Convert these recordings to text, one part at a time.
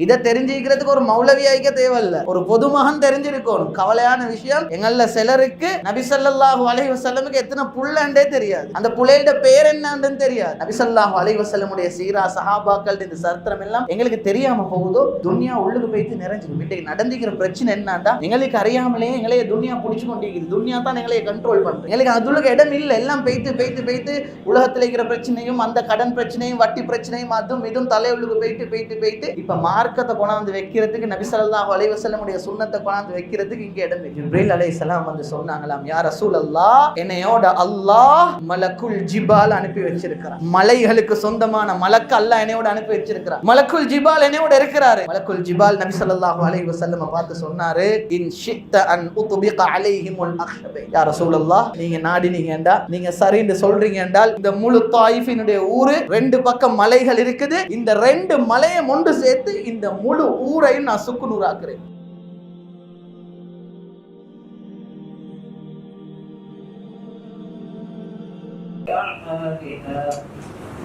இதை தெரிஞ்சுக்கிறதுக்கு ஒரு மௌலவி ஆயிக்க தேவையில்ல, ஒரு பொதுமகன் தெரிஞ்சிருக்கணும். கவலையான விஷயம், எங்கள சிலருக்கு நபி ஸல்லல்லாஹு அலைஹி வஸல்லமுக்கு எத்தனை புள்ளண்டே தெரியாது, அந்த புள்ளையோட பேர் என்னன்னு தெரியாது. நபி ஸல்லல்லாஹு அலைஹி வஸல்லமுடைய சீரா சஹாபாக்கள் இந்த சரித்திரம் எல்லாம் எங்களுக்கு தெரியாம போகுதோ, துன்யா உள்ளுக்கு போயிட்டு நிறைஞ்சிடும். இன்னைக்கு நடந்துக்கிற பிரச்சனை என்னன்னா, எங்களுக்கு அறியாமலே எங்களைய துன்யா பிடிச்சு கொண்டிருக்குது. துன்யா தான் எங்களைய கண்ட்ரோல் பண்றது. எங்களுக்கு அதுல இடம் இல்லை. எல்லாம் போயிட்டு உலகத்தில் இருக்கிற பிரச்சனையும், அந்த கடன் பிரச்சனையும், வட்டி பிரச்சனையும், அதுவும் இதுவும் தலையுள்ளுக்கு போயிட்டு இப்ப மார்க்கத்தை கொண்டாந்து வைக்கிறதுக்கு, நபி ஸல்லல்லாஹு அலைஹி வஸல்லமுடைய சுன்னத்தை கொண்டாந்து வைக்கிறதுக்கு இங்க இடம் இல்லை. ஜிப்ரீல் அலைஹிஸ்ஸலாம் வந்து சொன்னாங்களாம், யா ரசூலல்லாஹ், என்னையோட அல்லாஹ் மலக்குல் ஜிபால் அனுப்பி வச்சிருக்கிறார். மலைகளுக்கு சொந்தமான மலக்கு அல்லாஹ் என்னையோட அனுப்பி வச்சிருக்கிறார். மலக்குல் ஜிபால் என்னையோட இருக்கிறாரு. மலக்குல் ஜிபால் நபி ஸல்லல்லாஹு அலைஹி வஸல்லம் பார்த்து சொன்னாரு, இன் ஷித்த அன் உத்பிக அலைஹிமுல் அக்ஷபை. யா ரசூலல்லாஹ், நீங்க நாடினீங்கடா, நீங்க சரின்னு சொல்றீங்க என்றால், இந்த முழு தாயிஃபினுடைய ஊரு 2 பக்கம் மலைகள் இருக்குது, இந்த 2 மலையை ஒன்று சேர்த்து இந்த முழு ஊரையும் நான் சுக்குநூறாக்குறேன்.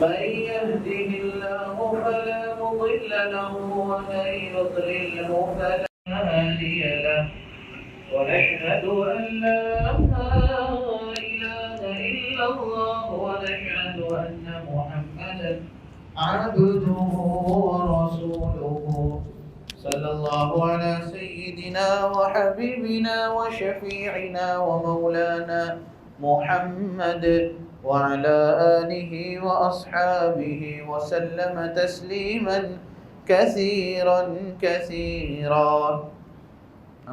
من يهده الله فلا مضل له ومن يضلله فلا هادي له ونشهد أن لا إله إلا الله ونشهد أن محمدا عبده ورسوله صلى الله على سيدنا وحبيبنا وشفيعنا ومولانا محمد وعلى آله وأصحابه وسلم تسليما كثيرا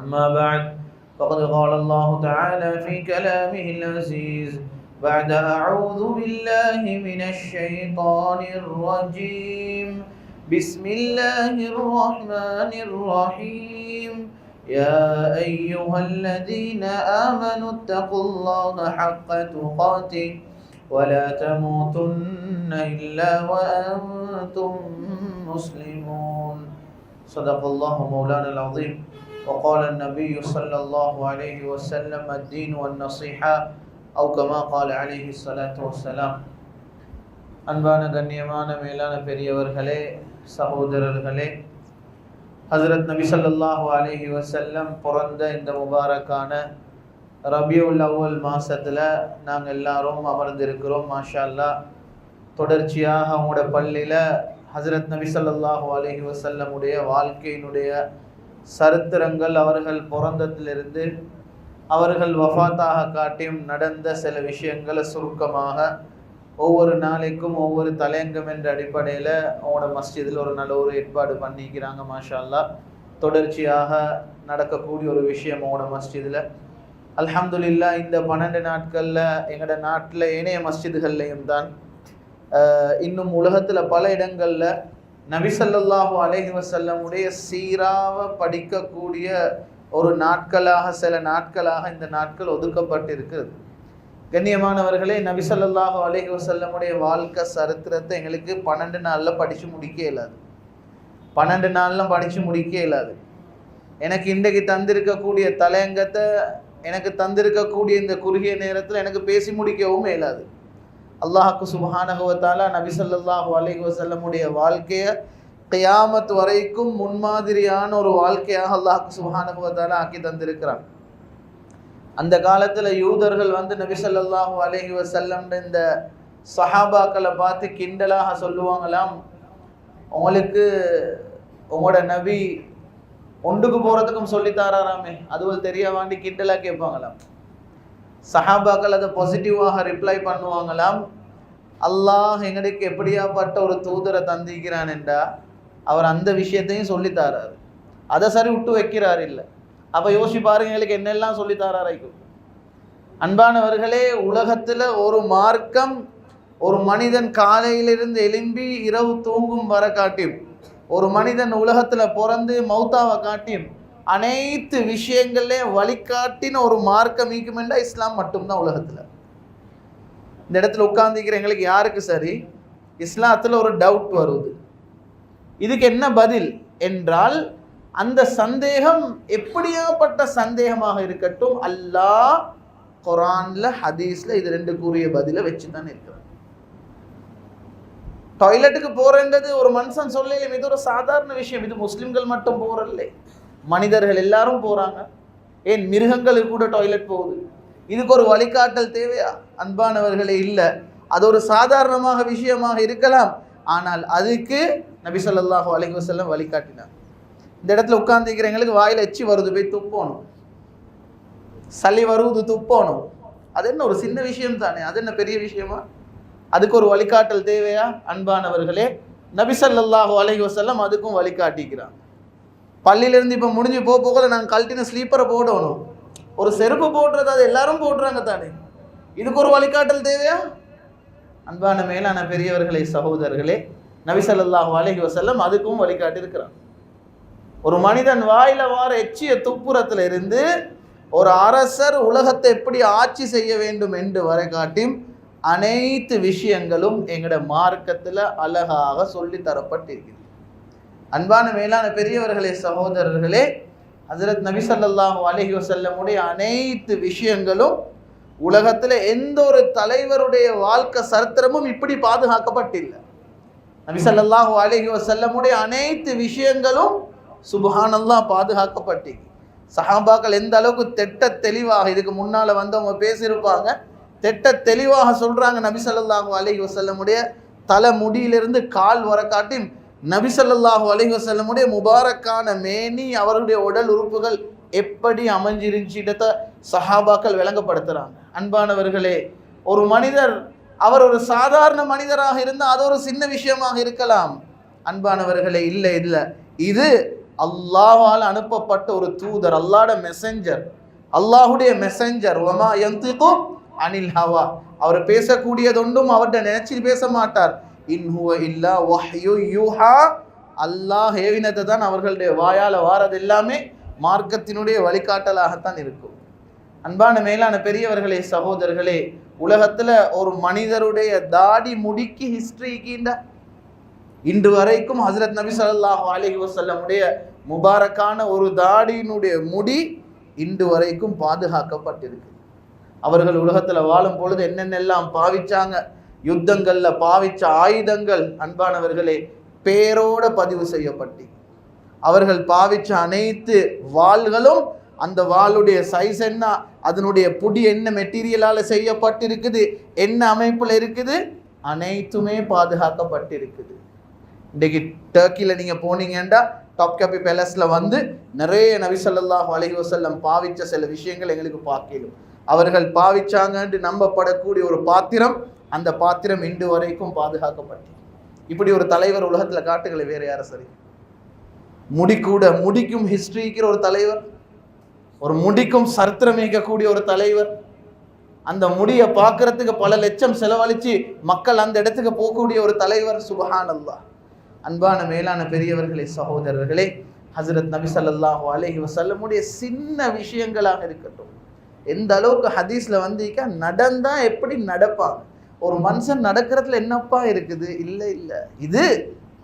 أما بعد، فقد قال الله تعالى في كلامه العزيز بعد أعوذ بالله من الشيطان الرجيم بسم الله الرحمن الرحيم يا أيها الذين آمنوا اتقوا الله حق تقاته ولا تموتن إلا وأنتم مسلمون. صدق الله مولانا العظيم. وقال النبي صلى الله عليه وسلم الدين والنصيحة أو كما قال عليه الصلاة والسلام. அன்பான கண்ணியமான மேலான பெரியவர்களே, சகோதரர்களே, ஹஜ்ரத் நபி ஸல்லல்லாஹு அலைஹி வஸல்லம் பிறந்த இந்த முபாரக்கான ரபியுல் அவ்வல் மாசத்தில் நாங்கள் எல்லாரும் அமர்ந்திருக்கிறோம். மாஷா அல்லாஹ், தொடர்ச்சியாக அவங்களோட பள்ளியில் ஹஜ்ரத் நபி ஸல்லல்லாஹு அலைஹி வஸல்லமுடைய வாழ்க்கையினுடைய சரித்திரங்கள், அவர்கள் பிறந்ததிலிருந்து அவர்கள் வஃபாத்தாக காட்டியும் நடந்த சில விஷயங்களை சுருக்கமாக ஒவ்வொரு நாளைக்கும் ஒவ்வொரு தலையங்கம் என்ற அடிப்படையில் அவங்களோட மஸ்ஜிதில் ஒரு நல்ல ஒரு ஏற்பாடு பண்ணிக்கிறாங்க. மாஷா அல்லாஹ், தொடர்ச்சியாக நடக்கக்கூடிய ஒரு விஷயம் அவங்களோட மஸ்ஜிதில். அல்ஹம்துலில்லாஹ், இந்த 12 நாட்களில் எங்களோட நாட்டில் ஏனைய மஸ்ஜிதுகள்லையும் தான், இன்னும் உலகத்தில் பல இடங்களில் நபி ஸல்லல்லாஹு அலைஹி வஸல்லமுடைய சீராவை படிக்கக்கூடிய ஒரு நாட்களாக, சில நாட்களாக இந்த நாட்கள் ஒதுக்கப்பட்டிருக்கிறது. கண்ணியமானவர்களே, நபி ஸல்லல்லாஹு அலைஹி வஸல்லமுடைய வாழ்க்கை சரித்திரத்தை எங்களுக்கு 12 நாளில் படித்து முடிக்க இயலாது. 12 நாள்லாம் படித்து முடிக்க இயலாது. எனக்கு இன்றைக்கு தந்திருக்கக்கூடிய தலையங்கத்தை, எனக்கு தந்திருக்கக்கூடிய இந்த குறுகிய நேரத்தில் எனக்கு பேசி முடிக்கவும் இயலாது. அல்லாஹ்க்கு சுப்ஹானஹு வ தஆலா நபி ஸல்லல்லாஹு அலைஹி வஸல்லமுடைய வாழ்க்கையை கியாமத் வரைக்கும் முன்மாதிரியான ஒரு வாழ்க்கையாக அல்லாஹ்க்கு சுப்ஹானஹு வ தஆலா ஆக்கி தந்திருக்கிறான். அந்த காலத்தில் யூதர்கள் வந்து நபி ஸல்லல்லாஹு அலைஹி வஸல்லம் இந்த சஹாபாக்களை பார்த்து கிண்டலாக சொல்லுவாங்களாம், உங்களுக்கு உங்களோட நபி ஒன்றுக்கு போகிறதுக்கும் சொல்லித்தாராமே, அதுவும் தெரிய வேண்டி கிண்டலாக கேட்பாங்களாம். சஹாபாக்கள் அதை பாசிட்டிவாக ரிப்ளை பண்ணுவாங்களாம், அல்லாஹ் எங்களுக்கு எப்படியாப்பட்ட ஒரு தூதரை தந்திக்கிறான் என்றா அவர் அந்த விஷயத்தையும் சொல்லித்தாராரு, அதை சரி விட்டு வைக்கிறார் இல்லை. அப்போ யோசிச்சு பாருங்க, எங்களுக்கு என்னெல்லாம் சொல்லித்தாராரைக்கும். அன்பானவர்களே, உலகத்தில் ஒரு மார்க்கம் ஒரு மனிதன் காலையிலிருந்து எழும்பி இரவு தூங்கும் வர காட்டியும், ஒரு மனிதன் உலகத்தில் பிறந்து மௌத்தாவை காட்டியும் அனைத்து விஷயங்களே வழிகாட்டின ஒரு மார்க்கம் ஈக்குமெண்டா இஸ்லாம் மட்டும்தான் உலகத்தில். இந்த இடத்துல உட்கார்ந்துக்கிற எங்களுக்கு யாருக்கு சரி இஸ்லாத்தில் ஒரு டவுட் வருது, இதுக்கு என்ன பதில் என்றால், அந்த சந்தேகம் எப்படியாப்பட்ட சந்தேகமாக இருக்கட்டும், அல்லாஹ் குர்ஆன்ல ஹதீஸ்ல இது 2 கூறிய பதிலை வச்சு தான் இருக்கிறார். டாய்லெட்டுக்கு போறேன்றது ஒரு மனுஷன் சொல்லல, இது ஒரு சாதாரண விஷயம். இது முஸ்லிம்கள் மட்டும் போறல்ல, மனிதர்கள் எல்லாரும் போறாங்க. ஏன் மிருகங்களுக்கு கூட டாய்லெட் போகுது. இதுக்கு ஒரு வழிகாட்டல் தேவையா? அன்பானவர்களே இல்லை. அது ஒரு சாதாரணமாக விஷயமாக இருக்கலாம், ஆனால் அதுக்கு நபி ஸல்லல்லாஹு அலைஹி வஸல்லம் வழிகாட்டினார். இந்த இடத்துல உட்கார்ந்துக்கிறவங்களுக்கு வாயில் எச்சி வருது, போய் துப்பணும். சளி வருவது, துப்பணும். அது என்ன ஒரு சின்ன விஷயம் தானே, அது என்ன பெரிய விஷயமா? அதுக்கு ஒரு வழிகாட்டல் தேவையா? அன்பானவர்களே, நபி ஸல்லல்லாஹு அலைஹி வஸல்லம் அதுக்கும் வழிகாட்டிக்கிறான். பள்ளியிலேருந்து இப்போ முடிஞ்சு போகல நாங்கள் கழட்டின ஸ்லீப்பரை போடணும். ஒரு செருப்பு போடுறது அது எல்லாரும் போடுறாங்க தானே, இதுக்கு ஒரு வழிகாட்டல் தேவையா? அன்பான மேலான பெரியவர்களே, சகோதரர்களே, நபி ஸல்லல்லாஹு அலைஹி வஸல்லம் அதுக்கும் வழிகாட்டியிருக்கிறான். ஒரு மனிதன் வாயில வார எச்சிய துப்புரத்தில் இருந்து ஒரு அரசர் உலகத்தை எப்படி ஆட்சி செய்ய வேண்டும் என்று வரை காட்டியும் அனைத்து விஷயங்களும் எங்கட மார்க்கத்தில் அழகாக சொல்லி தரப்பட்டிருக்கிறது. அன்பான மேலான பெரியவர்களே, சகோதரர்களே, ஹஜ்ரத் நபி ஸல்லல்லாஹு அலைஹி வஸல்லமுடைய அனைத்து விஷயங்களும் உலகத்தில் எந்த ஒரு தலைவருடைய வாழ்க்கை சரித்திரமும் இப்படி பாதுகாக்கப்பட்டில்லை. நபி ஸல்லல்லாஹு அலைஹி வஸல்லமுடைய அனைத்து விஷயங்களும் சுப்ஹானல்லாஹ் பாதுகாக்கப்பட்டு, சஹாபாக்கள் எந்த அளவுக்கு திட்ட தெளிவாக இதுக்கு முன்னால் வந்தவங்க பேசியிருப்பாங்க, திட்ட தெளிவாக சொல்கிறாங்க. நபி ஸல்லல்லாஹு அலைஹி வஸல்லமுடைய தலை முடியிலிருந்து கால் வர காட்டி நபி ஸல்லல்லாஹு அலைஹி வஸல்லமுடைய முபாரக்கான மேனி, அவருடைய உடல் உறுப்புகள் எப்படி அமைஞ்சிருந்துச்சிடத்தை சஹாபாக்கள் விளங்கப்படுத்துகிறாங்க. அன்பானவர்களே, ஒரு மனிதர் அவர் ஒரு சாதாரண மனிதராக இருந்தால் அது ஒரு சின்ன விஷயமாக இருக்கலாம். அன்பானவர்களே, இல்லை இல்லை, இது அல்லாஹ்வால் அனுப்பப்பட்ட ஒரு தூதர், அல்லாஹ்வுடைய மெசஞ்சர், அல்லாஹ்வுடைய மெசஞ்சர். வமா யந்திகு அனில் ஹவா, அவர் பேசக்கூடியதொன்றும் அவர்கிட்ட நினைச்சு பேச மாட்டார். இன் ஹுவ இல்லா வஹ்யு யூஹா, அல்லாஹ் ஏவினத்தை தான் அவர்களுடைய வாயால் வாரது எல்லாமே மார்க்கத்தினுடைய வழிகாட்டலாகத்தான் இருக்கும். அன்பான மேலான பெரியவர்களே, சகோதரர்களே, உலகத்தில் ஒரு மனிதருடைய தாடி முடிக்கு ஹிஸ்டரிக்கின்ற இன்று வரைக்கும் ஹஜ்ரத் நபி ஸல்லல்லாஹு அலைஹி வஸல்லமுடைய முபாரக்கான ஒரு தாடியினுடைய முடி இன்று வரைக்கும் பாதுகாக்கப்பட்டிருக்கு. அவர்கள் உலகத்தில் வாழும் பொழுது என்னென்னெல்லாம் பாவிச்சாங்க, யுத்தங்களில் பாவிச்ச ஆயுதங்கள் அன்பானவர்களே பேரோட பதிவு செய்யப்பட்டு, அவர்கள் பாவிச்ச அனைத்து வாள்களும் அந்த வாளுடைய சைஸ் என்ன, அதனுடைய புடி என்ன மெட்டீரியலால் செய்யப்பட்டிருக்குது, என்ன அமைப்பில் இருக்குது, அனைத்துமே பாதுகாக்கப்பட்டிருக்குது. இன்றைக்கு டர்க்கியில் நீங்கள் போனீங்கன்னா டாப்காபி பேலஸில் வந்து நிறைய நபி ஸல்லல்லாஹு அலைஹி வஸல்லம் பாவிச்ச சில விஷயங்கள் எங்களுக்கு பார்க்கலும். அவர்கள் பாவிச்சாங்கன்னு நம்பப்படக்கூடிய ஒரு பாத்திரம், அந்த பாத்திரம் இன்று வரைக்கும் பாதுகாக்கப்பட்டு. இப்படி ஒரு தலைவர் உலகத்தில் காட்டுகளை வேறு யார சரி? முடிக்கும் ஹிஸ்டரிக்கிற ஒரு தலைவர், ஒரு முடிக்கும் சரித்திரமிக்கக்கூடிய ஒரு தலைவர், அந்த முடியை பார்க்கறதுக்கு பல லட்சம் செலவழித்து மக்கள் அந்த இடத்துக்கு போகக்கூடிய ஒரு தலைவர். சுப்ஹானல்லாஹ். அன்பான மேலான பெரியவர்களே, சகோதரர்களே, ஹஜ்ரத் நபி ஸல்லல்லாஹு அலைஹி வஸல்லமுடைய சின்ன விஷயங்களாக இருக்கட்டும், எந்த அளவுக்கு ஹதீஸ்ல வந்திருக்கா, நடந்தா எப்படி நடப்பாங்க, ஒரு மனுஷன் நடக்கிறதுல என்னப்பா இருக்குது, இல்லை இல்லை, இது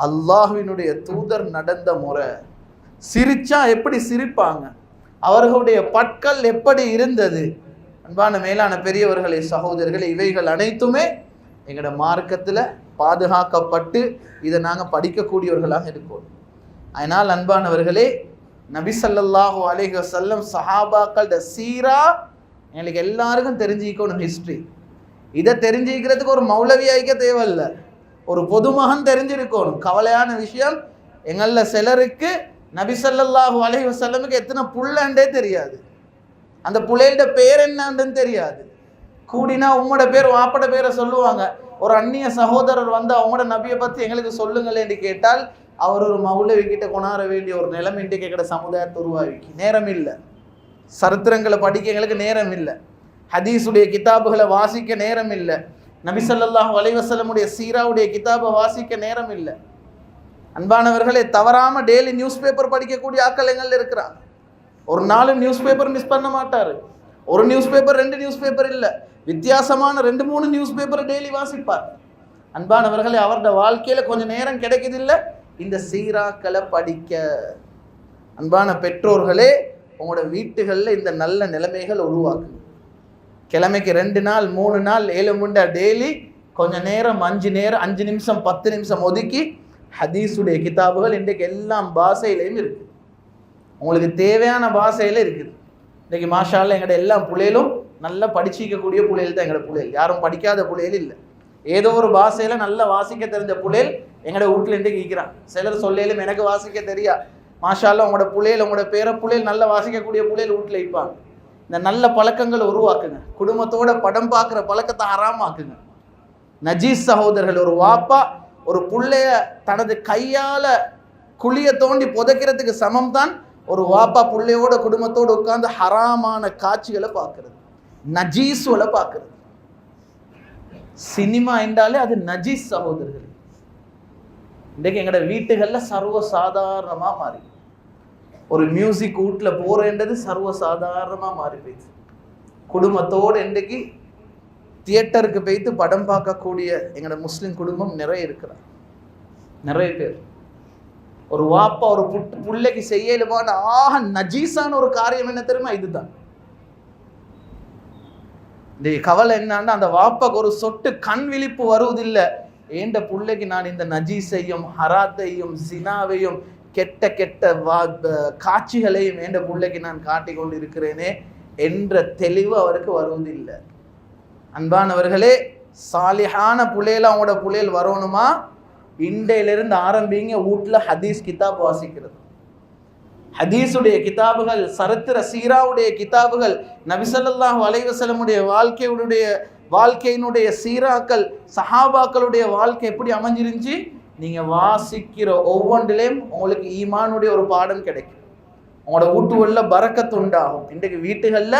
அல்லாஹ்வினுடைய தூதர் நடந்த முறை. சிரிச்சா எப்படி சிரிப்பாங்க, அவர்களுடைய பற்கள் எப்படி இருந்தது. அன்பான மேலான பெரியவர்களே, சகோதரர்களே, இவைகள் அனைத்துமே எங்களோட மார்க்கத்தில் பாதுகாக்கப்பட்டு இதை நாங்கள் படிக்கக்கூடியவர்களாக இருக்கோம். அதனால் அன்பானவர்களே, நபி ஸல்லல்லாஹு அலைஹி வஸல்லம் சஹாபாக்களோட சீரா எங்களுக்கு எல்லாருக்கும் தெரிஞ்சுக்கணும். ஹிஸ்ட்ரி இதை தெரிஞ்சுக்கிறதுக்கு ஒரு மௌலவி ஆகிக்க தேவையில்லை, ஒரு பொதுமகன் தெரிஞ்சிருக்கணும். கவலையான விஷயம், எங்களில் சிலருக்கு நபி ஸல்லல்லாஹு அலைஹி வஸல்லமுக்கு எத்தனை புள்ளண்டே தெரியாது, அந்த புள்ளையோட பேர் என்னன்னு தெரியாது. கூடினா உம்மோட பேர் வாப்பட பேரை சொல்லுவாங்க. ஒரு அந்நிய சகோதரர் வந்து அவங்களோட நபியை பற்றி எங்களுக்கு சொல்லுங்களேன்னு கேட்டால் அவர் ஒரு மௌலவி கிட்ட கொண்டாட வேண்டிய ஒரு நிலைமை இன்றைக்கு எங்கட சமுதாயத்தை உருவாக்கி. நேரம் இல்லை, சரித்திரங்களை படிக்க எங்களுக்கு நேரம் இல்லை, ஹதீஸுடைய கிதாபுகளை வாசிக்க நேரம் இல்லை, நபி ஸல்லல்லாஹு அலைஹி வஸல்லமுடைய சீராவுடைய கிதாபை வாசிக்க நேரம் இல்லை. அன்பானவர்களே, தவறாம டெய்லி நியூஸ் பேப்பர் படிக்கக்கூடிய ஆட்கள் எங்கள் இருக்கிறாங்க. ஒரு நாலு நியூஸ் பேப்பர் மிஸ் பண்ண மாட்டார். ஒரு நியூஸ் பேப்பர், ரெண்டு நியூஸ் பேப்பர் இல்லை, வித்தியாசமான 2-3 நியூஸ் பேப்பரை டெய்லி வாசிப்பார். அன்பானவர்களே, அவருடைய வாழ்க்கையில் கொஞ்சம் நேரம் கிடைக்குதில்லை இந்த சீராக்களை படிக்க. அன்பான பெற்றோர்களே, உங்களோட வீட்டுகளில் இந்த நல்ல நிலைமைகள் உருவாக்குங்க. கிழமைக்கு 2 நாள் 3 நாள் 7 முண்டா டெய்லி கொஞ்சம் நேரம் 5 நிமிஷம் 10 நிமிஷம் ஒதுக்கி ஹதீஸுடைய கிதாபுகள் இன்றைக்கு எல்லாம் பாஷையிலையும் இருக்குது. உங்களுக்கு தேவையான பாஷையில் இருக்குது. இன்றைக்கி மாஷா அல்லாஹ் எங்கள்ட எல்லாம் புள்ளையிலும் நல்லா படிச்சிக்கக்கூடிய புள்ளைகள் தான் எங்களோட புள்ளைகள். யாரும் படிக்காத புள்ளைகள் இல்லை. ஏதோ ஒரு பாஷையில் நல்லா வாசிக்க தெரிஞ்ச புள்ளைகள் எங்களோட வீட்டில் இன்றைக்கு இருக்கிறான். சிலர் சொல்லையிலும் எனக்கு வாசிக்க தெரியா, மாஷா அல்லாஹ் உங்களோட புள்ளைகள் உங்களோட பேர புள்ளைகள் நல்லா வாசிக்கக்கூடிய புள்ளைகள் வீட்டில் இருப்பாங்க. இந்த நல்ல பழக்கங்களை உருவாக்குங்க. குடும்பத்தோட படம் பார்க்குற பழக்கத்தை ஹராமாக்குங்க. நஜீஸ் சகோதரர்கள், ஒரு வாப்பா ஒரு புள்ளைய தனது கையால குழிய தோண்டி புதைக்கிறதுக்கு சமம் தான் ஒரு வாப்பா புள்ளையோட குடும்பத்தோடு உட்கார்ந்து ஹராமான காட்சிகளை பார்க்கறது, நஜீஸ்களை பார்க்கறது. சினிமா என்றாலே அது நஜீஸ் சகோதரர்கள். இன்றைக்கு எங்களோட வீட்டுகள்ல சர்வ சாதாரணமா மாறி, ஒரு மியூசிக் வீட்டில் போறேன்றது சர்வ சாதாரணமா மாறி போயிடுச்சு. குடும்பத்தோடு இன்றைக்கு தியேட்டருக்கு போய்த்து படம் பார்க்கக்கூடிய எங்களோட முஸ்லிம் குடும்பம் நிறைய இருக்கிறார். நிறைய பேர் ஒரு வாப்பா ஒரு புள்ளைக்கு செய்யலுமான நஜீஸான ஒரு காரியம் என்ன தெரியுமா? இதுதான். இந்த கவலை என்னன்னா, அந்த வாப்பாக்கு ஒரு சொட்டு கண் விழிப்பு வருவதில்லை. ஏண்ட புள்ளைக்கு நான் இந்த நஜீஸையும் ஹராத்தையும் சினாவையும் கெட்ட கெட்ட காட்சிகளையும் ஏண்ட பிள்ளைக்கு நான் காட்டிக் கொண்டு இருக்கிறேனே என்ற தெளிவு அவருக்கு வருவதில்லை. அன்பானவர்களே, சாலிஹான புள்ளையில அவங்களோட புள்ளையில் வரணுமா? இண்டையிலிருந்து ஆரம்பிங்க வீட்டில் ஹதீஸ் கிதாப் வாசிக்கிறது. ஹதீஸுடைய கிதாபுகள், சரித்திர சீராவுடைய கிதாபுகள், நபி ஸல்லல்லாஹு அலைஹி வஸல்லமுடைய வாழ்க்கையினுடைய சீராக்கள், சஹாபாக்களுடைய வாழ்க்கை எப்படி அமைஞ்சிருந்துச்சு, நீங்க வாசிக்கிற ஒவ்வொன்றிலையும் உங்களுக்கு ஈமானுடைய ஒரு பாடம் கிடைக்கும். உங்களோட வீட்டுகள்ல பரக்கத்து உண்டாகும். இன்றைக்கு வீட்டுகள்ல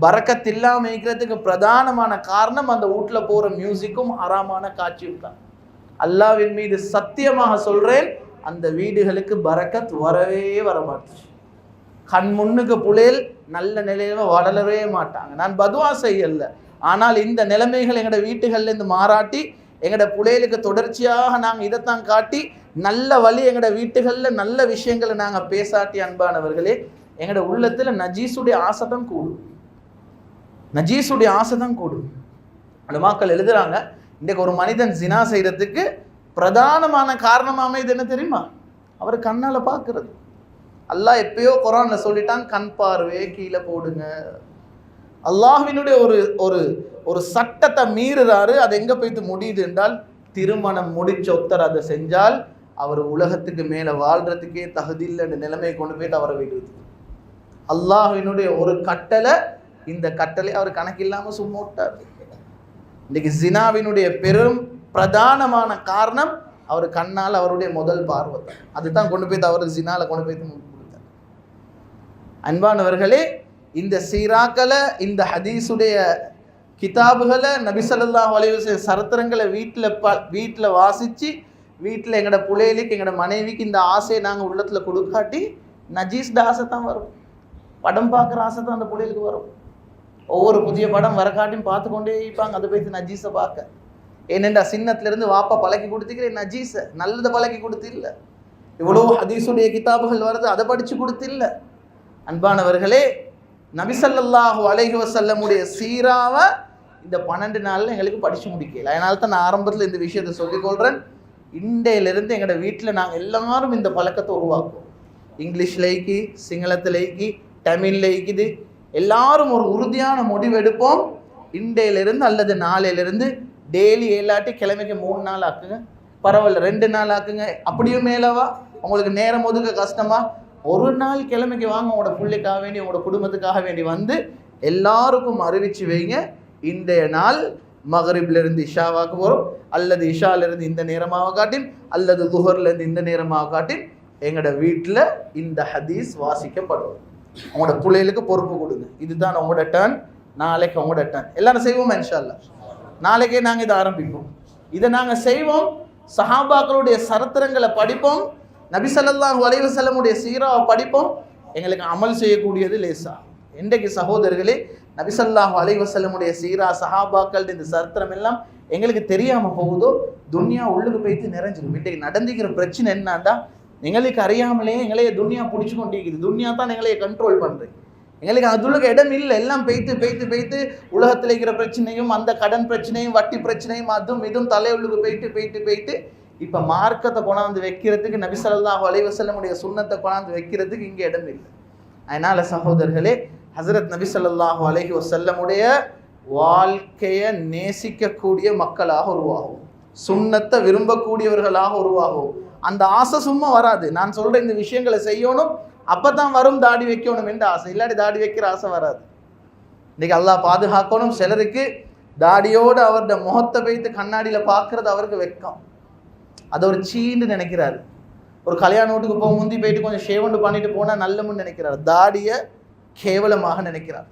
பரக்கத்து இல்லாம இருக்கிறதுக்கு பிரதானமான காரணம் அந்த வீட்டுல போற மியூசிக்கும் ஹராமான காட்சியும் தான். அல்லாஹ்வின் மீது சத்தியமாக சொல்றேன், அந்த வீடுகளுக்கு பரக்கத் வரவே வரமாட்டுச்சு. கண் முன்னுக்கு புள்ளைகள் நல்ல நிலையில வளரவே மாட்டாங்க. நான் பதுவா செய்யல, ஆனால் இந்த நிலைமைகள் எங்களோட வீட்டுகள்ல இருந்து மாறாட்டி எங்களோட புள்ளைகளுக்கு தொடர்ச்சியாக நாங்கள் இதைத்தான் காட்டி நல்ல வழி எங்களோட வீட்டுகளில் நல்ல விஷயங்களை நாங்கள் பேசாட்டி, அன்பானவர்களே, எங்களோட உள்ளத்தில் நஜீஸுடைய ஆசை தான் கூடும். நஜீஸுடைய ஆசை தான் கூடும். உலமாக்கள் எழுதுறாங்க, இன்றைக்கு ஒரு மனிதன் ஜினா செய்யறதுக்கு பிரதானமான காரணமாக இது என்ன தெரியுமா? அவர் கண்ணால் பார்க்கறது. அல்லாஹ் எப்பயோ குர்ஆன்ல சொல்லிட்டான், கண் பார்வையே கீழே போடுங்க. அல்லாஹ்வினுடைய ஒரு ஒரு சட்டத்தை மீறுறாரு. அது எங்க போய்த்து முடியுது என்றால், திருமணம் முடிச்ச ஒருத்தர் அதை செஞ்சால் அவர் உலகத்துக்கு மேலே வாழ்றதுக்கே தகுதி இல்லைன்ற நிலைமையை கொண்டு போயிட்டு அவரை விடுது. அல்லாஹ்வினுடைய ஒரு கட்டளை, இந்த கட்டளை அவர் கணக்கில்லாம சும்மா விட்டார். இன்னைக்கு ஜினாவினுடைய பெரும் பிரதானமான காரணம் அவர் கண்ணால் அவருடைய முதல் பார்வை தான். அதுதான் கொண்டு போய் அவர் ஜினால கொண்டு போய் கொடுத்தார். அன்பானவர்களே, இந்த சீராக்களை, இந்த ஹதீஸுடைய கிதாபுகளை, நபி ஸல்லல்லாஹு அலைஹி வஸல்லம் சரித்திரங்களை வீட்டில் வாசித்து, வீட்டில் எங்களோட புள்ளைகளுக்கு எங்களோட மனைவிக்கு இந்த ஆசையை நாங்கள் உள்ளத்தில் கொடுக்காட்டி நஜீஸ்ட ஆசை தான் வரும். படம் பார்க்குற ஆசை தான் அந்த புள்ளைகளுக்கு வரும். ஒவ்வொரு புதிய படம் வரக்காட்டியும் பார்த்து கொண்டே இருப்பாங்க. அதை போய்த்து நஜீஸை பார்க்க. ஏனென்றா சின்னத்திலிருந்து வாப்பா பழக்கி கொடுத்துக்கிறேன் நஜீஸை, நல்லதை பழக்கி கொடுத்து இல்லை. இவ்வளோ ஹதீஸுடைய கிதாபுகள் வருது, அதை படித்து கொடுத்து இல்லை. அன்பானவர்களே, நபி ஸல்லல்லாஹு அலைஹி வஸல்லமுடைய சீராவை இந்த 12 நாளில் எங்களுக்கு படித்து முடிக்கல. அதனால தான் நான் ஆரம்பத்தில் இந்த விஷயத்தை சொல்லிக்கொள்கிறேன். இன்றையிலிருந்து எங்களோட வீட்டில் நாங்கள் எல்லாரும் இந்த பழக்கத்தை உருவாக்குவோம். இங்கிலீஷில் லைக்கி, சிங்களத்தில் லைக்கி, தமிழில் லைக்குது, எல்லாரும் ஒரு உறுதியான முடிவு எடுப்போம். இன்றையிலிருந்து அல்லது நாளையிலிருந்து டெய்லி ஏழாட்டி கிழமைக்கு 3 நாள் ஆக்குங்க, பரவாயில்ல 2 நாள் ஆக்குங்க. அப்படியும் மேலவா உங்களுக்கு நேரம் ஒதுக்க கஷ்டமா, ஒரு நாள் கிழமைக்கு வாங்க, உங்களோட பிள்ளைக்காக வேண்டி உங்களோட குடும்பத்துக்காக வேண்டி வந்து எல்லாருக்கும் அறிவிச்சு வைங்க. இன்றைய நாள் மகரிப்லேருந்து இஷாவாக்கு வரும், அல்லது இஷாலிருந்து இந்த நேரமாக காட்டின், அல்லது துஹர்லேருந்து இந்த நேரமாக காட்டின் எங்களோட வீட்டில் இந்த ஹதீஸ் வாசிக்கப்படும். உங்களோட பிள்ளைகளுக்கு பொறுப்பு கொடுங்க. இதுதான் உங்களோட டர்ன், நாளைக்கு உங்களோட டர்ன். எல்லாரும் செய்வோம் இன்ஷா அல்லாஹ். நாளைக்கே நாங்கள் இதை ஆரம்பிப்போம். இதை நாங்கள் செய்வோம். சஹாபாக்களுடைய சரித்திரங்களை படிப்போம். நபி ஸல்லல்லாஹு அலைஹி வஸல்லமுடைய சீராவை படிப்போம். எங்களுக்கு அமல் செய்யக்கூடியது லேசா. இன்றைக்கு சகோதரர்களே, நபி ஸல்லல்லாஹு அலைஹி வஸல்லமுடைய சீரா, சஹாபாக்கள், இந்த சரித்திரம் எல்லாம் எங்களுக்கு தெரியாமல் போகுதோ, துன்யா உள்ளுக்கு போய்த்து நிறைஞ்சிடும். இன்றைக்கு நடந்துக்கிற பிரச்சனை என்னன்னா, எங்களுக்கு அறியாமலே எங்களையே துன்யா பிடிச்சி கொண்டிருக்குது. துன்யா தான் எங்களையே கண்ட்ரோல் பண்ணுறேன். எங்களுக்கு அதுள்ள இடம் இல்லை. எல்லாம் பெய்த்து உலகத்தில் இருக்கிற பிரச்சனையும் அந்த கடன் பிரச்சனையும் வட்டி பிரச்சனையும் அதுவும் இதுவும் தலையுள்ளுக்கு பெய்த்து இப்போ மார்க்கத்தை கொண்டாந்து வைக்கிறதுக்கு நபி ஸல்லல்லாஹு அலைஹி வஸல்லமுடைய சுன்னத்தை கொண்டாந்து வைக்கிறதுக்கு இங்கே இடம் இல்லை. அதனால சகோதரர்களே, ஹஸரத் நபி ஸல்லல்லாஹு அலைஹி வஸல்லமுடைய வாழ்க்கையை நேசிக்கக்கூடிய மக்களாக உருவாகும், சுன்னத்தை விரும்பக்கூடியவர்களாக உருவாகும். அந்த ஆசை சும்மா வராது. நான் சொல்ற இந்த விஷயங்களை செய்யணும் அப்பதான் வரும் தாடி வைக்கணும் என்ற ஆசை, இல்லாட்டி தாடி வைக்கிற ஆசை வராது. இன்னைக்கு அல்லாஹ் பாதுகாக்கணும். சிலருக்கு தாடியோடு அவருடைய முகத்தை வைத்து கண்ணாடியில பார்க்கறது அவருக்கு வெக்கம், அதை ஒரு சீன்னு நினைக்கிறாரு. ஒரு கல்யாண வீட்டுக்கு போக முந்தி போயிட்டு கொஞ்சம் ஷேவண்டு பண்ணிட்டு போனா நல்லமுன்னு நினைக்கிறார், தாடியை கேவலமாக நினைக்கிறார்.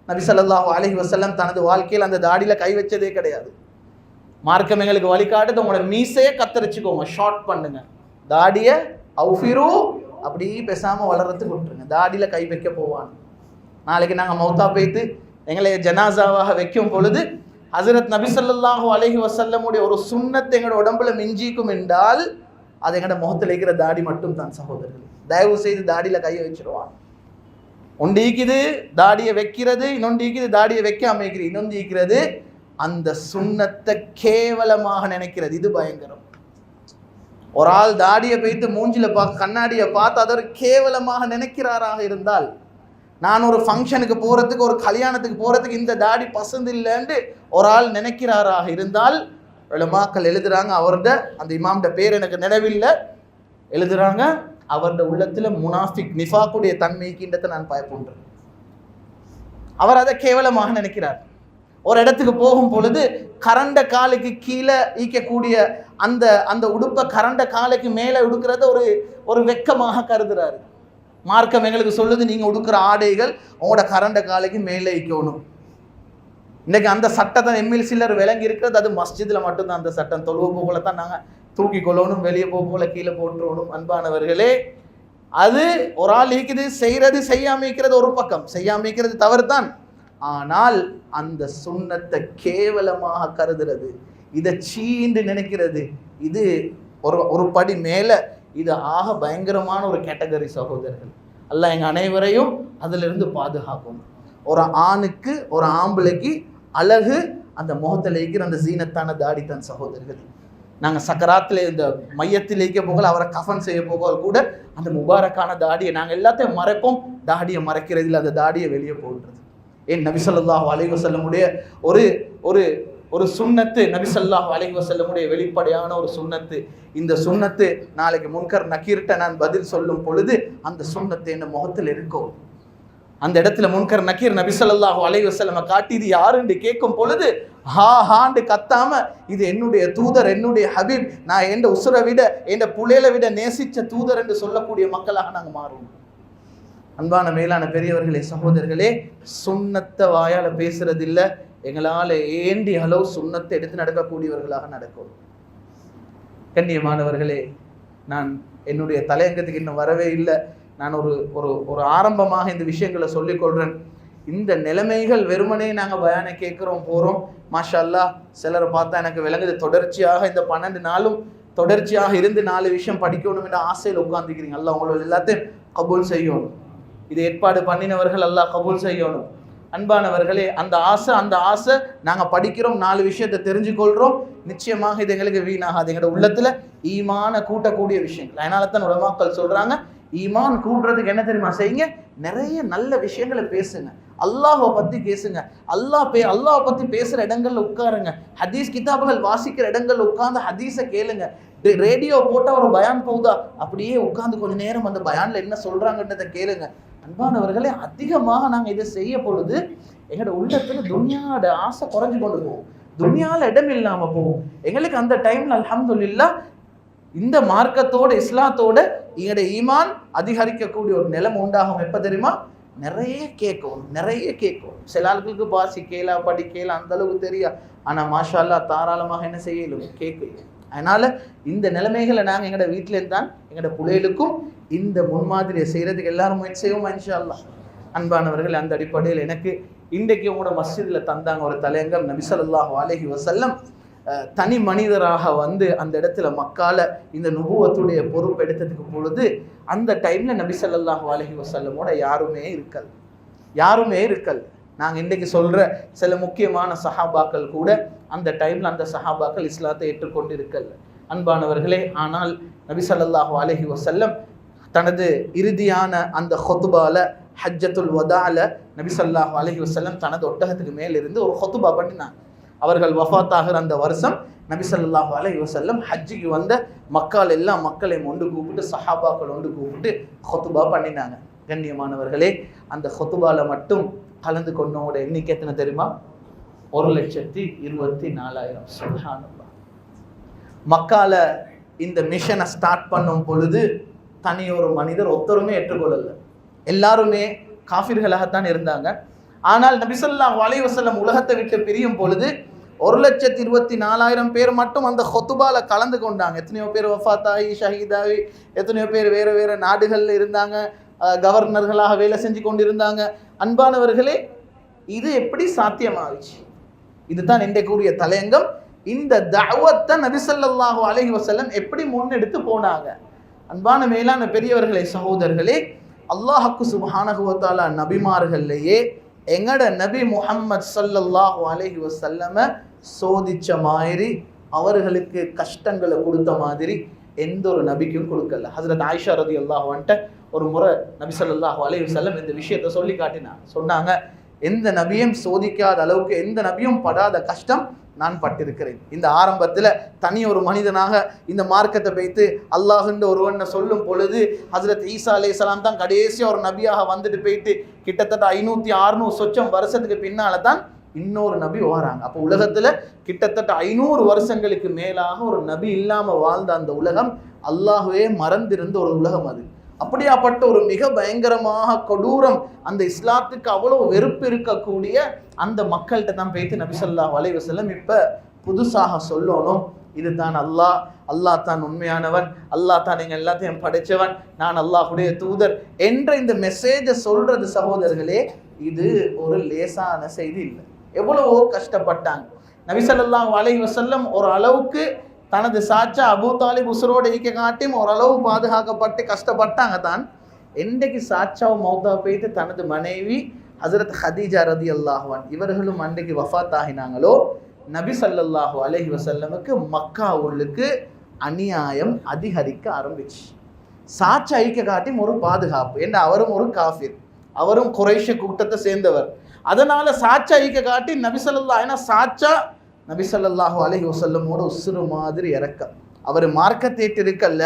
நபி ஸல்லல்லாஹு அலைஹி வஸல்லம் தனது வாழ்க்கையில் அந்த தாடியில கை வச்சதே கிடையாது. மார்க்கம் எங்களுக்கு வழிகாட்டுது, உங்களோட மீசையை கத்தரிச்சுக்கோங்க, ஷார்ட் பண்ணுங்க, தாடியை அவுஃபிரு அப்படி பேசாம வளர்றதுக்கு விட்டுருங்க, தாடியில கை வைக்க போவான். நாளைக்கு நாங்க மௌத்தா போய்த்து எங்களை ஜனாசாவாக வைக்கும் பொழுது ஹஸரத் நபி ஸல்லல்லாஹு அலைஹி வஸல்லமுடைய ஒரு சுன்னத்தை எங்களோட உடம்புல மிஞ்சிக்கும் என்றால் அது எங்களோட முகத்தில் இருக்கிற தாடி மட்டும் தான் சகோதரர்கள். தயவு செய்து தாடியில கையை வச்சிருவான். ஒண்டிக்குது தாடியை வைக்கிறது, இன்னொண்டிக்குது தாடியை வைக்காம வைக்கிறது, இன்னொந்திக்கிறது அந்த சுன்னத்தை கேவலமாக நினைக்கிறது. இது பயங்கரம். ஒரு ஆள் தாடியை வைத்து மூஞ்சில கண்ணாடியை பார்த்து அதை கேவலமாக நினைக்கிறாராக இருந்தால், நான் ஒரு ஃபங்க்ஷனுக்கு போறதுக்கு ஒரு கல்யாணத்துக்கு போறதுக்கு இந்த தாடி பசந்து இல்லைன்னு ஒரு ஆள் நினைக்கிறாராக இருந்தால், உலமாக்கள் எழுதுறாங்க, அவர்த அந்த இமாம்ட பேர் எனக்கு நினைவில்லை, எழுதுறாங்க அவருடைய உள்ளத்துல முனாஃபிக் நிஃபாக்குடைய தன்மைக்குன்றதை நான் பயப்படுறேன். அவர் அதை கேவலமாக நினைக்கிறார். ஒரு இடத்துக்கு போகும் பொழுது கரண்ட காலுக்கு கீழே ஈக்கக்கூடிய அந்த அந்த உடுப்பை கரண்ட காலுக்கு மேலே உடுக்கிறத ஒரு வெக்கமாக கருதுறாரு. மார்க்கம் எங்களுக்கு சொல்லுது, நீங்க உடுக்கிற ஆடைகள் உங்களோட கரண்ட காலுக்கு மேலே ஈக்கணும். இன்னைக்கு அந்த சட்டத்தை எம்எல்சிலர் விளங்கி இருக்கிறது, அது மஸ்ஜிதில் மட்டும்தான் அந்த சட்டம். தொழுவ போகல தான் நாங்கள் தூக்கி கொள்ளணும், வெளியே போகல கீழே போட்டுறணும். அன்பானவர்களே, அது ஒரு ஆள் இருக்குது, செய்யறது செய்யாம இருக்கிறது ஒரு பக்கம், செய்யாம இருக்கிறது தவறு தான். ஆனால் அந்த சுன்னத்தை கேவலமாக கருதுறது, இதை சீண்டு நினைக்கிறது, இது ஒரு படி மேல, இது ஆக பயங்கரமான ஒரு கேட்டகரி சகோதரர்கள். அல்லாஹ் எங்க அனைவரையும் அதிலிருந்து பாதுகாக்கும். ஒரு ஆணுக்கு ஒரு ஆம்பளைக்கு அழகு அந்த முகத்தில் இருக்கிற அந்த ஜீனத்தான தாடி தான் சகோதரர்கள். நாங்கள் சக்கராத்தில் இந்த மையத்தில் வைக்க போகல, அவரை கஃபன் செய்ய போக கூட அந்த முபாரக்கான தாடியை நாங்கள் எல்லாத்தையும் மறைப்போம், தாடியை மறைக்கிறதில் அந்த தாடியை வெளியே போடுறது. ஏன் நபி ஸல்லல்லாஹு அலைஹி வஸல்லமுடைய ஒரு ஒரு ஒரு சுன்னத்து, நபி ஸல்லல்லாஹு அலைஹி வஸல்லமுடைய வெளிப்படையான ஒரு சுன்னத்து. இந்த சுன்னத்து நாளைக்கு முன்கர் நக்கீர்ட்ட நான் பதில் சொல்லும் பொழுது அந்த சுன்னத்து என்ன முகத்தில் இருக்கும். அந்த இடத்துல முன்கர் நக்கீர் நபி ஸல்லல்லாஹு அலைஹி வஸல்லம் காட்டி இது யாருன்னு கேட்கும் பொழுது ஹா ஹாண்டு கத்தாம, இது என்னுடைய தூதர், என்னுடைய ஹபீப், நான் எந்த உசுரை விட எந்த புலையில விட நேசிச்ச தூதர் என்று சொல்லக்கூடிய மக்களாக நாங்கள் மாறுவோம். அன்பான மேலான பெரியவர்களே, சகோதரர்களே, சுன்னத்தை வாயால பேசுறது இல்லை, எங்களால் ஏண்டி அளவு சுன்னத்தை எடுத்து நடக்கக்கூடியவர்களாக நடக்கும். கண்ணியமானவர்களே, நான் என்னுடைய தலையங்கத்துக்கு இன்னும் வரவே இல்லை. நான் ஒரு ஆரம்பமாக இந்த விஷயங்களை சொல்லிக்கொள்கிறேன். இந்த நிலைமைகள் வெறுமனே நாங்கள் பயானை கேட்குறோம் போகிறோம், மாஷா அல்லாஹ். சிலரை பார்த்தா எனக்கு விளங்குது, தொடர்ச்சியாக இந்த 12 நாளும் தொடர்ச்சியாக இருந்து 4 விஷயம் படிக்கணும் என்ற ஆசையில் உட்காந்துக்கிறீங்க. அல்லாஹ் உங்களோட எல்லாத்தையும் கபூல் செய்யணும். இது ஏற்பாடு பண்ணினவர்கள் அல்லாஹ் கபூல் செய்யணும். அன்பானவர்களே, அந்த ஆசை நாங்கள் படிக்கிறோம், 4 விஷயத்தை தெரிஞ்சுக்கொள்கிறோம். நிச்சயமாக இது எங்களுக்கு வீணாகாது. எங்களோட உள்ளத்தில் ஈமான கூட்டக்கூடிய விஷயங்கள். அதனால தான் உலமாக்கள் சொல்கிறாங்க, ஈமான் கூட்டுறதுக்கு என்ன தெரியுமா செய்யுங்க, நிறைய நல்ல விஷயங்களை பேசுங்க, அல்லாஹை பற்றி பேசுங்க, அல்லாஹை பற்றி பேசுகிற இடங்கள்ல உட்காருங்க, ஹதீஸ் கிதாபுகள் வாசிக்கிற இடங்கள்ல உட்கார்ந்து ஹதீஸை கேளுங்க. ரேடியோ போட்டால் ஒரு பயான் போகுதா, அப்படியே உட்கார்ந்து கொஞ்ச நேரம் அந்த பயான்ல என்ன சொல்றாங்கன்றதை கேளுங்க. அன்பானவர்களே, அதிகமாக நாங்கள் இதை செய்ய பொழுது எங்களோட உள்ளத்துல துன்யாவோட ஆசை குறைஞ்சு கொண்டு போகும், துன்யால இடம் இல்லாம போகும். எங்களுக்கு அந்த டைம்ல அல்ஹம்துலில்லாஹ் இந்த மார்க்கத்தோட இஸ்லாத்தோட எங்களுடைய ஈமான் அதிகரிக்கக்கூடிய ஒரு நிலைமை உண்டாகும். எப்ப தெரியுமா, நிறைய கேட்கும். சில ஆட்களுக்கு பாசி கேளா படிக்கல அந்த அளவுக்கு தெரியா, ஆனா மாஷா அல்லாஹ் தாராளமாக என்ன செய்யலும் கேட்க. அதனால இந்த நிலைமைகளை நாங்கள் எங்களோட வீட்டிலேருந்து தான் எங்களோட பிள்ளைகளுக்கும் இந்த முன்மாதிரியை செய்யறதுக்கு எல்லாரும் முயற்சி செய்வோம் இன்ஷா அல்லாஹ். அன்பானவர்கள், அந்த அடிப்படையில் எனக்கு இன்றைக்கு உங்களோட மஸ்ஜிதில் தந்தாங்க ஒரு தலையங்கம். நபி ஸல்லல்லாஹு அலைஹி வஸல்லம் தனி மனிதராக வந்து அந்த இடத்துல மக்கால இந்த நுபுவத்துடைய பொறுப்பு எடுத்ததுக்கு பொழுது அந்த டைம்ல நபி ஸல்லல்லாஹு அலைஹி வஸல்லமோட யாருமே இருக்காது. யாருமே இருக்கல். நாங்கள் இன்றைக்கு சொல்கிற சில முக்கியமான சஹாபாக்கள் கூட அந்த டைமில் அந்த சஹாபாக்கள் இஸ்லாத்தை ஏற்றுக்கொண்டு இருக்கல் அன்பானவர்களே. ஆனால் நபி ஸல்லல்லாஹு அலைஹி வஸல்லம் தனது இறுதியான அந்த ஹுத்பால ஹஜ்ஜத்துல் வதால நபி ஸல்லல்லாஹு அலைஹி வஸல்லம் தனது ஒட்டகத்துக்கு மேலிருந்து ஒரு ஹுத்பா பண்ணினாங்க. அவர்கள் வஃபாத் ஆகிற அந்த வருஷம் நபி ஸல்லல்லாஹு அலைஹி வஸல்லம் ஹஜ்ஜுக்கு வந்த மக்கள் எல்லாம் மக்களையும் ஒன்று கூப்பிட்டு சஹாபாக்கள் ஒன்று கூப்பிட்டு ஹுத்பா பண்ணினாங்க. கண்ணியமானவர்களே, அந்த ஹுத்பால மட்டும் கலந்து கொண்டவங்களோட எண்ணிக்கை எத்தனை தெரியுமா? 1,24,000. சுப்ஹானல்லாஹ். மக்கால இந்த மிஷனை ஸ்டார்ட் பண்ணும் பொழுது தனியொரு மனிதர் ஒருத்தருமே ஏற்றுக்கொள்ளல, எல்லாருமே காஃபிர்களாகத்தான் இருந்தாங்க. ஆனால் நபி ஸல்லல்லாஹு அலைஹி வஸல்லம் உலகத்தை விட்டு பிரியும் பொழுது 1,24,000 பேர் மட்டும் அந்த ஹுத்பால கலந்து கொண்டாங்க. எத்தனையோ பேர் வஃபாத்தாகி ஷஹீதாகி, எத்தனையோ பேர் வேறு வேறு நாடுகளில் இருந்தாங்க, கவர்னர்களாக வேலை செஞ்சு கொண்டிருந்தாங்க. அன்பானவர்களே, இது எப்படி சாத்தியமாகிச்சு? இதுதான் இன்றைக்குரிய தலையங்கம். இந்த தஅவத்தை நபி ஸல்லல்லாஹு அலைஹி வஸல்லம் எப்படி முன்னெடுத்து போனாங்க? அன்பான மேலான பெரியவர்களே, சகோதரர்களே, அல்லாஹ்வுக்கு சுப்ஹானஹு வ தஆலா நபிமார்கள்லையே எங்கட நபி முஹம்மது ஸல்லல்லாஹு அலைஹி வஸல்லம சோதிச்ச மாதிரி, அவர்களுக்கு கஷ்டங்களை கொடுத்த மாதிரி எந்த ஒரு நபிக்கும் கொடுக்கல. ஹஜ்ரத் ஆயிஷா ரலியல்லாஹு அன்ஹா ஒரு முறை நபி ஸல்லல்லாஹு அலைஹி வஸல்லம் இந்த விஷயத்தை சொல்லி காட்டினாங்க. சொன்னாங்க, எந்த நபியும் சோதிக்காத அளவுக்கு, எந்த நபியும் படாத கஷ்டம் நான் பட்டிருக்கிறேன். இந்த ஆரம்பத்தில் தனி ஒரு மனிதனாக இந்த மார்க்கத்தை வைத்து அல்லாஹ்ன்ற ஒருவனை சொல்லும் பொழுது ஹஜ்ரத் ஈசா அலைஹிஸ்ஸலாம் தான் கடைசியாக ஒரு நபியாக வந்துட்டு போயிட்டு கிட்டத்தட்ட 500-600 சொச்சம் வருஷத்துக்கு பின்னால தான் இன்னொரு நபி வராங்க. அப்போ உலகத்தில் கிட்டத்தட்ட 500 வருஷங்களுக்கு மேலாக ஒரு நபி இல்லாமல் வாழ்ந்த அந்த உலகம் அல்லாஹ்வே மறந்திருந்த ஒரு உலகம் அது. அப்படியாப்பட்ட ஒரு மிக பயங்கரமாக கொடூரம், அந்த இஸ்லாத்துக்கு அவ்வளோ வெறுப்பு இருக்கக்கூடிய அந்த மக்கள்கிட்ட தான் போய்த்து நபி ஸல்லல்லாஹு அலைஹி வஸல்லம் இப்போ புதுசாக சொல்லணும், இதுதான் அல்லாஹ், அல்லாஹ் தான் உண்மையானவன், அல்லாஹ் தான் நீங்கள் எல்லாத்தையும் படைச்சவன், நான் அல்லாஹ்வுடைய தூதர் என்ற இந்த மெசேஜை சொல்றது சகோதரர்களே, இது ஒரு லேசான செய்தி இல்லை. எவ்வளவோ கஷ்டப்பட்டாங்க. நபி ஸல்லல்லாஹு அலைஹி வஸல்லம் ஒரு அளவுக்கு தனது சாச்சா அபூ தாலிப் உசுரோடு ஈக்க காட்டியும் ஓரளவு பாதுகாக்கப்பட்டு கஷ்டப்பட்டாங்க தான். என்றைக்கு சாச்சாவை மௌத்தா போயிட்டு தனது மனைவி ஹஜ்ரத் ஹதீஜா ரலியல்லாஹு அன்ஹா இவர்களும் அன்றைக்கு வஃபாத் ஆகினாங்களோ, நபி ஸல்லல்லாஹு அலைஹி வஸல்லமுக்கு மக்கா உள்ளுக்கு அநியாயம் அதிகரிக்க ஆரம்பிச்சு. சாச்சா ஈக்க காட்டியும் ஒரு பாதுகாப்பு, ஏன்னா அவரும் ஒரு காஃபிர், அவரும் குறைஷ கூட்டத்தை சேர்ந்தவர். அதனால சாச்சா ஈக்க காட்டி நபி ஸல்லல்லாஹு, ஏன்னா சாச்சா நபி ஸல்லல்லாஹு அலைஹி வஸல்லமோட உசுறு மாதிரி இறக்கம். அவர் மார்க்கத்தேட்டு இருக்கல்ல,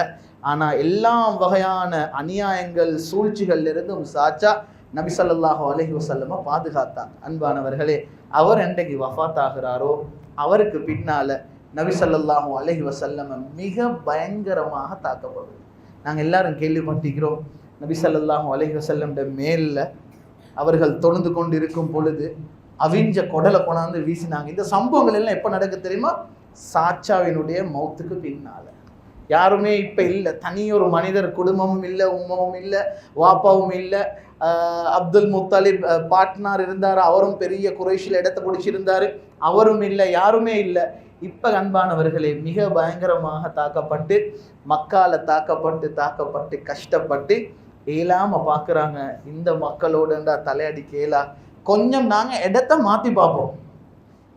ஆனால் எல்லா வகையான அநியாயங்கள் சூழ்ச்சிகள் இருந்தும் சாச்சா நபி ஸல்லல்லாஹு அலைஹி வஸல்லம பாதுகாத்தாங்க. அன்பானவர்களே, அவர் என்றைக்கு வஃபாத் ஆகிறாரோ அவருக்கு பின்னால நபி ஸல்லல்லாஹு அலைஹி வஸல்லம மிக பயங்கரமாக தாக்கப்படுது. நாங்கள் எல்லாரும் கேள்விப்பட்டிருக்கிறோம், நபி ஸல்லல்லாஹு அலைஹி வஸல்லம் மேல்ல அவர்கள் தொழுந்து கொண்டு இருக்கும் பொழுது அவிஞ்ச கொடலை கொண்டாந்து வீசினாங்க. இந்த சம்பவங்கள் எல்லாம் எப்போ நடக்க தெரியுமா? சாச்சாவினுடைய மௌத்துக்கு பின்னால. யாருமே இப்போ இல்லை, தனியொரு மனிதர், குடும்பமும் இல்லை, உம்மவும் இல்லை, வாப்பாவும் இல்லை. அப்துல் முத்தலிப் பாட்னார் இருந்தார், அவரும் பெரிய குறைஷில் இடத்தை பிடிச்சிருந்தார், அவரும் இல்லை, யாருமே இல்லை. இப்போ அன்பானவர்களே, மிக பயங்கரமாக தாக்கப்பட்டு மக்கால தாக்கப்பட்டு கஷ்டப்பட்டு ஏலாமல் பார்க்குறாங்க. இந்த மக்களோடுண்டா தலையடி கேளா, கொஞ்சம் நாங்கள் இடத்தை மாற்றி பார்ப்போம்,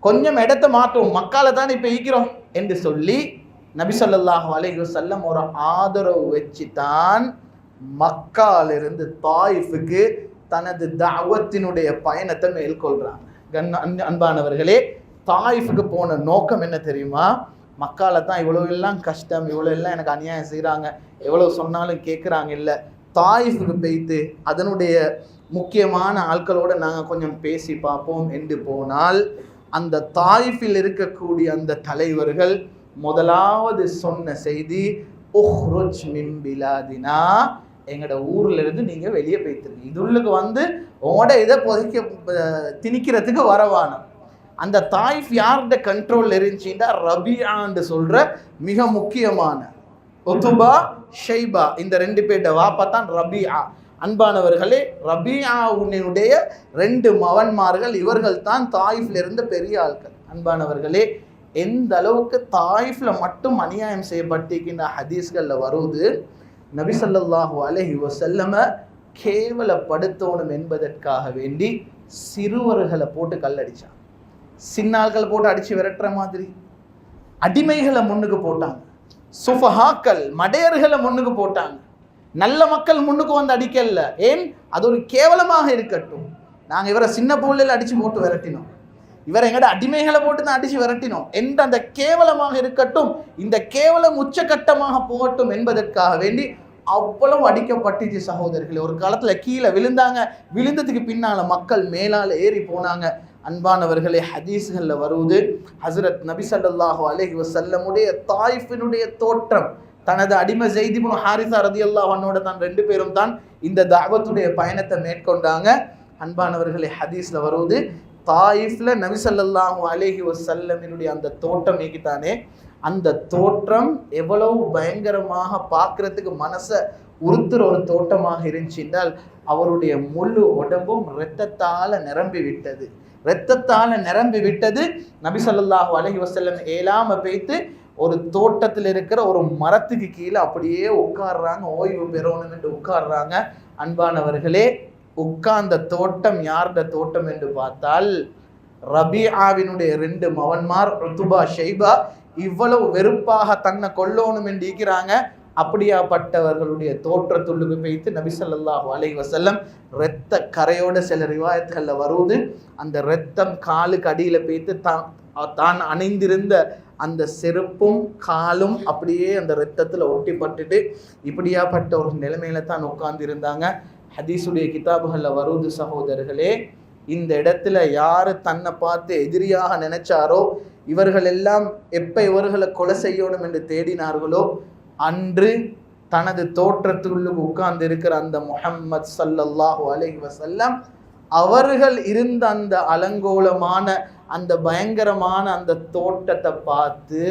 கொஞ்சம் இடத்தை மாற்றுவோம், மக்கால தான் இப்போ ஈக்கிறோம் என்று சொல்லி நபி ஸல்லல்லாஹு அலைஹி வஸல்லம் ஒரு ஆதரவு வச்சு தான் மக்காலிருந்து தாயிஃபுக்கு தனது தஅவத்தினுடைய பயணத்தை மேற்கொள்றாங்க. அன்பானவர்களே, தாயிஃபுக்கு போன நோக்கம் என்ன தெரியுமா? மக்கால தான் இவ்வளோ எல்லாம் கஷ்டம், இவ்வளோ எல்லாம் எனக்கு அநியாயம் செய்கிறாங்க, எவ்வளோ சொன்னாலும் கேட்குறாங்க இல்லை. தாயிஃபுக்கு போய்த்து அதனுடைய முக்கியமான ஆட்களோடு நாங்கள் கொஞ்சம் பேசி பார்ப்போம் என்று போனால், அந்த தாயிஃபில் இருக்கக்கூடிய அந்த தலைவர்கள் முதலாவது சொன்ன செய்தி, உஹ்ருஜ் மின் பிலாதினா, எங்களோட ஊர்ல இருந்து நீங்க வெளியே போய்த்துருங்க, இதுள்ளுக்கு வந்து உங்களோட இதை திணிக்கிறதுக்கு வரவானம். அந்த தாயிஃப் யார்கிட்ட கண்ட்ரோல் இருந்துச்சுன்னா, ரபியான்னு சொல்ற மிக முக்கியமான உதுபா ஷைபா, இந்த 2 பேர்ட வாப்பா தான் ரபியா. அன்பானவர்களே, ரபியாவுடைய 2 மகன்மார்கள், இவர்கள் தான் தாயிஃப்ல இருந்த பெரிய ஆட்கள். அன்பானவர்களே, எந்த அளவுக்கு தாயிஃப்ல மட்டும் அநியாயம் செய்யப்பட்டிருக்கின்ற ஹதீஸ்களில் வருவது, நபி ஸல்லல்லாஹு அலைஹி வஸல்லம கேவலப்படுத்தணும் என்பதற்காக வேண்டி சிறுவர்களை போட்டு கல்லடிச்சான். சின்னாள்கள் போட்டு அடிச்சு விரட்டுற மாதிரி அடிமைகளை முன்னுக்கு போட்டாங்க. சுஃபஹாக்கள் மடையர்களை முன்னுக்கு போட்டாங்க. நல்ல மக்கள் முன்னுக்கு வந்து அடிக்கல. ஏன்? அது ஒரு கேவலமாக இருக்கட்டும். நாங்கள் இவரை சின்ன புள்ளையில அடிச்சு போட்டு விரட்டினோம், இவரை எங்கட அடிமைகளை போட்டு தான் அடிச்சு விரட்டினோம் என்ற அந்த கேவலமாக இருக்கட்டும், இந்த கேவலம் உச்சகட்டமாக போகட்டும் என்பதற்காக வேண்டி அவ்வளவு அடிக்கப்பட்டுச்சு சகோதரர்களே. ஒரு காலத்துல கீழே விழுந்தாங்க, விழுந்ததுக்கு பின்னால மக்கள் மேலால ஏறி போனாங்க. அன்பானவர்களே, ஹதீஸ்கள்ல வருவது ஹஸரத் நபி ஸல்லல்லாஹு அலைஹி வஸல்லமுடைய தாயிஃபினுடைய தோற்றம், தனது அடிமை ஸைத் இப்னு ஹாரிஸா ரலியல்லாஹு அன்ஹுவோட தான் 2 பேரும் தான் இந்த தஅவத்துடைய பயணத்தை மேற்கொண்டாங்க. அன்பானவர்களே, ஹதீஸ்ல வருவது தாயிஃப்ல நபி ஸல்லல்லாஹு அலைஹி வஸல்லமினுடைய அந்த தோட்டம் ஏகிட்டானே, அந்த தோற்றம் எவ்வளவு பயங்கரமாக பார்க்கறதுக்கு மனசை உறுத்துற ஒரு தோட்டமாக இருந்துச்சு என்றால், அவருடைய முழு உடம்பும் இரத்தத்தால நிரம்பி விட்டது. இரத்தத்தால நிரம்பி விட்டது. நபி ஸல்லல்லாஹு அலைஹி வஸல்லம் ஏலாம பேய்த்து ஒரு தோட்டத்தில் இருக்கிற ஒரு மரத்துக்கு கீழே அப்படியே உட்கார்றாங்க, ஓய்வு பெறணும் என்று உட்கார்றாங்க. அன்பானவர்களே, உட்கார்ந்த தோட்டம் யாருடைய தோட்டம் என்று பார்த்தால், ரபீஆவினுடைய 2 மகன்மார் உத்பா ஷைபா இவ்வளவு வெறுப்பாக தன்னை கொல்லணும் என்று இருக்கிறாங்க. அப்படியாப்பட்டவர்களுடைய தோற்றத்துள்ளுக்கு வைத்து நபி ஸல்லல்லாஹு அலைஹி வஸல்லம் இரத்த கரையோட சில ரிவாயத்துகள்ல வருவது, அந்த இரத்தம் காலுக்கு அடியில வைத்து தான் அணிந்திருந்த அந்த செருப்பும் காலும் அப்படியே அந்த இரத்தத்துல ஒட்டிப்பட்டுட்டு இப்படியாப்பட்ட ஒரு நிலைமையில தான் உட்கார்ந்து இருந்தாங்க. ஹதீஸுடைய கிதாபுகள்ல வருவது சகோதரர்களே, இந்த இடத்துல யாரு தன்னை பார்த்து எதிரியாக நினைச்சாரோ, இவர்கள் எல்லாம் எப்ப இவர்களை கொலை செய்யணும் என்று தேடினார்களோ, அன்று தனது தோற்றத்துள்ளுக்கு உட்கார்ந்து இருக்கிற அந்த முஹம்மத் ஸல்லல்லாஹு அலைஹி வஸல்லம் அவர்கள் இருந்த அந்த அலங்கோலமான அந்த பயங்கரமான அந்த தோட்டத்தை பார்த்து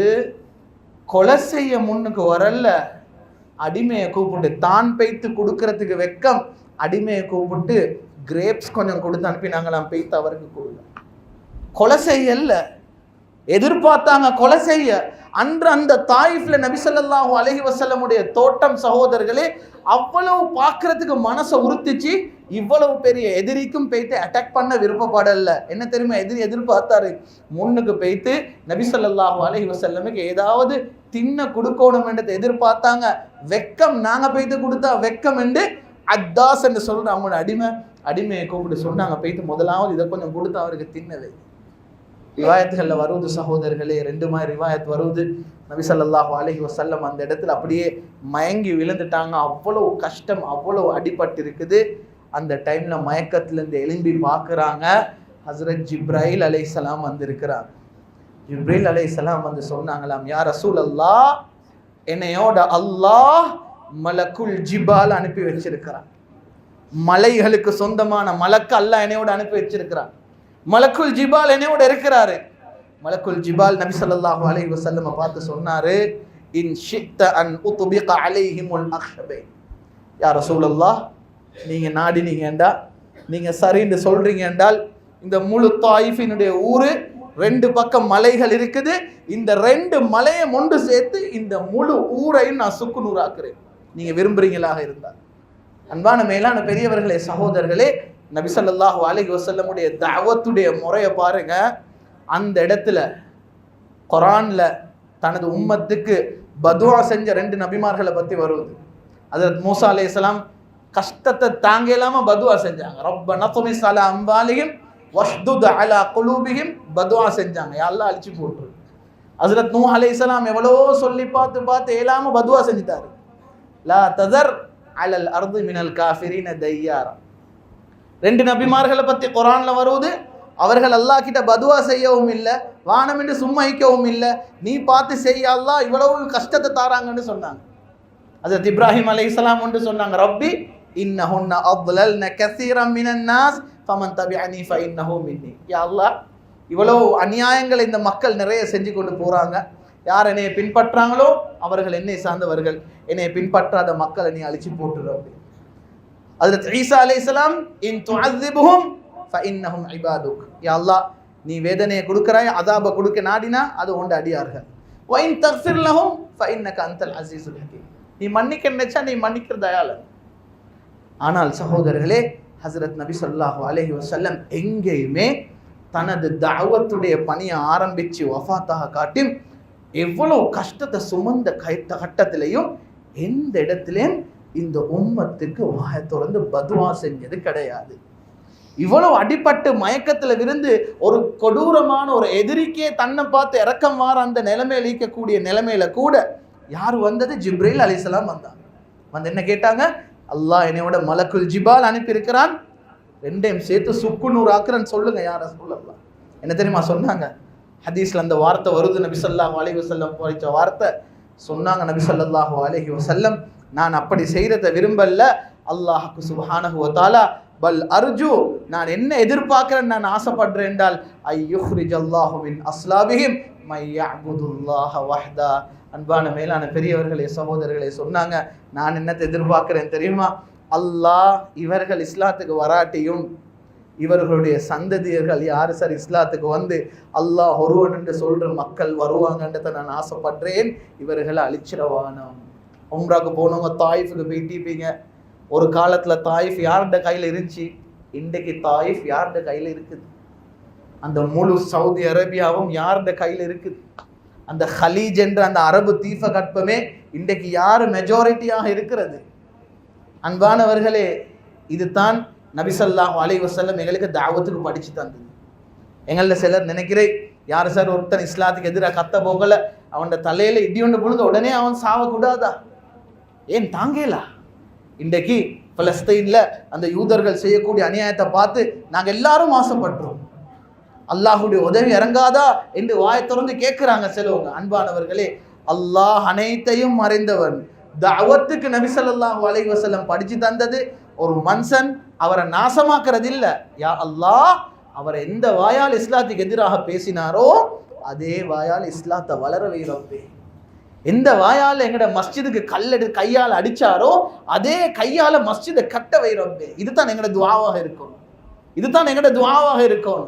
கொலை செய்ய முன்னுக்கு வரல, அடிமையை கூப்பிட்டு தான் பெய்த்து கொடுக்கறதுக்கு வெக்கம், அடிமையை கூப்பிட்டு கிரேப்ஸ் கொஞ்சம் கொடுத்து அனுப்பினாங்களாம், பெய்த்து அவருக்கு கொடுங்க. கொலை செய்யல, எதிர்பார்த்தாங்க கொலை செய்ய. அன்று அந்த தாயிஃப்ல நபி ஸல்லல்லாஹு அலைஹி வஸல்லமுடைய தோட்டம் சகோதரர்களே அவ்வளவு பார்க்கறதுக்கு மனசை உறுத்திச்சு. இவ்வளவு பெரிய எதிரிக்கும் போய்த்து அட்டாக் பண்ண விருப்பப்படல. என்ன தெரியுமா எதிர்பார்த்தாரு? முன்னுக்கு போய்த்து நபி ஸல்லல்லாஹு அலைஹி வஸல்லமுக்கு ஏதாவது தின்ன கொடுக்கணும் என்றதை எதிர்பார்த்தாங்க. வெக்கம், நாங்க போய்த்து கொடுத்தா வெக்கம் என்று அத்தாஸ் என்று சொல்ற அவங்களோட அடிமையை கூப்பிட்டு சொன்னாங்க, போய்த்து முதலாவது இதை கொஞ்சம் கொடுத்து அவருக்கு தின்னவே. ரிவாயத்துகளில் வருவது சகோதரர்களே 2 மாதிரி ரிவாயத் வருவது, நபி ஸல்லல்லாஹு அலைஹி வஸல்லம் அந்த இடத்துல அப்படியே மயங்கி விழுந்துட்டாங்க. அவ்வளவு கஷ்டம், அவ்வளவு அடிபட்டு இருக்குது. அந்த டைம்ல மயக்கத்திலிருந்து எழும்பி பார்க்குறாங்க, ஹஸ்ரத் ஜிப்ராயில் அலைஹிஸ்ஸலாம் வந்திருக்கிறாங்க. ஜிப்ரீல் அலைஹிஸ்ஸலாம் வந்து சொன்னாங்களாம், யா ரசூலல்லாஹ், என்னையோட அல்லாஹ் மலக்குல் ஜிபால் அனுப்பி வச்சிருக்கிறான். மலைகளுக்கு சொந்தமான மலக்கு அல்லாஹ் என்னையோட அனுப்பி வச்சிருக்கிறான். மலக்குல் ஜிபால் என்னையோட இருக்கிறாரு. மலக்குல் ஜிபால் நபி ஸல்லல்லாஹு அலைஹி வஸல்லம் பார்த்து சொன்னாரு, இன் ஷித்த அன் உத்பிக அலைஹிமுல் அக்ஹபை. யா ரசூலல்லாஹ், நீங்க நாடினீங்கண்டா, நீங்க சரின்னு சொல்றீங்க என்றால், இந்த முழு தாயிஃபினுடைய ஊரு 2 பக்கம் மலைகள் இருக்குது, இந்த 2 மலையை ஒன்று சேர்த்து இந்த முழு ஊரையும் நான் சுக்குநூறாக்குறேன், நீங்க விரும்புறீங்களாக இருந்தால். அன்பான மேலான பெரியவர்களே, சகோதரர்களே, நபி ஸல்லல்லாஹு அலைஹி வஸல்லமுடைய தஅவத்துடைய முறையை பாருங்க. அந்த இடத்துல குர்ஆன்ல தனது உம்மத்துக்கு பதுஆ செஞ்ச 2 நபிமார்களை பத்தி வருது. ஹஜ்ரத் மூஸா அலைஹிஸ்ஸலாம் கஷ்டத்தை தாங்க இல்லாம பதுஆ செஞ்சாங்க. ரப்பனா துமிஸ் அலா அம்வாலிஹிம் வஷ்துத் அலா குலூபிஹிம், பதுஆ செஞ்சாங்க, யா அல்லாஹ் அழிச்சு போட்டுரு. ஹஜ்ரத் நூஹ் அலைஹிஸ்ஸலாம் எவ்வளோ சொல்லி பார்த்து இயலாம பதுஆ செஞ்சிட்டாரு, லா தஸர் அலல் அர்தி மினல் காஃபிரீன தையாரா. 2 நபிமார்களை பற்றி குர்ஆன்ல வருவது, அவர்கள் அல்லாஹ் கிட்ட பதுவா செய்யவும் இல்லை, வானம் என்று சும்மா வைக்கவும் இல்லை, நீ பார்த்து செய்ய அல்லாஹ் இவ்வளவு கஷ்டத்தை தாராங்கன்னு சொன்னாங்க. ஹஜ்ரத் இப்ராஹிம் அலைஹிஸ்ஸலாம் ஒன்று சொன்னாங்க, ரப்பி இன்னஹுன்ன அضللن كثيرا من الناس فمن تبعني فانه مني. யா அல்லாஹ், இவ்வளவு அநியாயங்களை இந்த மக்கள் நிறைய செஞ்சு கொண்டு போறாங்க, யார் என்னை பின்பற்றாங்களோ அவர்கள் என்னை சார்ந்தவர்கள், என்னை பின்பற்றாத மக்களை நீ அழிச்சு போட்டுரு. ஹஜ்ரத் ஈசா அலைஹிஸ்ஸலாம், இன் துஅذிபுஹும் ஃபஇன்னஹும் இபாதுக். யா அல்லாஹ், நீ வேதனையை கொடுக்கறாய், அதாப கொடுக்க நாடினா அது உண்ட அடியார்கள். வ இன் தக்ஃபிர் லஹும் ஃபஇன்னக அன்தல் அஸீஸுல் ஹகீம். நீ மன்னிக்க நினைச்சா நீ மன்னிக்கிற தயாளன். ஆனால் சகோதரர்களே, ஹஸரத் நபி ஸல்லல்லாஹு அலைஹி வஸல்லம் எங்கேயுமே தனது தஅவத்துடைய பணியை ஆரம்பித்து வஃபாத்தாக காட்டி எவ்வளோ கஷ்டத்தை சுமந்த கட்டத்திலையும் எந்த இடத்துலையும் இந்த உம்மத்துக்கு வாயை திறந்து பதுவா செஞ்சது கிடையாது. இவ்வளவு அடிபட்டு மயக்கத்தில் இருந்து ஒரு கொடூரமான ஒரு எதிரிக்கே தன்னை பார்த்து இறக்கம் வார அந்த நிலைமையில இருக்கக்கூடிய நிலைமையில கூட யார் வந்தது? ஜிப்ரீல் அலைஹிஸ்ஸலாம் வந்தாங்க. வந்து என்ன கேட்டாங்க? அல்லாஹ் என்னையோட மலக்குல் ஜிபால் அனுப்பியிருக்கிறான், ரெண்டையும் சேர்த்து சுக்குநூறு ஆக்குறன்னு சொல்லுங்க யார் ரசூலுல்லாஹ். என்ன தெரியுமா சொன்னாங்க? ஹதீஸ்ல அந்த வார்த்தை வருது, நபி ஸல்லல்லாஹு அலைஹி வஸல்லம் படித்த வார்த்தை சொன்னாங்க. நபி ஸல்லல்லாஹு அலைஹி வஸல்லம், நான் அப்படி செய்யறதை விரும்பல, அல்லாஹ்க்கு சுப்ஹானஹு வ தஆலா பல் அர்ஜு, நான் என்ன எதிர்பார்க்கிறேன், நான் ஆசைப்படுறேன் என்றால் ஐயுஹ்ரிஜல்லாஹு மின் அஸ்லாபிஹிம் மை யஅபுதுல்லாஹ வஹ்தா. அன்பான மேலான பெரியவர்களே, சகோதரர்களே, சொன்னாங்க நான் என்னத்தை எதிர்பார்க்கிறேன் தெரியுமா? அல்லாஹ் இவர்கள் இஸ்லாத்துக்கு வராட்டியும் இவர்களுடைய சந்ததியர்கள் யாரு சார் இஸ்லாத்துக்கு வந்து அல்லாஹ் ஒருவன் என்று சொல்ற மக்கள் வருவாங்கன்றதை நான் ஆசைப்படுறேன். இவர்களை அழிச்சிடவானோம். உம்ராக்கு போனவங்க தாயிஃபுக்கு போயிட்டீப்பீங்க. ஒரு காலத்துல தாயிஃப் யார்கிட்ட கையில் இருந்துச்சு, இன்றைக்கு தாயிஃப் யார்கிட்ட கையில் இருக்குது? அந்த முழு சவுதி அரேபியாவும் யார்கிட்ட கையில் இருக்குது? அந்த ஹலீஜ் என்ற அந்த அரபு தீப கற்பமே இன்றைக்கு யார் மெஜாரிட்டியாக இருக்கிறது? அன்பானவர்களே, இதுதான் நபி ஸல்லல்லாஹு அலைஹி வஸல்லம் எங்களுக்கு தாவத்துக்கு படிச்சு தந்தது. எங்களில் சிலர் நினைக்கிறேன், யார் சார் ஒருத்தன் இஸ்லாத்துக்கு எதிராக கத்த போகல, அவனோட தலையில இடி ஒன்று பொழுது உடனே அவன் சாவக்கூடாதா? ஏன் தாங்கலா? இன்றைக்கு பலஸ்தீன்ல அந்த யூதர்கள் செய்யக்கூடிய அநியாயத்தை பார்த்து நாங்கள் எல்லாரும் ஆசைப்பட்டோம். அல்லாஹுடைய உதவி இறங்காதா என்று வாயை திறந்து கேட்கிறாங்க சிலவங்க. அன்பானவர்களே, அல்லாஹ் அனைத்தையும் அறிந்தவன். தஅவத்துக்கு நபி ஸல்லல்லாஹு அலைஹி வஸல்லம் படிச்சு தந்தது ஒரு மனுஷன் அவரை நாசமாக்குறது இல்லை. யா அல்லாஹ், அவர் எந்த வாயால் இஸ்லாத்துக்கு எதிராக பேசினாரோ அதே வாயால் இஸ்லாத்தை வளர வைரப்பே. எந்த வாயால் எங்கட மஸ்ஜிதுக்கு கல்லெடு கையால் அடிச்சாரோ அதே கையால மஸ்ஜிதை கட்ட வைரப்பே. இதுதான் எங்கட துஆவாக இருக்கும். இதுதான் எங்கட துஆவாக இருக்கும்.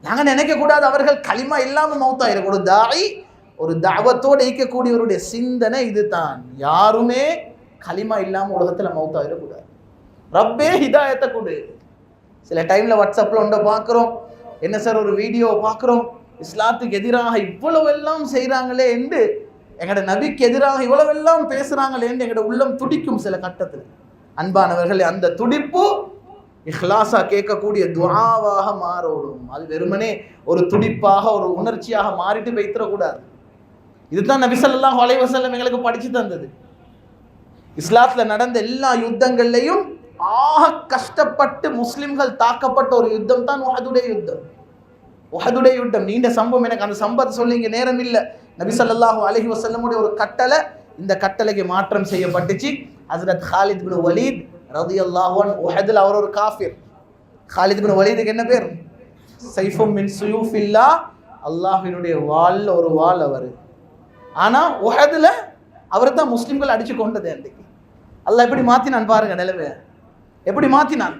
நாங்க நினைக்க கூடாது அவர்கள் களிமா இல்லாம மௌத்தாயிரும். ஒரு தாய் ஒரு தாவத்தோடு ஈக்கக்கூடியவருடைய சிந்தனை இதுதான். யாருமே களிமா இல்லாம உலகத்துல மௌத்தாயிடக்கூடாது. ரப்பே ஹிதாயத்தை கொடு. சில டைம்ல வாட்ஸ்அப்ல ஒன்றை பார்க்குறோம், என்ன சார் ஒரு வீடியோ பார்க்குறோம், இஸ்லாத்துக்கு எதிராக இவ்வளவெல்லாம் செய்கிறாங்களே என்று, எங்களோட நபிக்கு எதிராக இவ்வளவெல்லாம் பேசுகிறாங்களே என்று எங்களோட உள்ளம் துடிக்கும் சில கட்டத்தில். அன்பானவர்களே, அந்த துடிப்பு இஹ்லாஸா கேட்கக்கூடிய துஆவாக மாறோடும். அது வெறுமனே ஒரு துடிப்பாக ஒரு உணர்ச்சியாக மாறிட்டு வைத்திடக்கூடாது. இதுதான் நபி ஸல்லல்லாஹு அலைஹி வஸல்லம் எங்களுக்கு படிச்சு தந்தது. இஸ்லாத்துல நடந்த எல்லா யுத்தங்கள்லையும் ஆக கஷ்டப்பட்டு முஸ்லிம்கள் தாக்கப்பட்ட ஒரு யுத்தம் தான் உஹதுடைய யுத்தம். உஹதுடைய யுத்தம் நீண்ட சம்பவம். எனக்கு அந்த சம்பவத்தை சொல்லி இங்கே நேரம் இல்லை. நபி ஸல்லல்லாஹு அலைஹி வஸல்லமுடைய ஒரு கட்டளை, இந்த கட்டளைக்கு மாற்றம் செய்யப்பட்டுச்சு. ஹஸ்ரத் காலித் பின் வலீத் ரலியல்லாஹு அன்ஹு, உஹதுல அவர் ஒரு காஃபிர். காலித் பின் வலீதுக்கு என்ன பேர்? சைஃபும் மின் சுயூஃபில்லாஹ், அல்லாஹ்வினுடைய வாள்ல ஒரு வாள் அவர். ஆனா உஹதுல அவர் தான் முஸ்லிம்கள் அடிச்சு கொண்டது. அன்றைக்கு அல்லாஹ் எப்படி மாத்தினான் பாருங்க நிலைமை, எப்படி மாத்தினான்.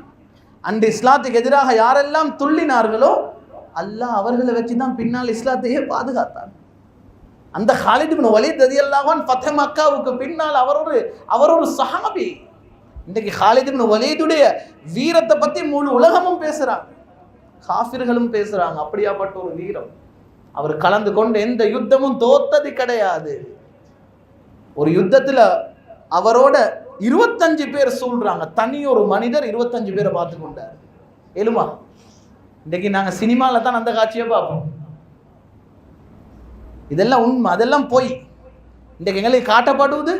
அன்று இஸ்லாத்துக்கு எதிராக யாரெல்லாம் துள்ளினார்களோ அல்லாஹ் அவர்களை வச்சு தான் பின்னால் இஸ்லாத்தையே பாதுகாத்தான். அந்த காலித் பின் வலீத் ரலியல்லாஹு அன்ஹு ஃபத்ஹ் மக்காவுக்கு பின்னால் அவர் ஒரு சஹாபி. இன்றைக்கு காலித் பின் வலீதுடைய வீரத்தை பத்தி முழு உலகமும் பேசுறாங்க, காஃபிர்களும் பேசுறாங்க. அப்படியாப்பட்ட ஒரு வீரம். அவர் கலந்து கொண்டு எந்த யுத்தமும் தோத்தது கிடையாது. ஒரு யுத்தத்துல அவரோட 25 பேர் சூழ்றாங்க. தனி ஒரு மனிதர் 25 பேரை பார்த்து கொண்டார். எழுமா, இன்றைக்கு நாங்க சினிமால தான் அந்த காட்சியை பார்ப்போம். இதெல்லாம் உண்மை, அதெல்லாம் போய் இன்றைக்கு எங்களுக்கு காட்டப்படுவது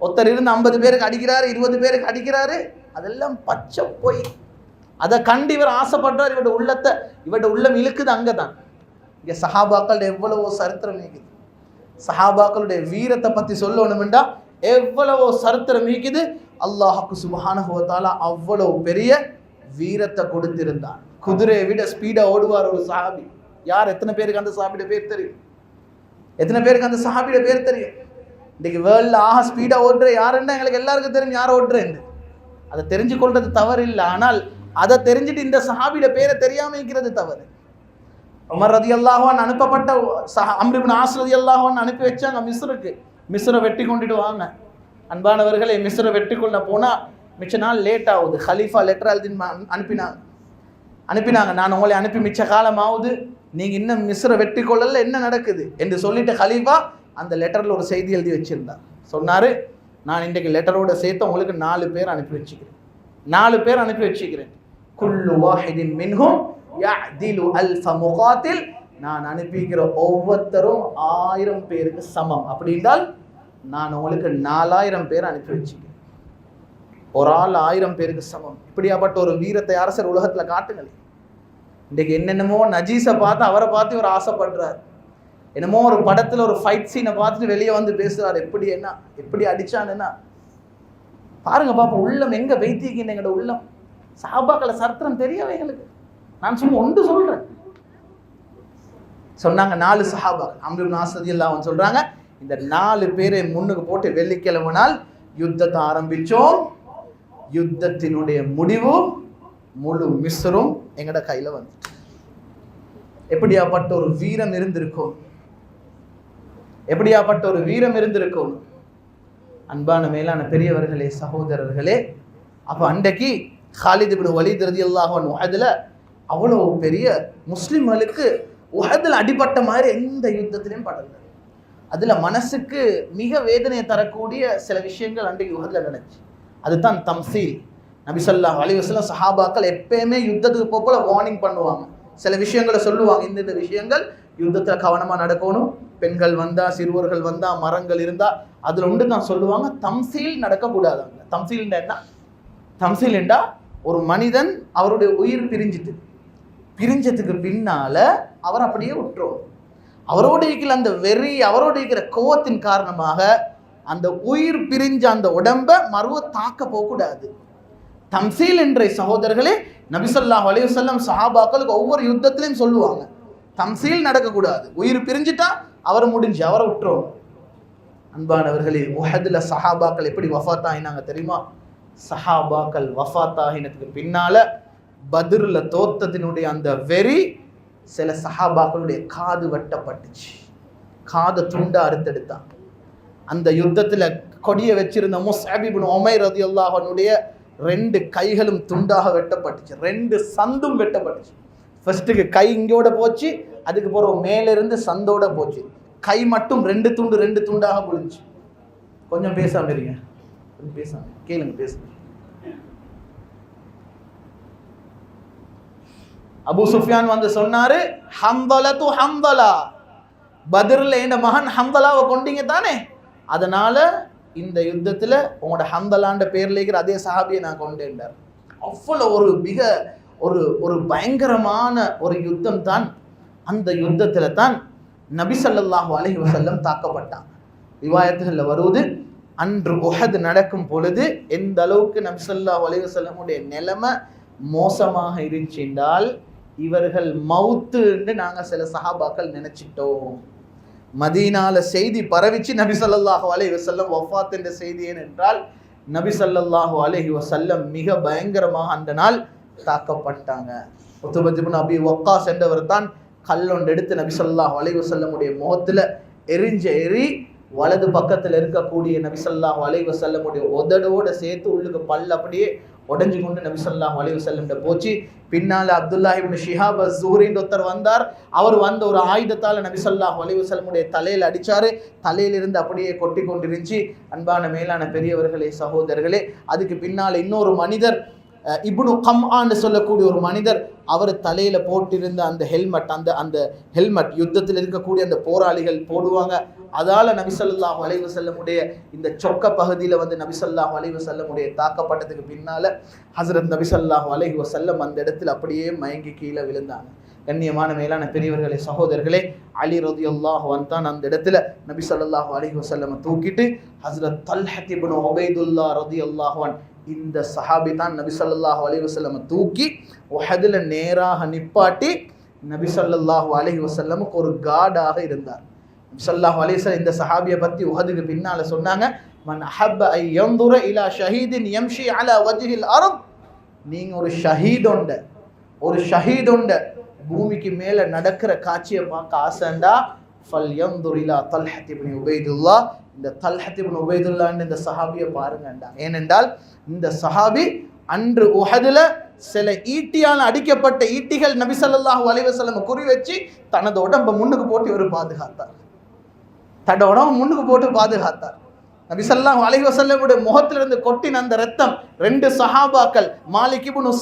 ஒருத்தர் இருந்து 50 பேருக்கு அடிக்கிறாரு, 20 பேருக்கு அடிக்கிறாரு. அதெல்லாம் பச்சை போய். அதை கண்டு இவர் ஆசைப்படுறார். இவருடைய உள்ளம் இழுக்குது அங்கதான். இங்க சஹாபாக்கள் எவ்வளவோ சரித்திரம் இருக்குது. சஹாபாக்களுடைய வீரத்தை பத்தி சொல்லணும்டா எவ்வளவோ சரித்திரம் இருக்குது. அல்லாஹ்வுக்கு சுப்ஹானஹு வ தஆலா அவ்வளவு பெரிய வீரத்தை கொடுத்திருந்தான். குதிரையை விட ஸ்பீடா ஓடுவார் ஒரு சஹாபி. யார்? எத்தனை பேருக்கு அந்த சஹாபியோட பேர் தெரியும்? எத்தனை பேருக்கு அந்த சஹாபியோட பேர் தெரியும்? இன்னைக்கு வேர்ல்ட்ல ஆக ஸ்பீடா ஓடுற யாருன்னா எங்களுக்கு எல்லாருக்கும் தெரியும் யார் ஓடுறேன்னு. அதை தெரிஞ்சு கொள்றது தவறு இல்லை. ஆனால் அதை தெரிஞ்சுட்டு இந்த சஹாபியோட பேரை தெரியாம இருக்கிறது தவறு. உமர் ரலியல்லாஹு அன்ஹு அனுப்பப்பட்ட அம்ர் இப்னு ஆஸ் ரலியல்லாஹு அன்ஹு அனுப்பி வச்சாங்க மிஸ்ருக்கு. மிஸ்ரை வெட்டி கொண்டுட்டு வாங்க. அன்பானவர்களே, மிஸ்ரை வெட்டி கொள்ள போனா மிச்ச நாள் லேட் ஆகுது. ஹலீஃபா லெட்டர் எழுதி அனுப்பினாங்க, நான் உங்களை அனுப்பி மிச்ச காலம் ஆகுது, நீங்கள் இன்னும் மிஸ்ரை வெற்றி கொள்ளல, என்ன நடக்குது என்று சொல்லிட்டு ஹலீஃபா அந்த லெட்டரில் ஒரு செய்தி எழுதி வச்சிருந்தார். சொன்னார், நான் இன்றைக்கு லெட்டரோட சேர்த்து உங்களுக்கு 4 பேர் அனுப்பி வச்சுக்கிறேன், 4 பேர் அனுப்பி வச்சுக்கிறேன். குல்லு வாஹிதின் மின்ஹும் யஅதிலு அல்ஃப முகாத்தில், நான் அனுப்பிக்கிற ஒவ்வொருத்தரும் 1000 பேருக்கு சமம். அப்படி என்றால் நான் உங்களுக்கு 4000 பேர் அனுப்பி வச்சுக்கிறேன். ஒரு ஆள் 1000 பேருக்கு சமம். இப்படியாப்பட்ட ஒரு வீரத்தை அரசர் உலகத்தில் காட்டுங்கள். இன்றைக்கு என்னென்னமோ நஜீஸை பார்த்து அவரை பார்த்து ஒரு ஆசைப்படுறார். என்னமோ ஒரு படத்தில் ஒரு ஃபைட் சீனை பார்த்துட்டு வெளியே வந்து பேசுறாரு, எப்படி என்ன எப்படி அடிச்சான்னு. பாருங்க பாப்பா, உள்ளம் எங்க வைத்திருக்கீங்க எங்களோட உள்ளம். சஹாபாக்கள சரித்திரம் தெரியவே எங்களுக்கு. நான் சும்மா ஒன்று சொல்றேன். சொன்னாங்க 4 சஹாபாக்கள். அம்ர் இப்னு ஆஸ் ரலியல்லாஹு அன்ஹு சொல்றாங்க, இந்த 4 பேரை முன்னுக்கு போட்டு வெள்ளிக்கிழமை நாள் யுத்தத்தை ஆரம்பிச்சோம். யுத்தத்தினுடைய முடிவு முழு மிஸ்ரும் எங்கட கையில வந்து. எப்படியாப்பட்ட ஒரு வீரம் இருந்திருக்கும், எப்படியாப்பட்ட ஒரு வீரம் இருந்திருக்கும். அன்பான மேலான பெரியவர்களே, சகோதரர்களே, அப்ப அன்றைக்கு காலித் இப்னு வலீத் ரலியல்லாஹு அன்ஹு உஹதுல அவ்வளவு பெரிய முஸ்லிம்களுக்கு உஹதுல அடிபட்ட மாதிரி எந்த யுத்தத்திலையும் படல. அதுல மனசுக்கு மிக வேதனையை தரக்கூடிய சில விஷயங்கள் அன்றைக்கு உஹதுல நடந்துச்சு. அதுதான் தம்சீல். நபி ஸல்லல்லாஹு அலைஹி வஸல்லம் சஹாபாக்கள் எப்பயுமே யுத்தத்துக்கு போல வார்னிங் பண்ணுவாங்க, சில விஷயங்களை சொல்லுவாங்க. இந்த விஷயங்கள் யுத்தத்தில் கவனமாக நடக்கணும், பெண்கள் வந்தா, சிறுவர்கள் வந்தா, மரங்கள் இருந்தா, அதுல ஒன்று தான் சொல்லுவாங்க, தம்சீல் நடக்கக்கூடாதாங்க. தம்சீல் என்ன? தம்சீல் என்றா ஒரு மனிதன் அவருடைய உயிர் பிரிஞ்சதுக்கு பின்னால அவர் அப்படியே விட்டுரும். அவரோடு இருக்கிற அந்த வெறி, அவரோடு இருக்கிற கோவத்தின் காரணமாக அந்த உயிர் பிரிஞ்ச அந்த உடம்ப மறுவ தாக்க போகக்கூடாது. தம்சீல் என்ற சகோதரர்களே, நபி ஸல்லல்லாஹு அலைஹி வஸல்லம் சஹாபாக்களுக்கு ஒவ்வொரு யுத்தத்திலையும் சொல்லுவாங்க, தம்சீல் நடக்கக்கூடாது. உயிர் பிரிஞ்சுட்டா அவர் முடிஞ்சு, அவரை விட்டுரும். அன்பானவர்களே, உஹதுல சஹாபாக்கள் எப்படி வஃபாத் ஆகினாங்க தெரியுமா? சஹாபாக்கள் வஃபாத் ஆகினதுக்கு பின்னால பத்ருல தோத்தத்தினுடைய அந்த வெறி சில சஹாபாக்களுடைய காது வெட்டப்பட்டுச்சு, காதை துண்டா அறுத்தெடுத்தாங்க. அந்த யுத்தத்துல கொடிய வச்சிருந்த முஸ்அப் இப்னு உமைர் ரலியல்லாஹு அன்ஹுடைய 2 கைகளும் துண்டாக வெட்டப்பட்டுச்சு, 2 சந்தும் வெட்டப்பட்டுச்சு. ஃபர்ஸ்ட்டுக்கு கை இங்கோட போச்சு, அதுக்கு பிறகு மேலிருந்து சந்தோட போச்சு. கை மட்டும் 2 துண்டாக போச்சு. கொஞ்சம் பேசாம இருங்க, பேசாம கேளுங்க, பேசுங்க. அபூ சுஃபியான் வந்து சொன்னாரு, ஹம்தலத்து ஹம்தலா, பத்ர்ல என் மகன் ஹம்தலாவை கொண்டீங்க தானே, அதனால இந்த யுத்தத்துல உங்களோட ஹம்தலான்ற பேர்ல இருக்கிற அதே சஹாபியை நான் கொண்டேன்டார். அவ்வளோ ஒரு மிக ஒரு பயங்கரமான ஒரு யுத்தம் தான். அந்த யுத்தத்துல தான் நபி ஸல்லல்லாஹு அலைஹி வஸல்லம் தாக்கப்பட்டான். ரிவாயத்துகள்ல வருவது, அன்று உஹத் நடக்கும் பொழுது எந்த அளவுக்கு நபி ஸல்லல்லாஹு அலைஹி வஸல்லமுடைய நிலைமை மோசமாக இருந்துச்சுன்றால், இவர்கள் மவுத்து என்று நாங்க சில சஹாபாக்கள் நினைச்சிட்டோம். மதீனால செய்தி பரவிச்சு, நபி ஸல்லல்லாஹு அலைஹி வஸல்லம் வஃபாத் என்ற செய்தி. ஏனென்றால் நபி ஸல்லல்லாஹு அலைஹி வஸல்லம் மிக பயங்கரமாக அந்த நாள் தாக்கப்பட்டாங்க. உத்பத் இப்னு அபி வக்காஸ் என்றவர் தான் கல்லொண்டு எடுத்து நபி ஸல்லல்லாஹு அலைஹி வஸல்லமுடைய முகத்துல எரி வலது பக்கத்தில் இருக்கக்கூடிய நபி ஸல்லல்லாஹு அலைஹி வஸல்லமுடைய உதடோட சேர்த்து உள்ளுக்கு பல் அப்படியே உடஞ்சு கொண்டு நபி ஸல்லல்லாஹு அலைஹி வஸல்லம் போச்சு. பின்னால அப்துல்லாஹ் இப்னு ஷிஹாப் அஸ்-ஸுஹ்ரின்னு ஒருத்தர் வந்தார். அவர் வந்த ஒரு ஆயுதத்தால நபி ஸல்லல்லாஹு அலைஹி வஸல்லமுடைய தலையில அடிச்சாரு. தலையிலிருந்து அப்படியே கொட்டி கொண்டிருந்துச்சு. அன்பான மேலான பெரியவர்களே, சகோதரர்களே, அதுக்கு பின்னால இன்னொரு மனிதர், இப்னு கம்ஆன்னு சொல்லக்கூடிய ஒரு மனிதர், அவர் தலையில போட்டிருந்த அந்த ஹெல்மெட் யுத்தத்தில் இருக்கக்கூடிய அந்த போராளிகள் போடுவாங்க, அதால நபி ஸல்லல்லாஹு அலைஹி வஸல்லமுடைய இந்த சொக்க பகுதியில் வந்து நபி ஸல்லல்லாஹு அலைஹி வஸல்லமுடைய தாக்கப்பட்டதுக்கு பின்னால ஹஸரத் நபி ஸல்லல்லாஹு அலைஹி வஸல்லம் அந்த இடத்துல அப்படியே மயங்கி கீழே விழுந்தாங்க. கண்ணியமான மேலான பெரியவர்களே, சகோதரர்களே, அலி ரலியல்லாஹு அன்ஹு தான் அந்த இடத்துல நபி ஸல்லல்லாஹு அலைஹி வஸல்லம் தூக்கிட்டு ஹஸரத் தல்ஹத் இப்னு உபைதுல்லாஹ் ரலியல்லாஹு அன்ஹு, இந்த சஹாபி தான் நபி ஸல்லல்லாஹு அலைஹி வஸல்லம் தூக்கி உஹதுல நேராக நிப்பாட்டி நபி ஸல்லல்லாஹு அலைஹி வஸல்லமுக்கு ஒரு காடாக இருந்தார். நபி ஸல்லல்லாஹு அலைஹி வஸல்லம் இந்த சஹாபியை பத்தி உஹதுக்கு பின்னால சொன்னாங்க, மன் அஹப்ப ஐ யன்துர இலா ஷஹீதின் யம்ஷி அலா வஜ்ஹில் அர்த், நீங்க ஒரு ஷஹீதொண்ட பூமிக்கு மேல நடக்கிற காட்சியை பார்க்க ஆசைண்டா ஃபல்யன்துர் இலா தல்ஹத் இப்னு உபைதுல்லாஹ், இந்த தல்ஹத் இப்னு உபைதுல்லாஹ் இந்த சஹாபியை பாருங்கண்டா. ஏனென்றால் இந்த சஹாபி அன்று உஹதுல சில ஈட்டியால் அடிக்கப்பட்ட ஈட்டிகள் நபி ஸல்லல்லாஹு அலைஹி வஸல்லம் குறி வச்சு தனது உடம்பை முன்னுக்கு போட்டு இவர் பாதுகாத்தார். தன்னோட உடம்பை முன்னுக்கு போட்டு பாதுகாத்தார். நபி ஸல்லல்லாஹு அலைஹி வஸல்லமுடைய முகத்திலிருந்து கொட்டின அந்த ரத்தம் 2 சஹாபாக்கள் மாலிக் இப்னு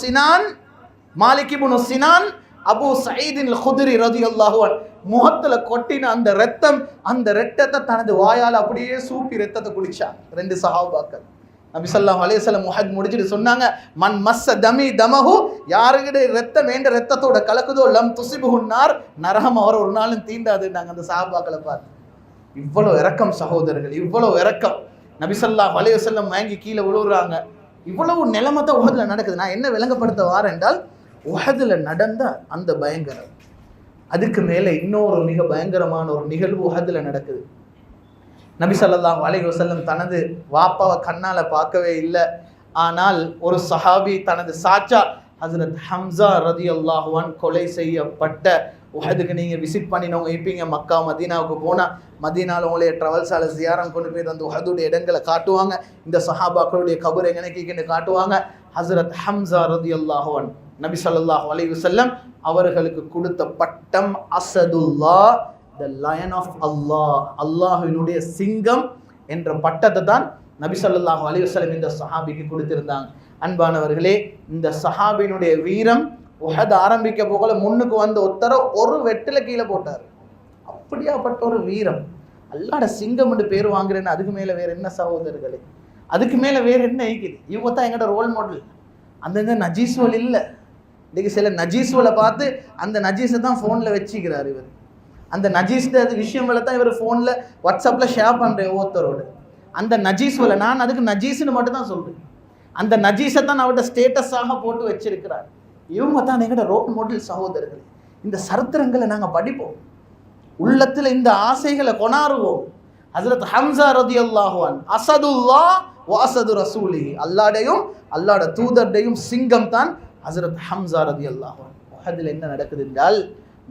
சினான் அபூ சயீத் அல் குத்ரி ரலியல்லாஹு அன்ஹு முகத்துல கொட்டின அந்த ரத்தத்தை தனது வாயால் அப்படியே சூப்பி ரத்தத்தை குடிச்சாங்க 2 சஹாபாக்கள். நபி ஸல்லல்லாஹு அலைஹி வஸல்லம் முஹத் முடிச்சிட்டு சொன்னாங்க, மன் மஸ்ஸ தமி தமஹு, யாருகிட்ட ரத்தம் வேண்ட ரத்தத்தோட கலக்குதோ லம் துஸிபுஹு நார், நரகம் அவர் ஒரு நாளும் தீண்டாதுன்னாங்க அந்த சஹாபாக்களை பார்த்து. இவ்வளவு இரக்கம் சகோதரர்கள், இவ்வளவு இரக்கம். நபி ஸல்லல்லாஹு அலைஹி வஸல்லம் வாங்கி கீழே விழுறாங்க. இவ்வளவு நிலைமை தான் உஹதுல நடக்குது. நான் என்ன விளங்கப்படுத்த வாரேன் என்றால், உஹதுல நடந்த அந்த பயங்கரம், அதுக்கு மேலே இன்னொரு மிக பயங்கரமான ஒரு நிகழ்வு உஹதுல நடக்குது. நபி ஸல்லல்லாஹு அலைஹி வஸல்லம் தனது வாப்பாவை கண்ணால பார்க்கவே இல்லை. ஆனால் ஒரு சஹாபி தனது சாச்சா ஹஸரத் ஹம்ஸா ரலியல்லாஹு அன்ஹு கொலை செய்யப்பட்ட உஹதுக்கு நீங்கள் விசிட் பண்ணினவங்க இருப்பீங்க. மக்கா மதீனாவுக்கு போனால் மதீனாவில் உங்களைய ட்ராவல்ஸால் ஜியாரம் கொண்டு போய் அந்த உஹதுடைய இடங்களை காட்டுவாங்க. இந்த சஹாபாக்களுடைய கபர் எங்கனைக்கு காட்டுவாங்க. ஹஸரத் ஹம்ஸா ரலியல்லாஹு அன்ஹு நபி ஸல்லல்லாஹு அலைஹி வஸல்லம் அவர்களுக்கு கொடுத்த பட்டம் அஸதுல்லாஹ், த லயன் ஆஃப் அல்லாஹ், அல்லாஹ்வினுடைய சிங்கம் என்ற பட்டத்தை தான் நபி ஸல்லல்லாஹு அலைஹி வஸல்லம் இந்த சஹாபிக்கு கொடுத்திருந்தாங்க. அன்பானவர்களே, இந்த சஹாபியினுடைய வீரம் உஹத் ஆரம்பிக்க போகல முன்னுக்கு வந்த ஒருத்தர ஒரு வெட்டில கீழே போட்டார். அப்படியாப்பட்ட ஒரு வீரம், அல்லாஹ்ட சிங்கம் என்று பேர் வாங்குறேன்னு அதுக்கு மேல வேற என்ன சகோதரர்களே, அதுக்கு மேல வேற என்ன இருக்குது? இவங்க தான் எங்கட ரோல் மாடல். அந்த நஜீஸ்வல் இல்லை. இன்னைக்கு சில நஜீஸ்வலை பார்த்து அந்த நஜீஸை தான் ஃபோனில் வச்சுக்கிறார் இவர். அந்த நஜீஸ் விஷயங்களை தான் இவர் ஃபோனில் வாட்ஸ்அப்பில் ஷேர் பண்ணுறேன் ஒவ்வொருத்தரோடு. அந்த நஜீஸ்வலை நான் அதுக்கு நஜீஸ்ன்னு மட்டும் தான் சொல்கிறேன். அந்த நஜீஸை தான் அவர்கிட்ட ஸ்டேட்டஸாக போட்டு வச்சிருக்கிறார். இவங்க தான் எங்கட ரோல் மாடல் சகோதரர்கள். இந்த சரித்திரங்களை நாங்கள் படிப்போம், உள்ளத்தில் இந்த ஆசைகளை கொண்டாடுவோம். ஹஸரத் ஹம்ஸா ரலியல்லாஹு அன்ஹு அஸதுல்லாஹ் வ அஸது ரசூலிஹி, அல்லாஹ்டையும் அல்லாஹ்ட தூதர்டையும் சிங்கம் தான் ஹஸரத் ஹம்ஸா ரலியல்லாஹு அன்ஹு. உஹதில் என்ன நடக்குது என்றால்,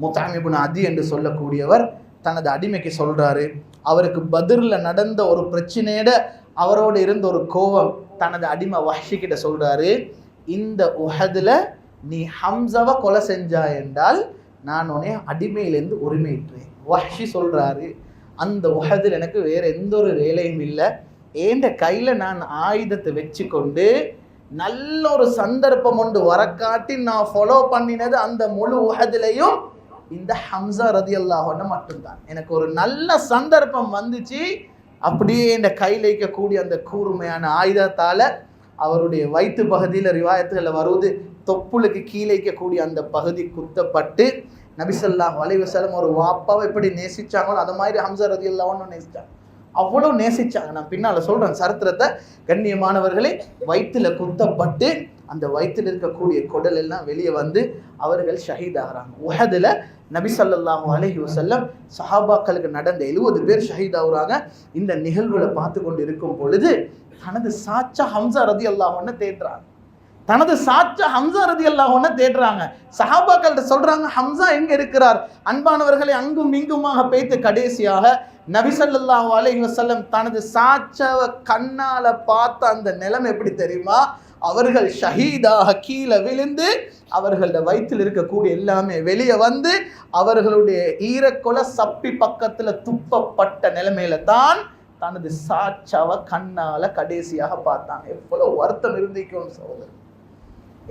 முத்அம் இப்னு அதி என்று சொல்லக்கூடியவர் தனது அடிமைக்கு சொல்றாரு, அவருக்கு பத்ரில் நடந்த ஒரு பிரச்சனையிட அவரோடு இருந்த ஒரு கோபம் தனது அடிமை வஹ்ஷி கிட்ட சொல்றாரு, இந்த உஹதில் நீ ஹம்ஸாவை கொலை செஞ்சா என்றால் நான் உன்னை அடிமையிலேருந்து உரிமையிட்டேன். வஹ்ஷி சொல்றாரு, அந்த உஹதில் எனக்கு வேற எந்த ஒரு வேலையும் இல்லை, ஏண்ட கையில் நான் ஆயுதத்தை வச்சு கொண்டு நல்ல ஒரு சந்தர்ப்பம் ஒன்று வரக்காட்டி நான் ஃபாலோ பண்ணினது அந்த முழு உஹதிலையும் இந்த ஹம்ஸா ரலியல்லாஹு அன்ஹு மட்டும்தான். எனக்கு ஒரு நல்ல சந்தர்ப்பம் வந்துச்சு, அப்படியே என் கையில் இருக்கக்கூடிய அந்த கூர்மையான ஆயுதத்தால் அவருடைய வயிற்று பகுதியில் ரிவாயத்துகளில் வருவது தொப்புளுக்கு கீழே இருக்கக்கூடிய அந்த பகுதி குத்தப்பட்டு நபி ஸல்லல்லாஹு அலைஹி வஸல்லம் ஒரு வாப்பாவை எப்படி நேசிச்சாங்களோ அது மாதிரி ஹம்ஸா ரலியல்லாஹு அன்ஹு நேசிச்சாங்க. அவ்வளோ நேசிச்சாங்க. நான் பின்னால் சொல்கிறேன் சரித்திரத்தை. கண்ணியமானவர்களே, வயிற்றில் குத்தப்பட்டு அந்த வயிற்றில் இருக்கக்கூடிய குடல் எல்லாம் வெளியே வந்து அவர்கள் ஷஹீத் ஆகிறாங்க. உஹதில் நபி ஸல்லல்லாஹு அலைஹி வஸல்லம் சஹாபாக்களுக்கு நடந்த 70 பேர் ஷஹீத் ஆகுறாங்க. இந்த நிகழ்வுகளை பார்த்து கொண்டு இருக்கும் பொழுது தனது சாச்சா ஹம்ஸா ரலியல்லாஹு அன்ஹு தேடுறாங்க. தேடுறாங்க. சஹாபாக்கள்கிட்ட சொல்றாங்க, ஹம்ஸா எங்க இருக்கிறார்? அன்பானவர்களை, அங்கும் இங்குமாக பேய்த்து கடைசியாக நபி ஸல்லல்லாஹு அலைஹி வஸல்லம் தனது சாச்சாவை கண்ணால பார்த்த அந்த நிலைமை எப்படி தெரியுமா? அவர்கள் ஷஹீதாக கீழே விழுந்து அவர்களோட வயிற்றில் இருக்கக்கூடிய எல்லாமே வெளியே வந்து அவர்களுடைய ஈரக்கொலை சப்பி பக்கத்துல துப்பப்பட்ட நிலைமையில தான் தனது சாச்சாவை கண்ணால கடைசியாக பார்த்தாங்க. எவ்வளவு வருத்தம் இருந்திக்கணும் சகோதரர்,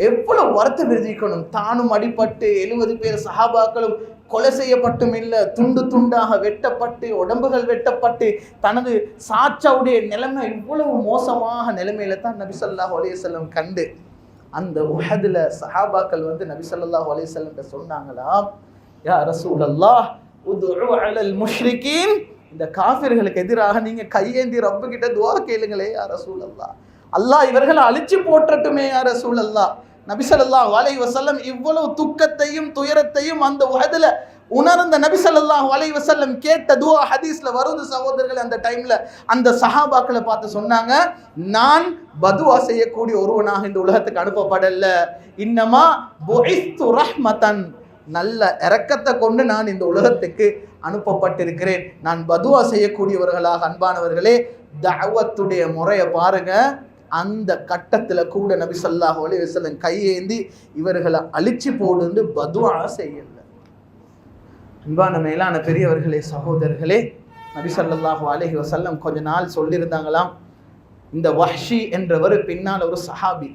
எவ்வளவு வருத்தம் இருந்திக்கணும். தானும் அடிபட்டு 70 பேர் சஹாபாக்களும் கொலை செய்யப்பட்டும் இல்லை, துண்டு துண்டாக வெட்டப்பட்டு உடம்புகள் வெட்டப்பட்டு தனது சாச்சாவுடைய நிலைமை இவ்வளவு மோசமாக நிலைமையில தான் நபி ஸல்லல்லாஹு அலைஹி வஸல்லம் கண்டு அந்த உஹதுல சஹாபாக்கள் வந்து நபி ஸல்லல்லாஹு அலைஹி வஸல்லம் சொன்னாங்களாம், யா ரசூலல்லாஹ் உதுஉ அலல் முஷ்ரிகீன், இந்த காஃபிர்களுக்கு எதிராக நீங்க கையேந்தி ரப்பு கிட்ட துஆ கேளுங்களே யா ரசூலல்லாஹ், அல்லாஹ் இவர்களை அழிச்சு போற்றட்டுமே யா ரசூலல்லாஹ். நபி ஸல்லல்லாஹு அலைஹி வஸல்லம் இவ்வளவு துக்கத்தையும் துயரத்தையும் அந்த உஹதுல உணர்ந்த நபி ஸல்லல்லாஹு அலைஹி வஸல்லம் கேட்ட துஆ ஹதீஸ்ல வருது சகோதரர்களே. அந்த டைம்ல அந்த சஹாபாக்களை பார்த்து சொன்னாங்க, நான் பதுவா செய்யக்கூடிய ஒருவனாக இந்த உலகத்துக்கு அனுப்பப்படல, இன்னமா புஇஸ்து ரஹ்மத்தன், நல்ல இரக்கத்தை கொண்டு நான் இந்த உலகத்துக்கு அனுப்பப்பட்டிருக்கிறேன். நான் பதுவா செய்யக்கூடியவர்களாக அன்பானவர்களே தஅவத்துடைய முறையை பாருங்க. அந்த கட்டத்தில் கூட நபி ஸல்லல்லாஹு அலைஹி வஸல்லம் கையேந்தி இவர்களை அழிச்சு போடுன்னு பதுவா செய்யல. அன்பான மேலான பெரியவர்களே, சகோதரர்களே, நபி ஸல்லல்லாஹு அலைஹி வஸல்லம் கொஞ்ச நாள் சொல்லியிருந்தாங்களாம், இந்த வஹ்ஷி என்றவர் பின்னால் ஒரு சஹாபி,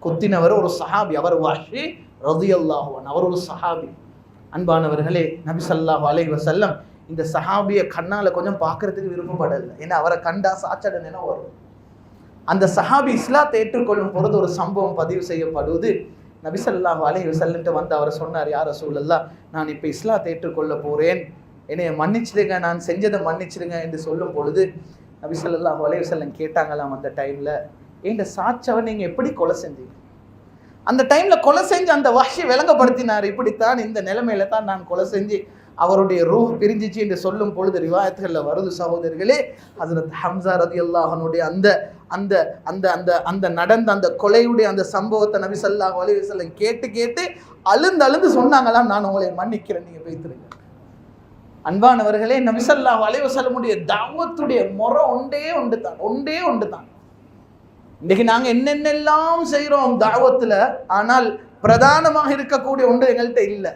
குத்தினவர் ஒரு சஹாபி, அவர் வஹ்ஷி ரலியல்லாஹு அன்ஹு, அவர் ஒரு சஹாபி. அன்பானவர்களே, நபி ஸல்லல்லாஹு அலைஹி வஸல்லம் இந்த சஹாபியை கண்ணால கொஞ்சம் பார்க்கறதுக்கு விருப்பப்படலை. ஏன்னா அவரை கண்டா சாச்சட நினைவு வரும். அந்த சஹாபி இஸ்லாத்தை ஏற்றுக்கொள்ளும் பொழுது ஒரு சம்பவம் பதிவு செய்யப்படுவது. நபி ஸல்லல்லாஹு அலைஹி வஸல்லம் வந்து அவர் சொன்னார், யா ரசூலல்லாஹ், நான் இப்போ இஸ்லாத்தை ஏற்றுக்கொள்ள போறேன், என்னைய மன்னிச்சிடுங்க, நான் செஞ்சதை மன்னிச்சிடுங்க என்று சொல்லும் பொழுது நபி ஸல்லல்லாஹு அலைஹி வஸல்லம் கேட்டாங்களாம், அந்த டைம்ல இந்த சாட்சவன் நீங்க எப்படி கொலை செஞ்சீங்க? அந்த டைம்ல கொலை செஞ்சு அந்த வஹ்ஷி விளங்கப்படுத்தினார், இப்படித்தான் இந்த நிலைமையில தான் நான் கொலை செஞ்சு அவருடைய ரூஹ் பிரிஞ்சிச்சு என்று சொல்லும் பொழுது ரிவாயத்துகள்ல வருது சகோதரர்களே, ஹஜ்ரத் ஹம்ஸா ரலியல்லாஹு அன்ஹுடைய அந்த அந்த அந்த அந்த அந்த நடந்த அந்த கொலையுடைய அந்த சம்பவத்தை நபி ஸல்லல்லாஹு அலைஹி வஸல்லம் கேட்டு கேட்டு அழுந்து சொன்னாங்களாம், நான் உங்களை மன்னிக்கிறேன், நீங்க வைத்திருங்க. அன்பானவர்களே, நபி ஸல்லல்லாஹு அலைஹி வஸல்லமுடைய தஅவத்துடைய முறை ஒன்றே ஒன்று தான். இன்னைக்கு நாங்க என்னென்னெல்லாம் செய்கிறோம் தாவத்துல, ஆனால் பிரதானமாக இருக்கக்கூடிய ஒன்று எங்கள்கிட்ட இல்லை.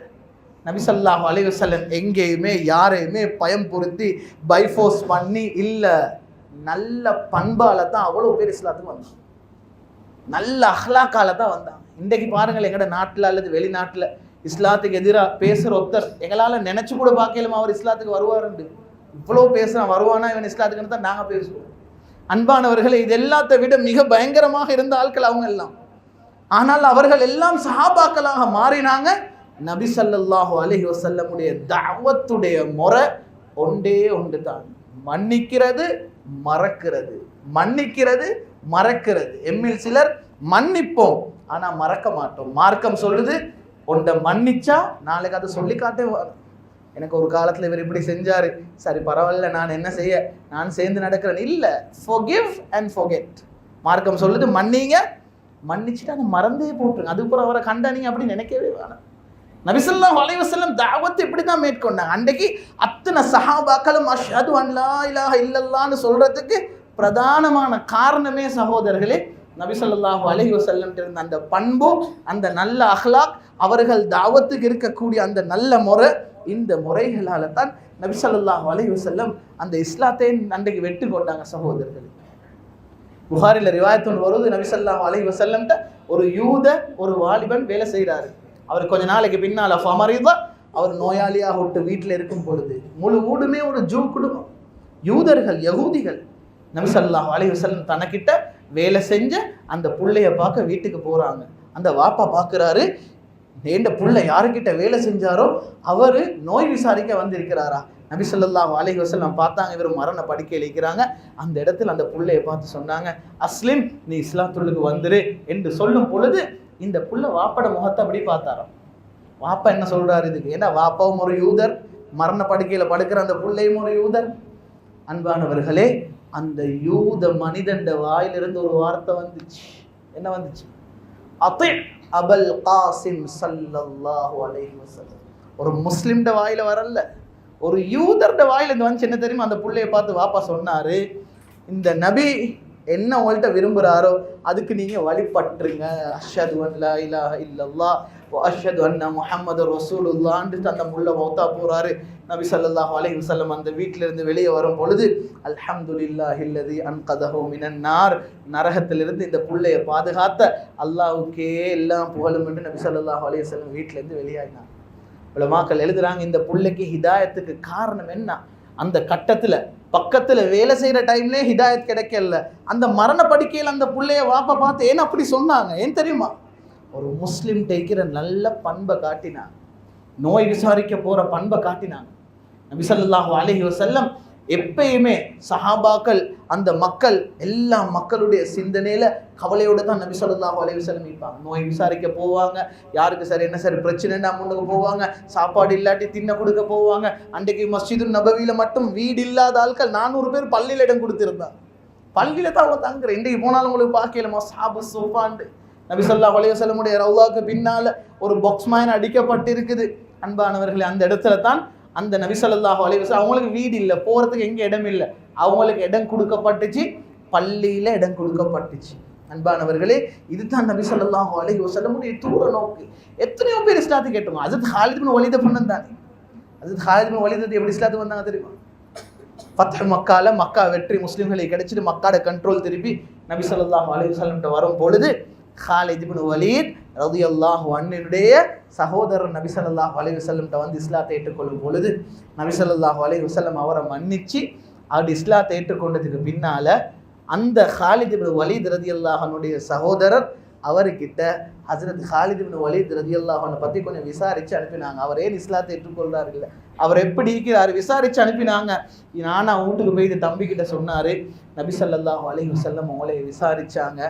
நபி ஸல்லல்லாஹு அலைஹி வஸல்லம் எங்கேயுமே யாரையுமே பயம் பொருத்தி பைஃபோர்ஸ் பண்ணி இல்லை, நல்ல பண்பால தான் அவ்வளோ பேர் இஸ்லாத்துக்கு வந்தாங்க, நல்ல அஹ்லாக்கால தான் வந்தாங்க. இன்றைக்கு பாருங்கள், எங்கட நாட்டில் அல்லது வெளிநாட்டில் இஸ்லாத்துக்கு எதிராக பேசுகிற ஒருத்தர் எங்களால் நினைச்சு கூட பார்க்கலாமா அவர் இஸ்லாத்துக்கு வருவாருண்டு. இவ்வளோ பேசுகிறான், வருவானா இவன் இஸ்லாத்துக்குன்னு தான் நாங்கள் பேசுவோம். அன்பானவர்களே, இது எல்லாத்தை விட மிக பயங்கரமாக இருந்த ஆட்கள் அவங்க எல்லாம். ஆனால் அவர்கள் எல்லாம் சஹாபாக்களாக மாறினாங்க. நபி ஸல்லல்லாஹு அலைஹி வஸல்லமுடைய தஅவத்துடைய முறை ஒன்று தான், மன்னிக்கிறது மறக்கிறது, மன்னிக்கிறது மறக்கிறது. எம்மில் சிலர் மன்னிப்போம் ஆனா மறக்க மாட்டோம். மார்க்கம் சொல்லுது, ஒன்றை மன்னிச்சா நாளைக்கு அதை சொல்லி காட்டே. எனக்கு ஒரு காலத்தில் இவர் இப்படி செஞ்சாரு, சரி பரவாயில்ல, நான் என்ன செய்ய, நான் சேர்ந்து நடக்கிறேன் இல்லை. forgive and forget. மார்க்கம் சொல்லுது, மன்னிங்க, மன்னிச்சுட்டு அதை மறந்தே போட்டுருங்க. அதுக்கப்புறம் அவரை கண்டா நீங்க அப்படி நினைக்கவே வேணாம். நபி ஸல்லல்லாஹு அலைஹி வஸல்லம் தாவத்தை இப்படி தான் மேற்கொண்டாங்க. அன்றைக்கு அத்தனை சஹாபாக்களும் அஷ்ஹது அன் லா இலாஹ இல்லல்லாஹ்னு சொல்றதுக்கு பிரதானமான காரணமே சகோதரர்களே, நபி ஸல்லல்லாஹு அலைஹி வஸல்லம் இருந்த அந்த பண்பு, அந்த நல்ல அஹ்லாக், அவர்கள் தாவத்துக்கு இருக்கக்கூடிய அந்த நல்ல முறை, இந்த முறைகளால தான் நபி ஸல்லல்லாஹு அலைஹி வஸல்லம் அந்த இஸ்லாத்தை அன்றைக்கு வெற்றி கொண்டாங்க சகோதரர்களே. புகாரில ரிவாயத் ஒன்று வருது, நபி ஸல்லல்லாஹு அலைஹி வஸல்லம்ட்ட ஒரு யூத ஒரு வாலிபன் வேலை செய்கிறாரு. அவர் கொஞ்ச நாளைக்கு பின்னால ஃபமரிதா, அவர் நோயாளியாக விட்டு வீட்டில் இருக்கும் பொழுது, முழு வீடுமே ஒரு ஜூ குடும்பம், யூதர்கள், யகூதிகள். நபி ஸல்லல்லாஹு அலைஹி வஸல்லம் தனக்கிட்ட வேலை செஞ்ச அந்த புள்ளைய பார்க்க வீட்டுக்கு போறாங்க. அந்த வாப்பா பார்க்குறாரு, இந்த புள்ளை யாருக்கிட்ட வேலை செஞ்சாரோ அவர் நோய் விசாரிக்க வந்திருக்கிறாரா. நபி ஸல்லல்லாஹு அலைஹி வஸல்லம் பார்த்தாங்க, இவர் மரண படுக்கையில் இருக்கிறாங்க. அந்த இடத்துல அந்த புள்ளையை பார்த்து சொன்னாங்க, அஸ்லிம், நீ இஸ்லாத்துள்ளுக்கு வந்துரு என்று சொல்லும் பொழுது இந்த புள்ள வாப்பட முகத்தை அப்படி பார்த்தாராம். வாப்பா என்ன சொல்றாரு இதுக்கு? ஏன்னா வாப்பாவும் ஒரு யூதர், மரண படுக்கையில படுக்கிற அந்த புள்ளையும் ஒரு யூதர். அன்பானவர்களே, அந்த யூத மனிதன் வாயிலிருந்து ஒரு வார்த்தை வந்துச்சு. என்ன வந்துச்சு? அதி அபுல் காசிம் ஸல்லல்லாஹு அலைஹி வஸல்லம். ஒரு முஸ்லிம்ட வாயில வரல, ஒரு யூதர்ட வாயில இருந்து வந்துச்சு. என்ன தெரியுமா? அந்த புள்ளைய பார்த்து வாப்பா சொன்னாரு, இந்த நபி என்ன உங்கள்கிட்ட விரும்புகிறாரோ அதுக்கு நீங்கள் வழிபட்டுருங்க. அஷ்ஹது அன் லா இலாஹ இல்லல்லாஹ் வ அஷ்ஹது அன்ன முஹம்மது ரசூலுல்லாஹ்ன்னு அந்த முள்ள மௌத்தா போகிறாரு. நபி ஸல்லல்லாஹு அலைஹி வஸல்லம் அந்த வீட்டிலிருந்து வெளியே வரும் பொழுது, அல்ஹம்துலில்லாஹில்லதி அன்கதஹு மினன் நார், நரகத்திலிருந்து இந்த புள்ளையை பாதுகாத்த அல்லாஹ்வுக்கே எல்லாம் புகழும் என்று நபி ஸல்லல்லாஹு அலைஹி வஸல்லம் வீட்டிலேருந்து வெளியாகினாங்க. உலமாக்கள் எழுதுறாங்க, இந்த புள்ளைக்கு ஹிதாயத்துக்கு காரணம் என்ன? அந்த கட்டத்தில் பக்கத்தில் வேலை செய்கிற டைம்லேயே ஹிதாயத் கிடைக்கல. அந்த மரண படுக்கையில் அந்த புள்ளைய வாப்பா பார்த்து ஏன் அப்படி சொன்னாங்க? ஏன் தெரியுமா? ஒரு முஸ்லீம் டேக்கிற நல்ல பண்பை காட்டினாங்க, நோய் விசாரிக்க போகிற பண்பை காட்டினாங்க. நபி ஸல்லல்லாஹு அலைஹி வஸல்லம் எப்பயுமே சஹாபாக்கள், அந்த மக்கள், எல்லா மக்களுடைய சிந்தனையில் கவலையோடு தான் நபி ஸல்லல்லாஹு அலைஹி வஸல்லம் இருப்பாங்க. நோய் விசாரிக்க போவாங்க, யாருக்கு சரி என்ன சரி பிரச்சனைன்னா முன்னுக்கு போவாங்க, சாப்பாடு இல்லாட்டி தின்ன கொடுக்க போவாங்க. அன்றைக்கு மஸ்ஜிது நபவியில் மட்டும் வீடு இல்லாத ஆட்கள் 400 பேர் பள்ளியில் இடம் கொடுத்துருந்தாங்க. பள்ளியில் தான் அவங்க தங்குற. இன்றைக்கு போனாலும் உங்களுக்கு பார்க்கலாமா சாபு சோஃபாண்டு. நபி ஸல்லல்லாஹு அலைஹி வஸல்லமுடைய ரவுலாவுக்கு பின்னால் ஒரு பாக்ஸ் மேன் அடிக்கப்பட்டிருக்குது. அன்பானவர்களே, அந்த இடத்துல தான் அந்த நபி ஸல்லல்லாஹு அலைஹி வஸல்லம் அவங்களுக்கு வீடு இல்லை, போகிறதுக்கு எங்கே இடம் இல்லை, அவங்களுக்கு இடம் கொடுக்கப்பட்டுச்சு, பள்ளியில் இடம் கொடுக்கப்பட்டுச்சு. அன்பானவர்களே, இதுதான் நபி ஸல்லல்லாஹு அலைஹி வஸல்லமுடைய தூர நோக்கு. எத்தனையோ பேர் இஸ்லாத்தை கேட்டோம். ஹஜ்ரத் ஹாலித் பின் வலீத் பண்ணன் தானே. ஹஜ்ரத் ஹாலித் பின் வலீத் எப்படி இஸ்லாத்துக்கு வந்தாங்க தெரியுமா? ஃபத்ஹ் மக்கால மக்கா வெற்றி முஸ்லிம்களை கிடைச்சிட்டு மக்காட கண்ட்ரோல் திருப்பி நபி ஸல்லல்லாஹு அலைஹி வஸல்லம் வரும் பொழுது ஹாலித் பின் வலீத் ரலியல்லாஹு அன்ஹுடைய சகோதரர் நபி ஸல்லல்லாஹு அலைஹி வஸல்லம் வந்து இஸ்லாத்தை ஏற்றுக்கொள்ளும் பொழுது நபி ஸல்லல்லாஹு அலைஹி வஸல்லம் அவரை மன்னிச்சு அவர் இஸ்லாத்தை ஏற்றுக்கொண்டதுக்கு பின்னால அந்த ஹாலித் பின் வலீத் ரலியல்லாஹு அன்ஹுடைய சகோதரர் அவர்கிட்ட ஹஜ்ரத் ஹாலித் பின் வலீத் ரலியல்லாஹு அன்ஹு பற்றி கொஞ்சம் விசாரித்து அனுப்பினாங்க. அவர் ஏன் இஸ்லாத்தை ஏற்றுக்கொள்றாரு இல்லை, அவர் எப்படி இருக்கிறார் விசாரித்து அனுப்பினாங்க. நானா வீட்டுக்கு போய் இது தம்பிக்கிட்ட சொன்னார். நபி ஸல்லல்லாஹு அலைஹி வஸல்லம் அவங்களை விசாரித்தாங்க.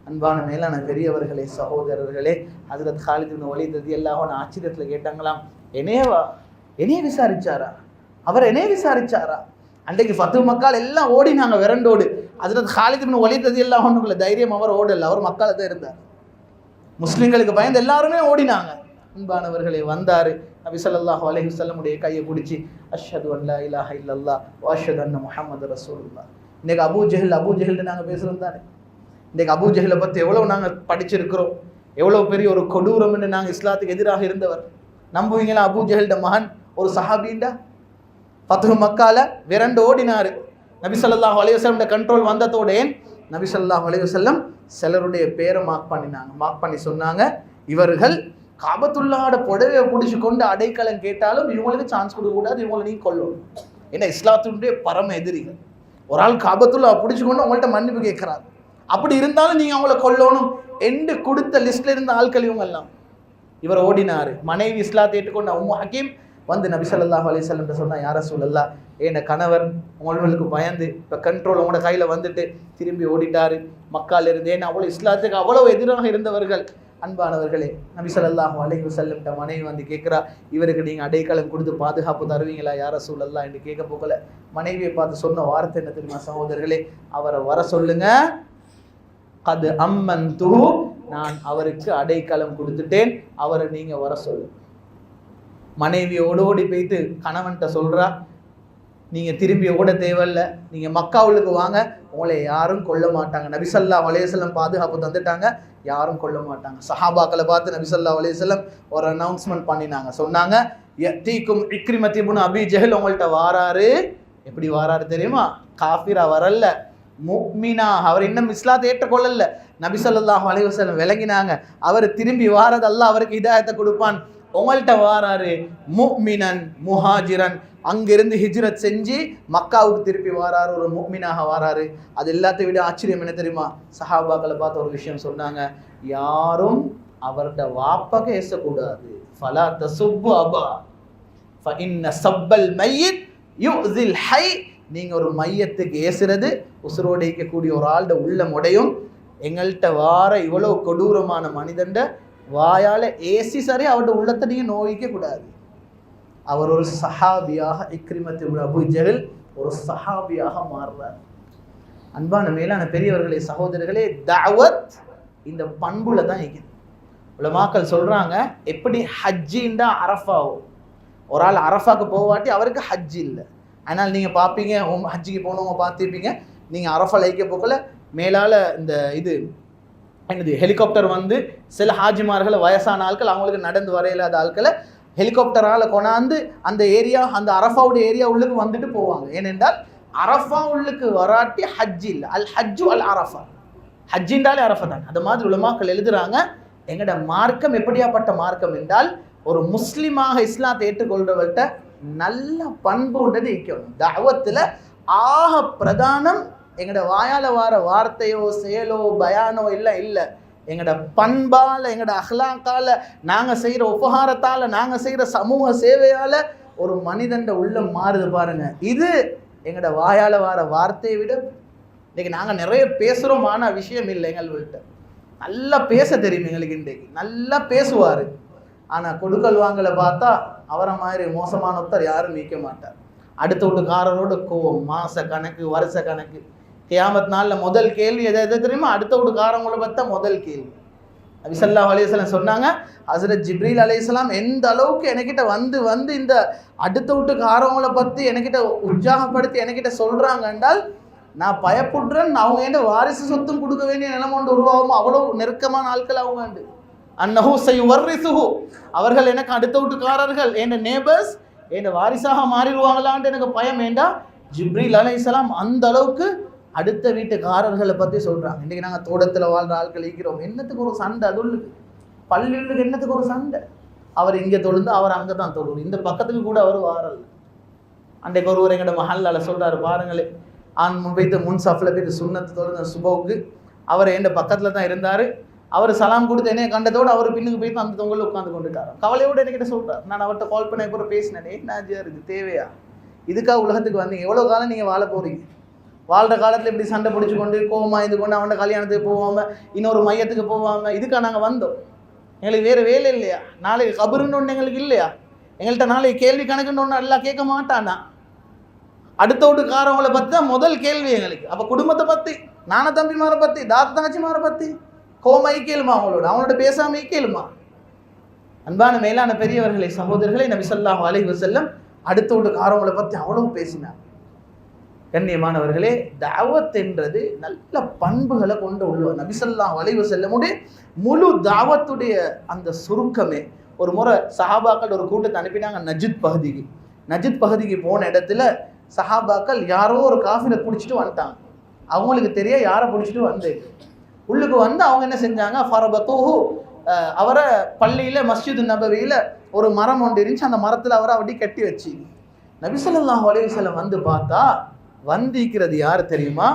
அன்பான மேலான பெரியவர்களே, சகோதரர்களே, ஹஜ்ரத் ஹாலித் பின் வலீத் ரலியல்லாஹு அன்ஹு ஆச்சரியத்தில் கேட்டாங்களாம், என்னைய விசாரிச்சாரா, அவர் என்னைய விசாரிச்சாரா? அன்றைக்கு ஃபத்து மக்கால் எல்லாம் ஓடினாங்க விரண்டோடு. ஹஜ்ரத் ஹாலித் பின் வலீத் ரலியல்லாஹு அன்ஹுக்குள்ள தைரியம் அவர் ஓடல, அவர் மக்கால தான் இருந்தார். முஸ்லிம்களுக்கு பயந்து எல்லாருமே ஓடினாங்க. அன்பானவர்களே, வந்தாரு நபி ஸல்லல்லாஹு அலைஹி வஸல்லமுடைய கையை பிடிச்சி அஷ்ஹது அன் லா இலாஹ இல்லல்லாஹ் வ அஷ்ஹது அன்ன முஹம்மது ரசூலுல்லாஹ். இன்னைக்கு அபூ ஜஹல் நாங்கள் பேசுகிறோம் தானே. இன்றைக்கு அபூ ஜஹலை பற்றி எவ்வளோ நாங்கள் படிச்சிருக்கிறோம், எவ்வளோ பெரிய ஒரு கொடூரம்னு நாங்கள் இஸ்லாத்துக்கு எதிராக இருந்தவர். நம்புவீங்களா? அபூ ஜஹல்ட மகன் ஒரு சஹாபீண்டா ஃபத்ஹ் மக்கால விரண்டு ஓடினார். நபி ஸல்லல்லாஹு அலைஹி வஸல்லம் கண்ட்ரோல் வந்ததோட நபி ஸல்லல்லாஹு அலைஹி வஸல்லம் சிலருடைய பேரை மார்க் பண்ணி சொன்னாங்க, இவர்கள் காபத்துல்லாட புடவையை பிடிச்சி கொண்டு அடைக்கலம் கேட்டாலும் இவங்களுக்கு சான்ஸ் கொடுக்கக்கூடாது, இவங்களை நீ கொல்லணும். ஏன்னா இஸ்லாத்துடைய பரம எதிரிகள். ஒரு ஆள் காபத்துல்லா பிடிச்சி கொண்டு அவங்கள்ட்ட மன்னிப்பு கேட்கிறார், அப்படி இருந்தாலும் நீங்க அவங்கள கொல்லணும் என்று கொடுத்த லிஸ்ட்ல இருந்த ஆட்கள் இவங்க எல்லாம். இவர் ஓடினாரு. மனைவி இஸ்லாத்தை ஏற்றுக்கொண்ட உம்மு ஹக்கீம் வந்து நபி ஸல்லல்லாஹு அலைஹி வஸல்லம் சொன்னா, யா ரசூலல்லாஹ், என் கணவர் உங்களுக்கு பயந்து இப்போ கண்ட்ரோல் உங்களோட கையில் வந்துட்டு திரும்பி ஓடிட்டாரு மக்கால் இருந்து. ஏன்னா அவ்வளோ இஸ்லாத்துக்கு அவ்வளவு எதிராக இருந்தவர்கள். அன்பானவர்களே, நபி ஸல்லல்லாஹு அலைஹி வஸல்லம் மனைவி வந்து கேட்குறா, இவருக்கு நீங்கள் அடைக்கலம் கொடுத்து பாதுகாப்பு தருவீங்களா யா ரசூலல்லாஹ் என்று கேட்க போகல. மனைவியை பார்த்து சொன்ன வார்த்தை என்ன தெரியுமா சகோதரர்களே? அவரை வர சொல்லுங்க, கது அம்மன் தூ, நான் அவருக்கு அடைக்கலம் கொடுத்துட்டேன், அவரை நீங்க வர சொல்லு. மனைவி ஓடோடி போயிட்டு கணவன்கிட்ட சொல்றா, நீங்க திரும்பி ஓட தேவையில்ல, நீங்க மக்காவுக்கு வாங்க, உங்களை யாரும் கொல்ல மாட்டாங்க. நபி ஸல்லல்லாஹு அலைஹி வஸல்லம் பாதுகாப்பு தந்துட்டாங்க, யாரும் கொல்ல மாட்டாங்க. சஹாபாக்களை பார்த்து நபி ஸல்லல்லாஹு அலைஹி வஸல்லம் ஒரு அனௌன்ஸ்மெண்ட் பண்ணினாங்க. சொன்னாங்க, யத்தீக்கும் இக்ரிமத் இப்னு அபீ ஜஹல் உங்கள்கிட்ட வாராரு. எப்படி வாராரு தெரியுமா? காஃபிரா வரல, முஃமினா. அவர் இன்னும் இஸ்லாத்தை ஏற்றுக்கொள்ளல. நபி ஸல்லல்லாஹு அலைஹி வஸல்லம் விளங்கினாங்க, அவர் திரும்பி வாரது அல்லாஹ் அவருக்கு ஹிதாயத்தை கொடுப்பான். உங்கள்கிட்ட வாராரு முஃமினன் முஹாஜிரன், அங்கிருந்து ஹிஜ்ரத் செஞ்சு மக்காவுக்கு திருப்பி வாராரு, ஒரு முஃமினாக வாராரு. அது எல்லாத்தையும் விட ஆச்சரியம் என்ன தெரியுமா? சஹாபாக்களை பார்த்து ஒரு விஷயம் சொன்னாங்க, யாரும் அவருடைய வாப்பக ஏசக்கூடாது. ஃபலா தசுப்பு அபா ஃபஇன்ன சப்பல் மையித் யுஸில் ஹை. நீங்க ஒரு மையத்துக்கு ஏசுறது உசுரோடு இருக்கக்கூடிய ஒரு ஆள்ட உள்ள முடையும். எங்கள்கிட்ட வார இவ்வளவு கொடூரமான மனிதண்ட வாயால ஏசி சரி அவருடைய உள்ளத்தை நீங்க நோய்க்க கூடாது. அவர் ஒரு சஹாபியாக, இக்ரிமத் இப்னு அபூ ஜஹல் ஒரு சஹாபியாக மாறுறார். அன்பான மேலான பெரியவர்களே, சகோதரர்களே, தஅவத் இந்த பண்புல தான் இருக்குது. உலமாக்கள் சொல்றாங்க, எப்படி ஹஜ்ஜின்டா அரஃபாவும், ஒரு ஆள் அரஃபாக்கு போவாட்டி அவருக்கு ஹஜ் இல்லை. அதனால் நீங்கள் பார்ப்பீங்க, ஹஜ்ஜிக்கு போனவங்க பார்த்துருப்பீங்க, நீங்கள் அரஃபா லைக்க போக்கல மேலால் இந்த இது என்னது ஹெலிகாப்டர் வந்து சில ஹாஜிமார்களை வயசான ஆட்கள் அவங்களுக்கு நடந்து வரையில்லாத ஆட்களை ஹெலிகாப்டரால் கொண்டாந்து அந்த ஏரியா, அந்த அரஃபாவுடைய ஏரியா உள்ளுக்கு வந்துட்டு போவாங்க. ஏனென்றால் அரஃபா உள்ளுக்கு வராட்டி ஹஜ் இல்லை. அல் ஹஜ்ஜு அல் அரஃபா, ஹஜ்ஜின்றாலே அரஃபா தான். அது மாதிரி உலமாக்கள் எழுதுறாங்க, எங்களோட மார்க்கம் எப்படியாப்பட்ட மார்க்கம் என்றால், ஒரு முஸ்லீமாக இஸ்லாத்தை ஏற்றுக்கொள்றவர்கிட்ட நல்ல பண்புன்றது இருக்கணும். தஅவத்தில் ஆக பிரதானம் எங்களோட வாயால் வார வார்த்தையோ செயலோ பயானோ இல்லை, எங்களோட பண்பால், எங்களோட அஹ்லாக்கால், நாங்கள் செய்கிற உபகாரத்தால், நாங்கள் செய்கிற சமூக சேவையால் ஒரு மனிதன் உள்ளம் மாறுது பாருங்க. இது எங்களோட வாயால் வார வார்த்தையை விட இன்றைக்கி நாங்கள் நிறைய பேசுகிறோம், ஆனால் விஷயம் இல்லை. எங்கள்கிட்ட நல்லா பேச தெரியும், எங்களுக்கு இன்றைக்கு நல்லா பேசுவார். ஆனால் கொடுக்கல் வாங்கலை பார்த்தா அவரை மாதிரி மோசமான ஒருத்தர் யாரும் நீக்க மாட்டார். அடுத்த வீட்டுக்காரரோட கோவம், மாச கணக்கு, வருஷ கணக்கு. கியாமத் நாளில் முதல் கேள்வி எதை தெரியுமா? அடுத்த வீட்டுக்காரங்களை பார்த்தா முதல் கேள்வி. நபி ஸல்லல்லாஹு அலைஹி வஸல்லம் சொன்னாங்க, ஹஸரத் ஜிப்ரீல் அலைஹிஸ்ஸலாம் எந்த அளவுக்கு என்கிட்ட வந்து இந்த அடுத்த வீட்டுக்காரவங்களை பற்றி என்கிட்ட உற்சாகப்படுத்தி என்கிட்ட சொல்கிறாங்க என்றால் நான் பயப்படுறேன், அவங்க எந்த வாரிசு சொத்தும் கொடுக்க வேண்டிய நிலைமை ஒன்று உருவாகும், அவ்வளோ நெருக்கமான ஆட்கள் அவங்க உண்டு. அன்னஹு சயுவர்ரிசுஹு, அவர்கள் எனக்கு அடுத்த வீட்டுக்காரர்கள், என் நேபர்ஸ் என் வாரிசாக மாறிடுவாங்களான்ட்டு எனக்கு பயம் வேண்டாம். ஜிப்ரீல் அலைஹிஸ்ஸலாம் அந்த அளவுக்கு அடுத்த வீட்டுக்காரர்களை பற்றி சொல்கிறாங்க. இன்றைக்கி நாங்கள் தோட்டத்தில் வாழ்கிற ஆட்கள் இருக்கிறோம், என்னத்துக்கு ஒரு சண்டை, அதுள்ளுக்கு பள்ளிகளுக்கு என்னத்துக்கு ஒரு சண்டை, அவர் இங்கே தொழுந்து அவர் அங்கே தான் தொழுது, இந்த பக்கத்துக்கு கூட அவர் வாரல். அன்றைக்கு ஒருவர் எங்கள்ட மஹல்லால சொல்கிறாரு, பாருங்களே, ஆண் முன்பைத்து முன் சஃபில் போய் சுன்னத்து தொழுந்த சுபவுக்கு அவர் என் பக்கத்தில் தான் இருந்தார், அவர் சலாம் கொடுத்து என்னைய கண்டதோடு அவர் பின்னுக்கு போய்த்து அந்த தொங்கலில் உட்காந்து கொண்டுட்டார். கவலையோடு என்கிட்ட சொல்கிறார், நான் அவர்கிட்ட கால் பண்ண கூட பேசினேன், என்னாச்சியா இருக்குது தேவையா, இதுக்காக உலகத்துக்கு வந்தீங்க, எவ்வளோ காலம் நீங்கள் வாழ போகிறீங்க, வாழ்கிற காலத்தில் இப்படி சண்டை பிடிச்சி கொண்டு கோமா இது கொண்டு அவன்கிட்ட கல்யாணத்துக்கு போகாமல் இன்னொரு மையத்துக்கு போகாமல் இதுக்காக நாங்கள் வந்தோம், எங்களுக்கு வேறு வேலை இல்லையா, நாளைக்கு கபருன்னு ஒன்று எங்களுக்கு இல்லையா, எங்கள்கிட்ட நாளைக்கு கேள்வி கணக்குன்னு ஒன்று எல்லாம் கேட்க மாட்டானா, அடுத்த வீட்டுக்காரவங்களை பற்றி தான் முதல் கேள்வி எங்களுக்கு. அப்போ குடும்பத்தை பற்றி, நான தம்பிமாரை பற்றி, தாத்தாச்சிமாரை பற்றி கோமா கேளுமா, அவங்களோட பேசாம கேளுமா. அன்பான மேலான பெரியவர்களை சகோதரர்களை, நபி ஸல்லல்லாஹு அலைஹி வஸல்லம் அடுத்த வீட்டுக்காரவங்களை பற்றி அவ்வளவு பேசினார். கண்ணியமானவர்களே, தாவத் என்றது நல்ல பண்புகளை கொண்டு உள்ளவர். நபி ஸல்லல்லாஹு அலைஹி வஸல்லமுடைய முழு தாவத்துடைய அந்த சுருக்கமே, ஒரு முறை சஹாபாக்கள் ஒரு கூட்டத்தை அனுப்பினாங்க நஜித் பகுதிக்கு போன இடத்துல சஹாபாக்கள் யாரோ ஒரு காஃபிரை பிடிச்சிட்டு வந்துட்டாங்க. அவங்களுக்கு தெரிய யாரை பிடிச்சிட்டு வந்து உள்ளுக்கு வந்து அவங்க என்ன செஞ்சாங்க, ஃபரபத்துஹு, அவரை பள்ளியில் மஸ்ஜிது நபவியில் ஒரு மரம் ஒன்று இருந்துச்சு, அந்த மரத்தில் அவரை அப்படி கட்டி வச்சு நபி ஸல்லல்லாஹு அலைஹி வஸல்லம் வந்து பார்த்தா வந்திக்கிறது யார் தெரியுமா,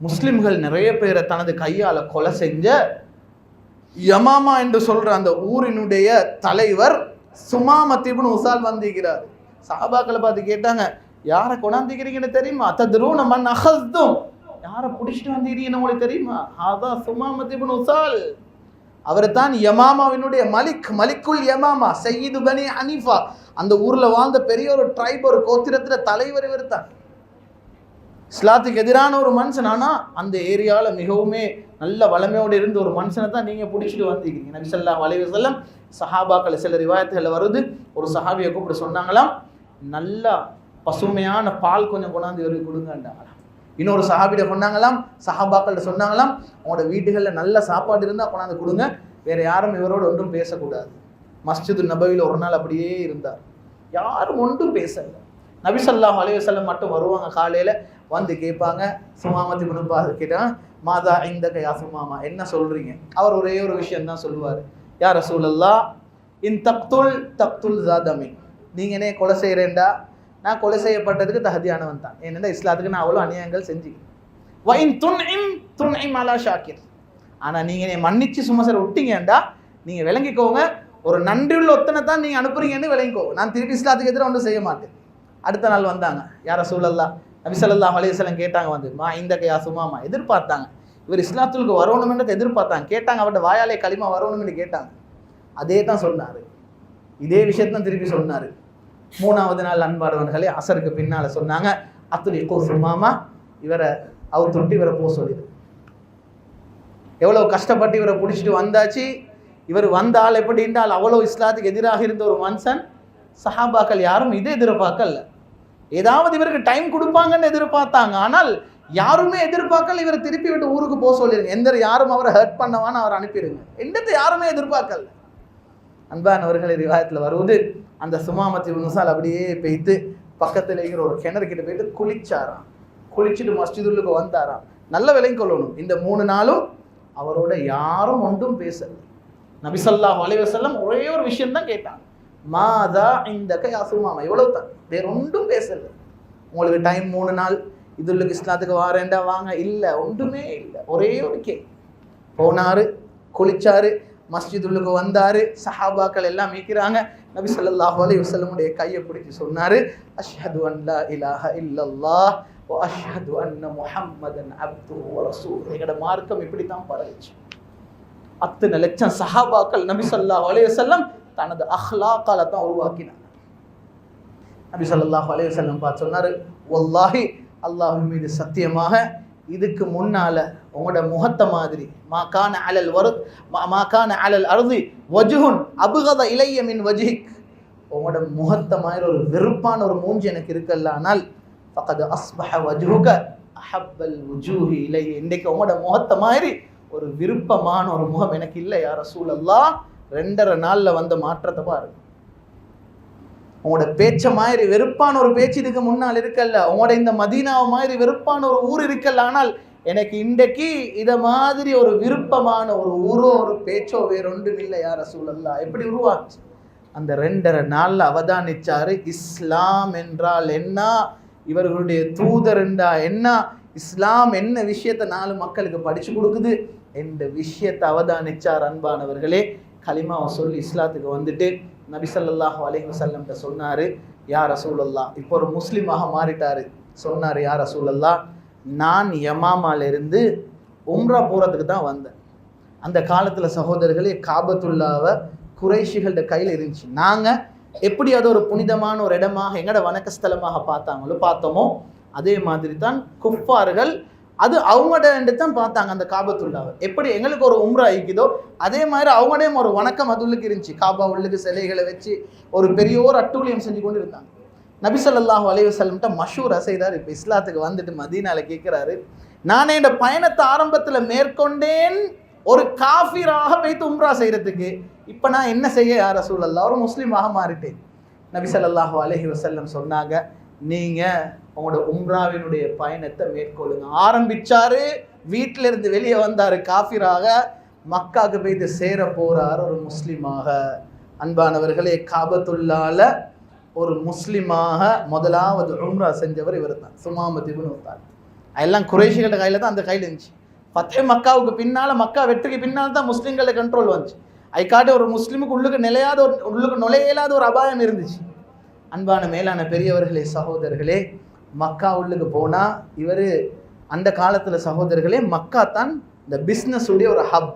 முஸ்லிம்கள் நிறைய பேரை தனது கையால் கொலை செஞ்ச யமாமா என்று சொல்கிற அந்த ஊரினுடைய தலைவர் சுமாமத் இப்னு உசால் வந்திக்கிறார். சஹாபாக்களை பார்த்து கேட்டாங்க, யாரை கொண்டாந்துக்கிறீங்கன்னு தெரியுமா, தத்ரூன மன் அஹஸ்தும், யாரை பிடிச்சிட்டு வந்தீங்கன்னு உங்களுக்கு தெரியுமா, அதான் சுமாமத் இப்னு உசால், அவர் தான் யமாமாவினுடைய மலிக்குல் யமாமா, சையீது பனி ஹனீஃபா, அந்த ஊரில் வாழ்ந்த பெரிய ஒரு ட்ரைப், ஒரு கோத்திரத்தில் தலைவர் இவர் தான். இஸ்லாத்துக்கு எதிரான ஒரு மனுஷன், ஆனால் அந்த ஏரியாவில் மிகவுமே நல்ல வளமையோடு இருந்த ஒரு மனுஷனை தான் நீங்கள் பிடிச்சிட்டு வந்திருக்கீங்க. நபி ஸல்லல்லாஹு அலைஹி வஸல்லம் சஹாபாக்கள் சில ரிவாயத்துகளில் வருது, ஒரு சஹாபியை கூப்பிட்டு சொன்னாங்களாம், நல்லா பசுமையான பால் கொஞ்சம் கொண்டாந்து இவருக்கு கொடுங்கன்றாங்களாம். இன்னொரு சஹாபியிட கொண்டாங்களாம், சஹாபாக்கள்கிட்ட சொன்னாங்களாம், அவங்களோட வீடுகளில் நல்ல சாப்பாடு இருந்தால் கொண்டாந்து கொடுங்க, வேறு யாரும் இவரோடு ஒன்றும் பேசக்கூடாது. மஸ்ஜிது நபவியில் ஒரு நாள் அப்படியே இருந்தார், யாரும் ஒன்றும் பேசலை. நபி ஸல்லல்லாஹு அலைஹி வஸல்லம் மட்டும் வருவாங்க, காலையில் வந்து கேட்பாங்க, சுமாமத்தி முனுப்பா கேட்டாங்க, மாதா இந்தக யா சுமாமா, என்ன சொல்கிறீங்க. அவர் ஒரே ஒரு விஷயந்தான் சொல்லுவார், யா ரசூலல்லாஹ், இன் தக்துல் ஜாதமி, நீங்கள் என்ன கொலை செய்கிறேன்டா, நான் கொலை செய்யப்பட்டதுக்கு தகுதியானவன் தான், ஏன்னா இஸ்லாத்துக்கு நான் அவ்வளோ அநியாயங்கள் செஞ்சுக்கிறேன். வைன் துன்இம் அலா ஷாக்கிர், ஆனால் நீங்கள் என்னை மன்னிச்சு சும்மா சார் விட்டீங்கண்டா, நீங்கள் விளங்கிக்கோங்க, ஒரு நன்றியுள்ள ஒத்தனை தான் நீங்கள் அனுப்புறீங்கன்னு விளங்கிக்கோங்க, நான் திருப்பி இஸ்லாத்துக்கு எதிராக ஒன்றும் செய்ய மாட்டேன். அடுத்த நாள் வந்தாங்க, யா ரசூலல்லாஹ், நபி ஸல்லல்லாஹு அலைஹி வஸல்லம் கேட்டாங்க, வந்து மா இந்தக யா சுமாமா, எதிர்பார்த்தாங்க இவர் இஸ்லாத்துக்கு வரணும்ன்றதை எதிர்பார்த்தாங்க, கேட்டாங்க, அவர்கிட்ட வாயாலே களிமா வரணும்னு கேட்டாங்க, அதே தான் சொன்னார், இதே விஷயத்தான் திருப்பி சொன்னார். மூணாவது நாள் அன்பானவர்களே, அசருக்கு பின்னால் சொன்னாங்க, அத்துலிகோ சுமாமா, இவரை தொட்டி இவரை போக சொல்லிடு. எவ்வளோ கஷ்டப்பட்டு இவரை பிடிச்சிட்டு வந்தாச்சு, இவர் வந்தால் எப்படி என்றால் அவ்வளோ இஸ்லாத்துக்கு எதிராக இருந்த ஒரு மனுஷன். சஹாபாக்கள் யாரும் இதை எதிர்பார்க்கல, ஏதாவது இவருக்கு டைம் கொடுப்பாங்கன்னு எதிர்பார்த்தாங்க, ஆனால் யாருமே எதிர்பார்க்கல, இவரை திருப்பி விட்டு ஊருக்கு போக சொல்லிடுங்க, எந்த யாரும் அவரை ஹர்ட் பண்ணவான்னு அவர் அனுப்பிடுங்க, என்னத்தை யாருமே எதிர்பார்க்கல. அன்பானவர்களை, ரிவாயத்தில் வருவது, அந்த சுமாமத் இப்னு உசால் அப்படியே போய்த்து பக்கத்தில் இருக்கிற ஒரு கிணறுக்கிட்ட போயிட்டு குளிச்சாராம், குளிச்சுட்டு மஸ்ஜிதுல்லுக்கு வந்தாராம். நல்ல விலையும் கொள்ளணும், இந்த 3 நாளும் அவரோட யாரும் ஒன்றும் பேசல. நபி ஸல்லல்லாஹு அலைஹி வஸல்லம் ஒரே ஒரு விஷயம்தான் கேட்டாங்க, மாதா இந்தக யா சுமாமா, எவ்வளவு தான், வேற ஒன்றும் பேசல. உங்களுக்கு டைம் 3 நாள், இதுல்லுக்கு இஸ்லாத்துக்கு வாரேண்டா வாங்க, இல்லை ஒன்றுமே இல்லை, ஒரே ஒரு போனாரு, குளிச்சாரு, மஸ்ஜிதுல்லுக்கு வந்தாரு, சஹாபாக்கள் எல்லாம் மீக்கிறாங்க. நபி ஸல்லல்லாஹு அலைஹி வஸல்லமுடைய கையை பிடிச்சி சொன்னாரு, அஷ்ஹது அன் லா இலாஹ இல்லல்லாஹ் வ அஷ்ஹது அன்ன முஹம்மதன் அப்துஹு வ ரசூலுஹு. எங்கட மார்க்கம் இப்படி தான் பரவுச்சு. அத்தனை லட்சம் சஹாபாக்கள் நபி ஸல்லல்லாஹு அலைஹி வஸல்லம் தனது அஹ்லாக்கால தான் உருவாக்கினாங்க. நபி ஸல்லல்லாஹு அலைஹி வஸல்லம் பார்த்து சொன்னாரு, வல்லாஹி, அல்லாஹ்வின் மீது சத்தியமாக, இதுக்கு முன்னால உங்களோட முகத்தை மாதிரி மாகான அலல் அருதி வஜுஹுன் அபுகத இலைய மின் வஜிக், உங்களோட முகத்தை மாதிரி ஒரு வெறுப்பான ஒரு மூஞ்சி எனக்கு இருக்கல்ல, ஆனால் ஃபகத் அஸ்பஹ வஜ்ஹுக அஹப்பல் வுஜூஹி இலைய, இன்றைக்கு உங்களோட முகத்தை மாதிரி ஒரு விருப்பமான ஒரு முகம் எனக்கு இல்லை யா ரசூலல்லாஹ். 2.5 நாள்ல வந்த மாற்றத்தை பாருங்க. உங்களோட பேச்ச மாதிரி வெறுப்பான ஒரு பேச்சு இதுக்கு முன்னால் இருக்கல்ல, உங்களோட இந்த மதீனாவை மாதிரி வெறுப்பான ஒரு ஊர் இருக்கல்ல, ஆனால் எனக்கு இன்றைக்கு இத மாதிரி ஒரு விருப்பமான ஒரு ஊரோ ஒரு பேச்சோ வேறொன்றும் இல்லை யா ரசூலல்லாஹ். எப்படி உருவாச்சு? அந்த 2.5 நாள்ல அவதானிச்சாரு இஸ்லாம் என்றால் என்ன, இவர்களுடைய தூதர் என்றா என்ன, இஸ்லாம் என்ன விஷயத்தை 4 மக்களுக்கு படிச்சு கொடுக்குது என்ற விஷயத்தை அவதானிச்சார். அன்பானவர்களே, கலிமாவை சொல்லி இஸ்லாத்துக்கு வந்துட்டு நபி ஸல்லல்லாஹு அலைஹி வஸல்லம் சொன்னாரு, யா ரசூலல்லாஹ், இப்போ ஒரு முஸ்லீமாக மாறிட்டாரு. சொன்னாரு, யா ரசூலல்லாஹ், நான் யமாமால இருந்து உம்ரா போறதுக்கு தான் வந்தேன். அந்த காலத்துல சகோதரர்களே, காபத்துல்லாவை குறைஷிகளோட கையில் இருந்துச்சு. நாங்கள் எப்படி அது ஒரு புனிதமான ஒரு இடமாக எங்கட வணக்கஸ்தலமாக பார்த்தோமோ அதே மாதிரி தான் குஃபார்கள் அது அவங்கள்ட்ட தான் பார்த்தாங்க. அந்த காபத்துல்லாவை எப்படி எங்களுக்கு ஒரு உம்ரா ஆயிக்குதோ அதே மாதிரி அவங்களையும் ஒரு வணக்கம் அதுள்ளுக்கு இருந்துச்சு. காபா உள்ளுக்கு சிலைகளை வச்சு ஒரு பெரிய ஒரு அட்டூழியம் செஞ்சு கொண்டு இருந்தாங்க. நபி ஸல்லல்லாஹு அலைஹி வஸல்லம் மஷூரா செய்தார். இப்போ இஸ்லாத்துக்கு வந்துட்டு மதீனால கேட்குறாரு, நான் என்னோட பயணத்தை ஆரம்பத்தில் மேற்கொண்டேன் ஒரு காஃபிராக போய்த்து உம்ரா செய்யறதுக்கு, இப்போ நான் என்ன செய்ய யா ரசூலல்லாஹ், ஒரு முஸ்லீமாக மாறிட்டேன். நபி ஸல்லல்லாஹு அலைஹி வஸல்லம் சொன்னாங்க, நீங்கள் உங்களோட உம்ராவினுடைய பயணத்தை மேற்கொள்ளுங்க. ஆரம்பிச்சாரு, வீட்டில இருந்து வெளியே வந்தாரு காஃபிராக, மக்காவுக்கு போய்த்து சேர போறாரு ஒரு முஸ்லீமாக. அன்பானவர்களே, காபத்துல்லால ஒரு முஸ்லீமாக முதலாவது உம்ரா செஞ்சவர் இவர் தான், சுமாமத் இப்னு உத்தால். எல்லாம் குறைஷிகளோட கையில் தான் அந்த கையில் இருந்துச்சு. ஃபத்ஹ் மக்காவுக்கு பின்னால், மக்கா வெற்றிக்கு பின்னால் தான் முஸ்லீம்களோட கண்ட்ரோல் வந்துச்சு. ஐக்காட்டு ஒரு முஸ்லீமுக்கு உள்ளுக்கு நுழையில்லாத ஒரு அபாயம் இருந்துச்சு. அன்பான மேலான பெரியவர்களே, சகோதரர்களே, மக்கா உள்ளுக்கு போனால் இவர் அந்த காலத்தில் சகோதரர்களே, மக்கா தான் இந்த பிஸ்னஸ் உடைய ஒரு ஹப்.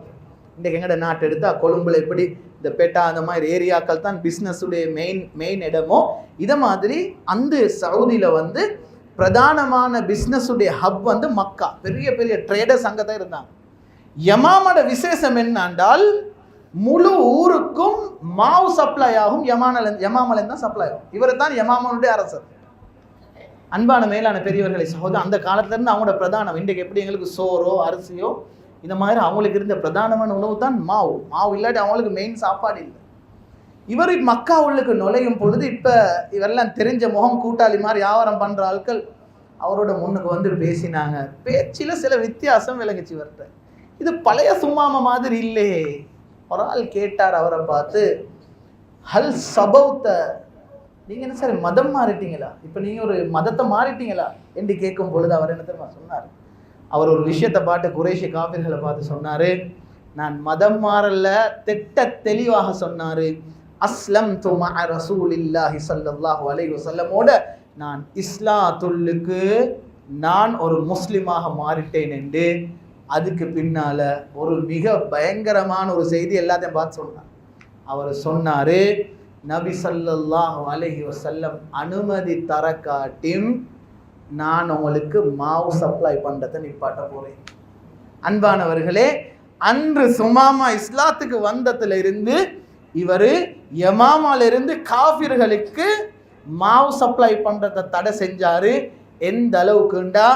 இன்றைக்கு எங்கட நாட்டு எடுத்தால் கொழும்புல எப்படி இந்த பெட்டா அந்த மாதிரி ஏரியாக்கள் தான் பிஸ்னஸ் உடைய மெயின் இடமோ, இதை மாதிரி அந்த சவுதியில் வந்து பிரதானமான பிஸ்னஸ் உடைய ஹப் வந்து மக்கா. பெரிய பெரிய ட்ரேடர்ஸ் அங்கே தான் இருந்தாங்க. யமாமோட விசேஷம் என்னென்றால் முழு ஊருக்கும் மாவு சப்ளை ஆகும். யமாமலேருந்து தான் சப்ளை ஆகும். இவர் தான் யமாமனுடைய அரசர். அன்பான மேலான பெரியவர்களை சகோதரர், அந்த காலத்திலேருந்து அவங்களோட பிரதானம், இன்றைக்கு எப்படி எங்களுக்கு சோறோ அரிசியோ இந்த மாதிரி அவங்களுக்கு இருந்த பிரதானமான உணவு தான் மாவு. மாவு இல்லாட்டி அவங்களுக்கு மெயின் சாப்பாடு இல்லை. இவர் மக்கா உள்ளுக்கு நுழையும் பொழுது இப்போ இவரெல்லாம் தெரிஞ்ச முகம் கூட்டாளி மாதிரி வியாபாரம் பண்ணுற ஆட்கள் அவரோட முன்னுக்கு வந்து பேசினாங்க. பேச்சில் சில வித்தியாசம் விளங்குச்சு இவர்கிட்ட. இது பழைய சும்மாம மாதிரி இல்லையே. ஒரு ஆள் கேட்டார் அவரை பார்த்து, ஹல் சபௌத்த, நீங்கள் என்ன சார் மதம் மாறிட்டீங்களா, இப்போ நீங்கள் ஒரு மதத்தை மாறிட்டீங்களா என்று கேட்கும் பொழுது அவர் என்ன தெரியுமா சொன்னார்? அவர் ஒரு விஷயத்தை பார்த்து குறைஷி காபிர்களை பார்த்து சொன்னார், நான் மதம் மாறல, திட்ட தெளிவாக சொன்னார். அஸ்லம் துமா ரசூலில்லாஹி ஸல்லல்லாஹு அலைஹி வஸல்லமோட நான் இஸ்லாத்துல்லுக்கு நான் ஒரு முஸ்லிமாக மாறிட்டேன் என்று அதுக்கு பின்னால ஒரு மிக பயங்கரமான ஒரு செய்தி எல்லாத்தையும் பார்த்து சொன்னார். அவர் சொன்னார், நபி ஸல்லல்லாஹு அலைஹி வஸல்லம் அனுமதி தர காட்டியும் நான் உங்களுக்கு மாவு சப்ளை பண்ணுறதை நிப்பாட்ட போகிறேன். அன்பானவர்களே, அன்று சுமாமா இஸ்லாத்துக்கு வந்ததுல இருந்து இவர் யமாமாலிருந்து காஃபிர்களுக்கு மாவு சப்ளை பண்ணுறதை தடை செஞ்சார். எந்த அளவுக்குண்டா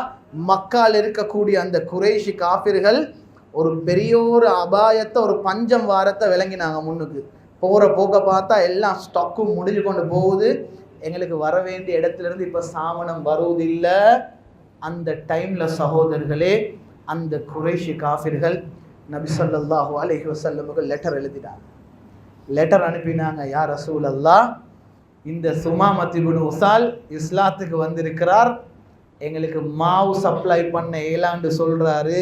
மக்கால் இருக்கக்கூடிய அந்த குறைஷி காஃபிர்கள் ஒரு பெரிய ஒரு அபாயத்தை, ஒரு பஞ்சம் வாரத்தை விளங்கினாங்க. முன்னுக்கு போகிற போக்க பார்த்தா எல்லாம் ஸ்டாக்கும் முடிஞ்சு கொண்டு போகுது, எங்களுக்கு வர வேண்டிய இடத்துலேருந்து இப்போ சாமனம் வருவதில்லை. அந்த டைமில் சகோதரர்களே, அந்த குறைஷி காஃபிர்கள் நபி ஸல்லல்லாஹு அலைஹி வஸல்லமுக்கு லெட்டர் எழுதினாங்க. லெட்டர் அனுப்பினாங்க, யா ரசூலல்லாஹ், இந்த சுமாமத் இப்னு உசால் இஸ்லாத்துக்கு வந்திருக்கிறார், எங்களுக்கு மாவு சப்ளை பண்ண ஏலாண்டு சொல்கிறாரு,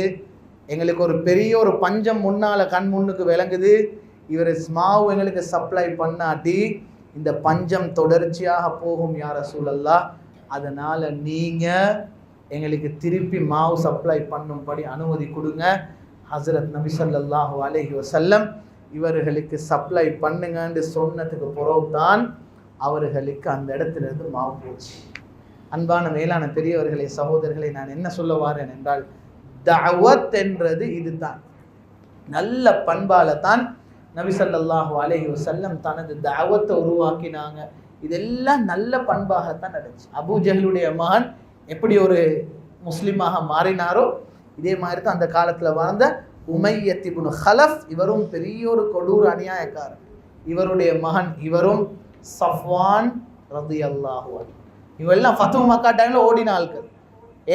எங்களுக்கு ஒரு பெரிய ஒரு பஞ்சம் முன்னால் கண் முன்னுக்கு விளங்குது, இவர் மாவு எங்களுக்கு சப்ளை பண்ணாட்டி இந்த பஞ்சம் தொடர்ச்சியாக போகும் யா ரசூலல்லாஹ், அதனால் நீங்கள் எங்களுக்கு திருப்பி மாவு சப்ளை பண்ணும்படி அனுமதி கொடுங்க. ஹஸரத் நபி ஸல்லல்லாஹு அலைஹி வஸல்லம் இவர்களுக்கு சப்ளை பண்ணுங்கன்னு சொன்னதுக்கு பிறகுதான் அவர்களுக்கு அந்த இடத்துல இருந்து மாவு போச்சு. அன்பான மேலான பெரியவர்களே, சகோதரர்களை, நான் என்ன சொல்ல வாரேன் என்றால், தஅவத் என்றது இதுதான். நல்ல பண்பால தான் நபி ஸல்லல்லாஹு அலைஹி வஸல்லம் தனது தஅவத்தை உருவாக்கினாங்க. இதெல்லாம் நல்ல பண்பாகத்தான் நடந்துச்சு. அபூ ஜஹலுடைய மகன் எப்படி ஒரு முஸ்லிமாக மாறினாரோ இதே மாதிரி தான் அந்த காலத்தில் வாழ்ந்த உமையத் இப்னு ஹலஃப், இவரும் பெரிய ஒரு கொடூர அநியாயக்காரர். இவருடைய மகன் இவரும் சஃப்வான் ரலியல்லாஹு அன்ஹு. இவெல்லாம் ஃபத்ஹு மக்கா டைமில் ஓடின ஆட்கள்.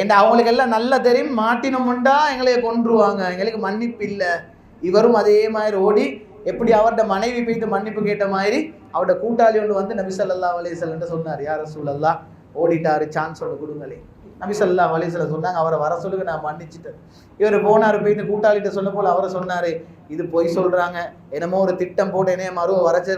ஏன்னா அவங்களுக்கு எல்லாம் நல்லா தெரியும், மாட்டினமுண்டா எங்களை கொன்றுவாங்க, எங்களுக்கு மன்னிப்பு இல்லை. இவரும் அதே மாதிரி ஓடி எப்படி அவர்கிட்ட மனைவி போய்த்து மன்னிப்பு கேட்ட மாதிரி அவரோட கூட்டாளி ஒன்று வந்து நபி ஸல்லல்லாஹு அலைஹி வஸல்லம் சொன்னார், யா ரசூலல்லாஹ் ஓடிட்டாரு, சான்ஸ் ஒன்று கொடுங்களே. நபி ஸல்லல்லாஹு அலைஹி வஸல்லம் சொன்னாங்க, அவரை வர சொல்லுங்க, நான் மன்னிச்சிட்டேன். இவர் போனார், போயிட்டு கூட்டாளிகிட்ட சொல்ல போல அவரை சொன்னார், இது பொய் சொல்கிறாங்க, என்னமோ ஒரு திட்டம் போட்டு என்னைய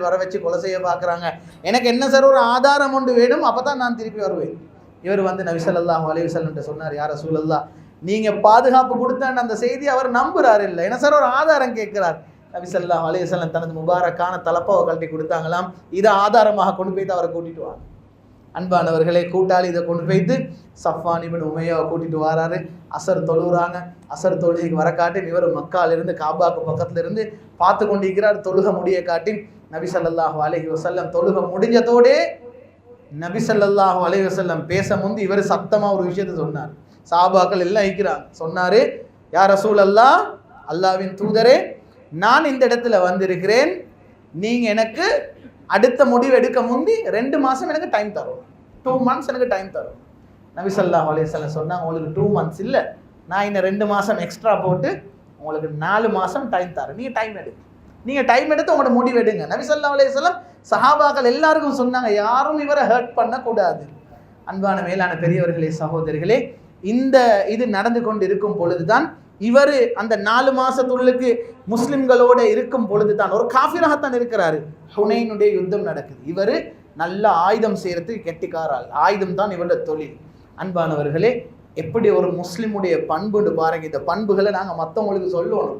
வர வச்சு கொலை செய்ய பார்க்குறாங்க, எனக்கு என்ன சார் ஒரு ஆதாரம் ஒன்று வேணும், அப்போ தான் நான் திருப்பி வருவேன். இவர் வந்து நபி ஸல்லல்லாஹு அலைஹி வஸல்லம் சொன்னார், யா ரசூலல்லாஹ் நீங்கள் பாதுகாப்பு கொடுத்தான்னு அந்த செய்தி அவர் நம்புறாரு இல்லை, என்ன சார் ஒரு ஆதாரம் கேட்கிறார். நபி ஸல்லல்லாஹு அலைஹி வஸல்லம் தனது முபாரக்கான தலப்பாவை கழட்டி கொடுத்தாங்களாம், இதை ஆதாரமாக கொண்டு போய்த்து அவரை கூட்டிட்டு வாங்க. அன்பானவர்களே, கூட்டாளி இதை கொண்டு போய்த்து சஃப்வான் இப்னு உமையாவை கூட்டிட்டு வராரு. அசர் தொழுகிறாங்க. அசர் தொழுகைக்கு வர காட்டி இவர் மக்காலிருந்து காபாக்கு பக்கத்துல இருந்து பார்த்து கொண்டிருக்கிறார். தொழுக முடிய காட்டி நபி ஸல்லல்லாஹு அலைஹி வஸல்லம் தொழுக முடிஞ்சதோடே நபி ஸல்லல்லாஹு அலைஹி வஸல்லம் பேச முந்தி இவர் சத்தமா ஒரு விஷயத்தை சொன்னார். சஹாபாக்கள் எல்லாம் இருக்கிறாங்க. சொன்னாரு, யா ரசூலல்லாஹ், அல்லாஹ்வின் தூதரே, நான் இந்த இடத்துல வந்திருக்கிறேன், நீங்க எனக்கு அடுத்த முடிவு எடுக்க முந்தி 2 மாசம் எனக்கு டைம் தரும், 2 months எனக்கு டைம் தரும். நபி ஸல்லல்லாஹு அலைஹி வஸல்லம் சொன்னாங்க, உங்களுக்கு 2 months இல்லை, நான் இன்னும் 2 மாசம் எக்ஸ்ட்ரா போட்டு உங்களுக்கு 4 மாசம் டைம் தரேன், நீங்கள் டைம் எடுங்க, நீங்கள் டைம் எடுத்து உங்களோட முடிவு எடுங்க. நபி ஸல்லல்லாஹு அலைஹி வஸல்லம் சஹாபாக்கள் எல்லாருக்கும் சொன்னாங்க, யாரும் இவரை ஹர்ட் பண்ணக்கூடாது. அன்பான மேலான பெரியவர்களே, சகோதரிகளே, இது நடந்து கொண்டு இருக்கும் பொழுதுதான் இவர் அந்த 4 மாசத்துள்ளுக்கு முஸ்லிம்களோட இருக்கும் பொழுதுதான் ஒரு காஃபிராகத்தான் இருக்கிறாரு. ஹுனைனுடைய யுத்தம் நடக்குது. இவர் நல்ல ஆயுதம் செய்யறதுக்கு கெட்டிக்காரால், ஆயுதம் தான் இவருடைய தொழில். அன்பானவர்களே, எப்படி ஒரு முஸ்லிமுடைய பண்புன்னு பாருங்க. இந்த பண்புகளை நாங்கள் மற்றவங்களுக்கு சொல்லணும்.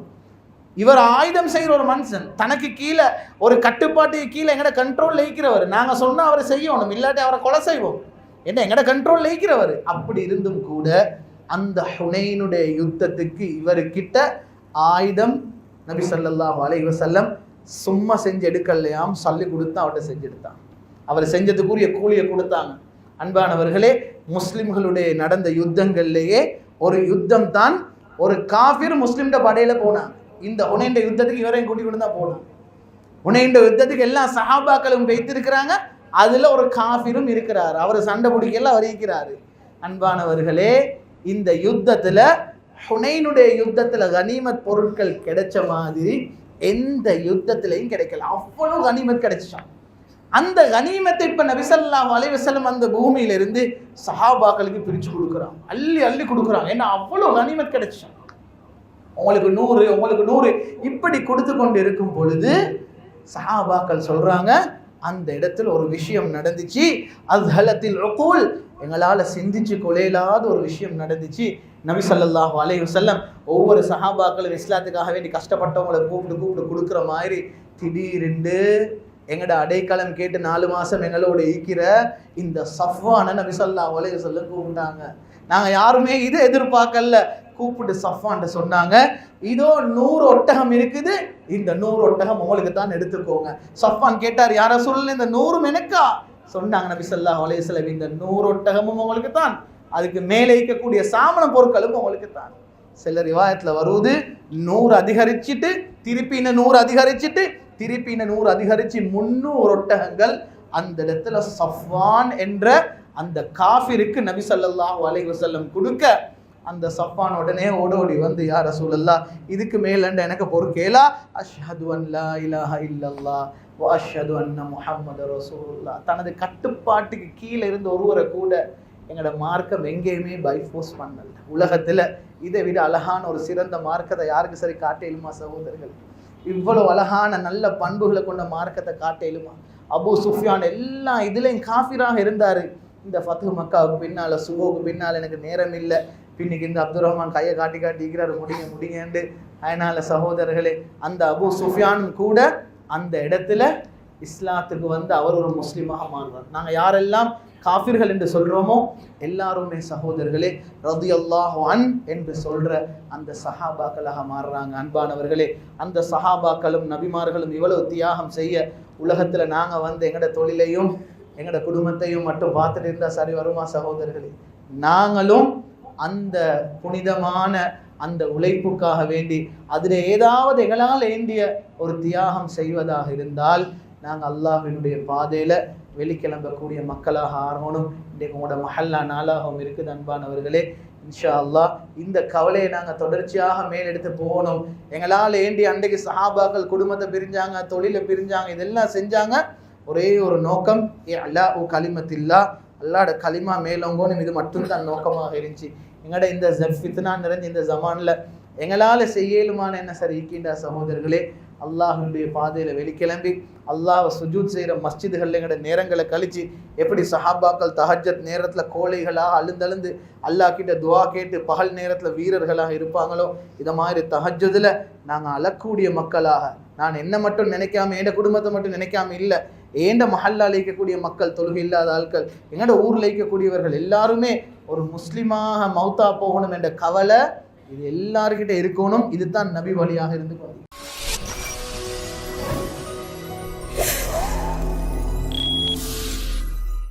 இவர் ஆயுதம் செய்கிற ஒரு மனுஷன், தனக்கு கீழே ஒரு கட்டுப்பாட்டுக்கு கீழே எங்கட கண்ட்ரோல் இருக்கிறவர். நாங்கள் சொன்னால் அவரை செய்யணும், இல்லாட்டி அவரை கொலை செய்வோம், என்ன எங்கட கண்ட்ரோல் இருக்கிறவர். அப்படி இருந்தும் கூட அந்த ஹுனைனுடைய யுத்தத்துக்கு இவர்கிட்ட ஆயுதம் நபி ஸல்லல்லாஹு அலைஹி வஸல்லம் சும்மா செஞ்சு எடுக்கலையாம், சொல்லி கொடுத்து அவர்கிட்ட செஞ்சு எடுத்தாங்க. அவர் செஞ்சதுக்குரிய கூலியை கொடுத்தாங்க. அன்பானவர்களே, முஸ்லிம்களுடைய நடந்த யுத்தங்கள்லேயே ஒரு யுத்தம் தான், ஒரு காஃபிர் முஸ்லிம்ட படையில போனாங்க. இந்த ஹுனைன் யுத்தத்துக்கு இவரையும் கூட்டி கொண்டு தான் போனாங்க. ஹுனைன் யுத்தத்துக்கு எல்லா சஹாபாக்களும் வைத்திருக்கிறாங்க, அதுல ஒரு காஃபிரும் இருக்கிறார், அவர் சண்டை பிடிக்கல அவர் இருக்கிறாரு. அன்பானவர்களே, இந்த யுத்தத்துல ஹுனைனுடைய யுத்தத்துல கனிமத் பொருட்கள் கிடைச்ச மாதிரி எந்த யுத்தத்திலையும் கிடைக்கல. அவ்வளவு கனிமத் கிடைச்சான். அந்த கனிமத்தை இப்ப நபி ஸல்லல்லாஹு அலைஹி வஸல்லம் அந்த பூமியிலிருந்து சஹாபாக்களுக்கு பிரிச்சு கொடுக்குறாங்க, அள்ளி அள்ளி கொடுக்குறாங்க. ஏன்னா அவ்வளவு கனிமத் கிடைச்சான். உங்களுக்கு 100, உங்களுக்கு 100 இப்படி கொடுத்து கொண்டு இருக்கும் பொழுது சஹாபாக்கள் சொல்றாங்க, அந்த இடத்துல ஒரு விஷயம் நடந்துச்சு, அஸ்ஹலத்தில் உகூல், எங்களால் சிந்திச்சு கொலையில்லாத ஒரு விஷயம் நடந்துச்சு. நபி ஸல்லல்லாஹு அலைஹி வஸல்லம் ஒவ்வொரு சஹாபாக்களும் இஸ்லாத்துக்காக வேண்டி கஷ்டப்பட்டவங்களை கூப்பிட்டு கொடுக்குற மாதிரி திடீரென்று எங்கட அடைக்கலம் கேட்டு 4 மாசம் எங்களோட ஈக்கிற இந்த சஃப்வானை நபி ஸல்லல்லாஹு அலைஹி வஸல்லம் கூப்பிட்டாங்க. நாங்கள் யாருமே இதை எதிர்பார்க்கல. கூப்பிட்டு சஃப்வான்ட்ட சொன்னாங்க, இதோ 100 ஒட்டகம் இருக்குது, இந்த 100 ஒட்டகம் உங்களுக்கு தான் எடுத்துக்கோங்க. சஃப்வான் கேட்டார், யார சொல்ல இந்த 100 எனக்கா? சொன்னாங்க நபி ஸல்லல்லாஹு அலைஹி வஸல்லம், இந்த 100 ஒட்டகமும் உங்களுக்கு தான், அதுக்கு மேலே இருக்கக்கூடிய சாமன பொருட்களும் உங்களுக்கு தான். சில ரிவாயத்துல வருவது 100 அதிகரிச்சுட்டு திருப்பி 100 அதிகரிச்சுட்டு திருப்பி 100 அதிகரிச்சு 300 ஒட்டகங்கள் அந்த இடத்துல சஃப்வான் என்ற அந்த காஃபிருக்கு நபி ஸல்லல்லாஹு அலைஹி வஸல்லம் கொடுக்க, அந்த சஃப்வான் உடனே ஓடோடி வந்து, யா ரசூலல்லாஹ், இதுக்கு மேலண்ட எனக்கு பொறுக்கேலா, அஷ்ஹது அன் லா இலாஹ இல்லல்லாஹ் வ அஷ்ஹது அன்ன முஹம்மது ரசூலுல்லாஹ். தனது கட்டுப்பாட்டுக்கு கீழே இருந்து ஒருவரை கூட எங்களோட மார்க்கம் எங்கேயுமே பைஃபோர்ஸ் பண்ணல. உலகத்துல இதை விட அழகான ஒரு சிறந்த மார்க்கத்தை யாருக்கு சரி காட்டேலுமா சகோதரர்கள்? இவ்வளவு அழகான நல்ல பண்புகளை கொண்ட மார்க்கத்தை காட்டேலுமா? அபூ சுஃபியான் எல்லாம் இதுலையும் காஃபிராக இருந்தாரு. இந்த ஃபத்ஹு மக்காவுக்கு பின்னால, சுபோக்கு பின்னால் எனக்கு நேரம் இல்லை, பின்னிக்கு இந்த அப்துல் ரஹ்மான் கையை காட்டிக்கிறாரு, முடிங்கண்டு. அதனால சகோதரர்களே, அந்த அபூ சுஃபியானும் கூட அந்த இடத்துல இஸ்லாத்துக்கு வந்து அவர் ஒரு முஸ்லீமாக மாறுறார். நாங்கள் யாரெல்லாம் காஃபிர்கள் என்று சொல்கிறோமோ எல்லாருமே சகோதரர்களே ரலியல்லாஹு அன் என்று சொல்கிற அந்த சஹாபாக்களாக மாறுறாங்க. அன்பானவர்களே, அந்த சஹாபாக்களும் நபிமார்களும் இவ்வளவு தியாகம் செய்ய உலகத்தில் நாங்கள் வந்து எங்களோட தொழிலையும் எங்களோட குடும்பத்தையும் மட்டும் பார்த்துட்டு இருந்தால் சரி வருமா சகோதரர்களே? நாங்களும் அந்த புனிதமான அந்த உழைப்புக்காக வேண்டி அதில் ஏதாவது எங்களால் ஏண்டிய ஒரு தியாகம் செய்வதாக இருந்தால் நாங்கள் அல்லாஹ்வினுடைய பாதையில் வெளிக்கிளம்பக்கூடிய மக்களாக ஆகணும். இன்றைக்கு உங்களோட மஹல்லா நாளாகவும் இருக்குது. அன்பானவர்களே, இன்ஷா அல்லாஹ் இந்த கவலையை நாங்கள் தொடர்ச்சியாக மேலெடுத்து போகணும். எங்களால் ஏண்டி அன்றைக்கு சஹாபாக்கள் குடும்பத்தை பிரிஞ்சாங்க, தொழிலை பிரிஞ்சாங்க, இதெல்லாம் செஞ்சாங்க. ஒரே ஒரு நோக்கம், அல்லாஹ் கலிமத்தில்லா, அல்லாஹ்ட கலிமா மேலோங்கணும். இது மட்டும்தான் நோக்கமாக இருந்துச்சு. எங்கள்ட இந்த ஃபித்னா நிறைஞ்ச இந்த ஜமானில் எங்களால் செய்யலுமான என்ன சரி இருக்கின்ற சகோதரர்களே, அல்லாஹ்வுடைய பாதையில் வெளிக்கிளம்பி அல்லாஹ் சுஜூத் செய்கிற மஸ்ஜிதுகளில் எங்களோட நேரங்களை கழித்து எப்படி சஹாபாக்கள் தஹஜ்ஜத் நேரத்தில் கோழைகளாக அழுந்தழுந்து அல்லாஹ் கிட்ட துவா கேட்டு பகல் நேரத்தில் வீரர்களாக இருப்பாங்களோ, இதை மாதிரி தஹஜ்ஜுதில் நாங்கள் அழக்கூடிய மக்களாக, நான் என்ன மட்டும் நினைக்காம என் குடும்பத்தை மட்டும் நினைக்காம இல்லை, ஏண்ட மஹல்லால் இருக்கக்கூடிய மக்கள், தொழுகை இல்லாத ஆட்கள், எங்களோட ஊரில் இருக்கக்கூடியவர்கள் எல்லாருமே ஒரு முஸ்லீமாக மௌத்தா போகணும் என்ற கவலை இது எல்லாருக்கிட்ட இருக்கணும். இதுதான் நபி வழியாக இருந்து கொண்டு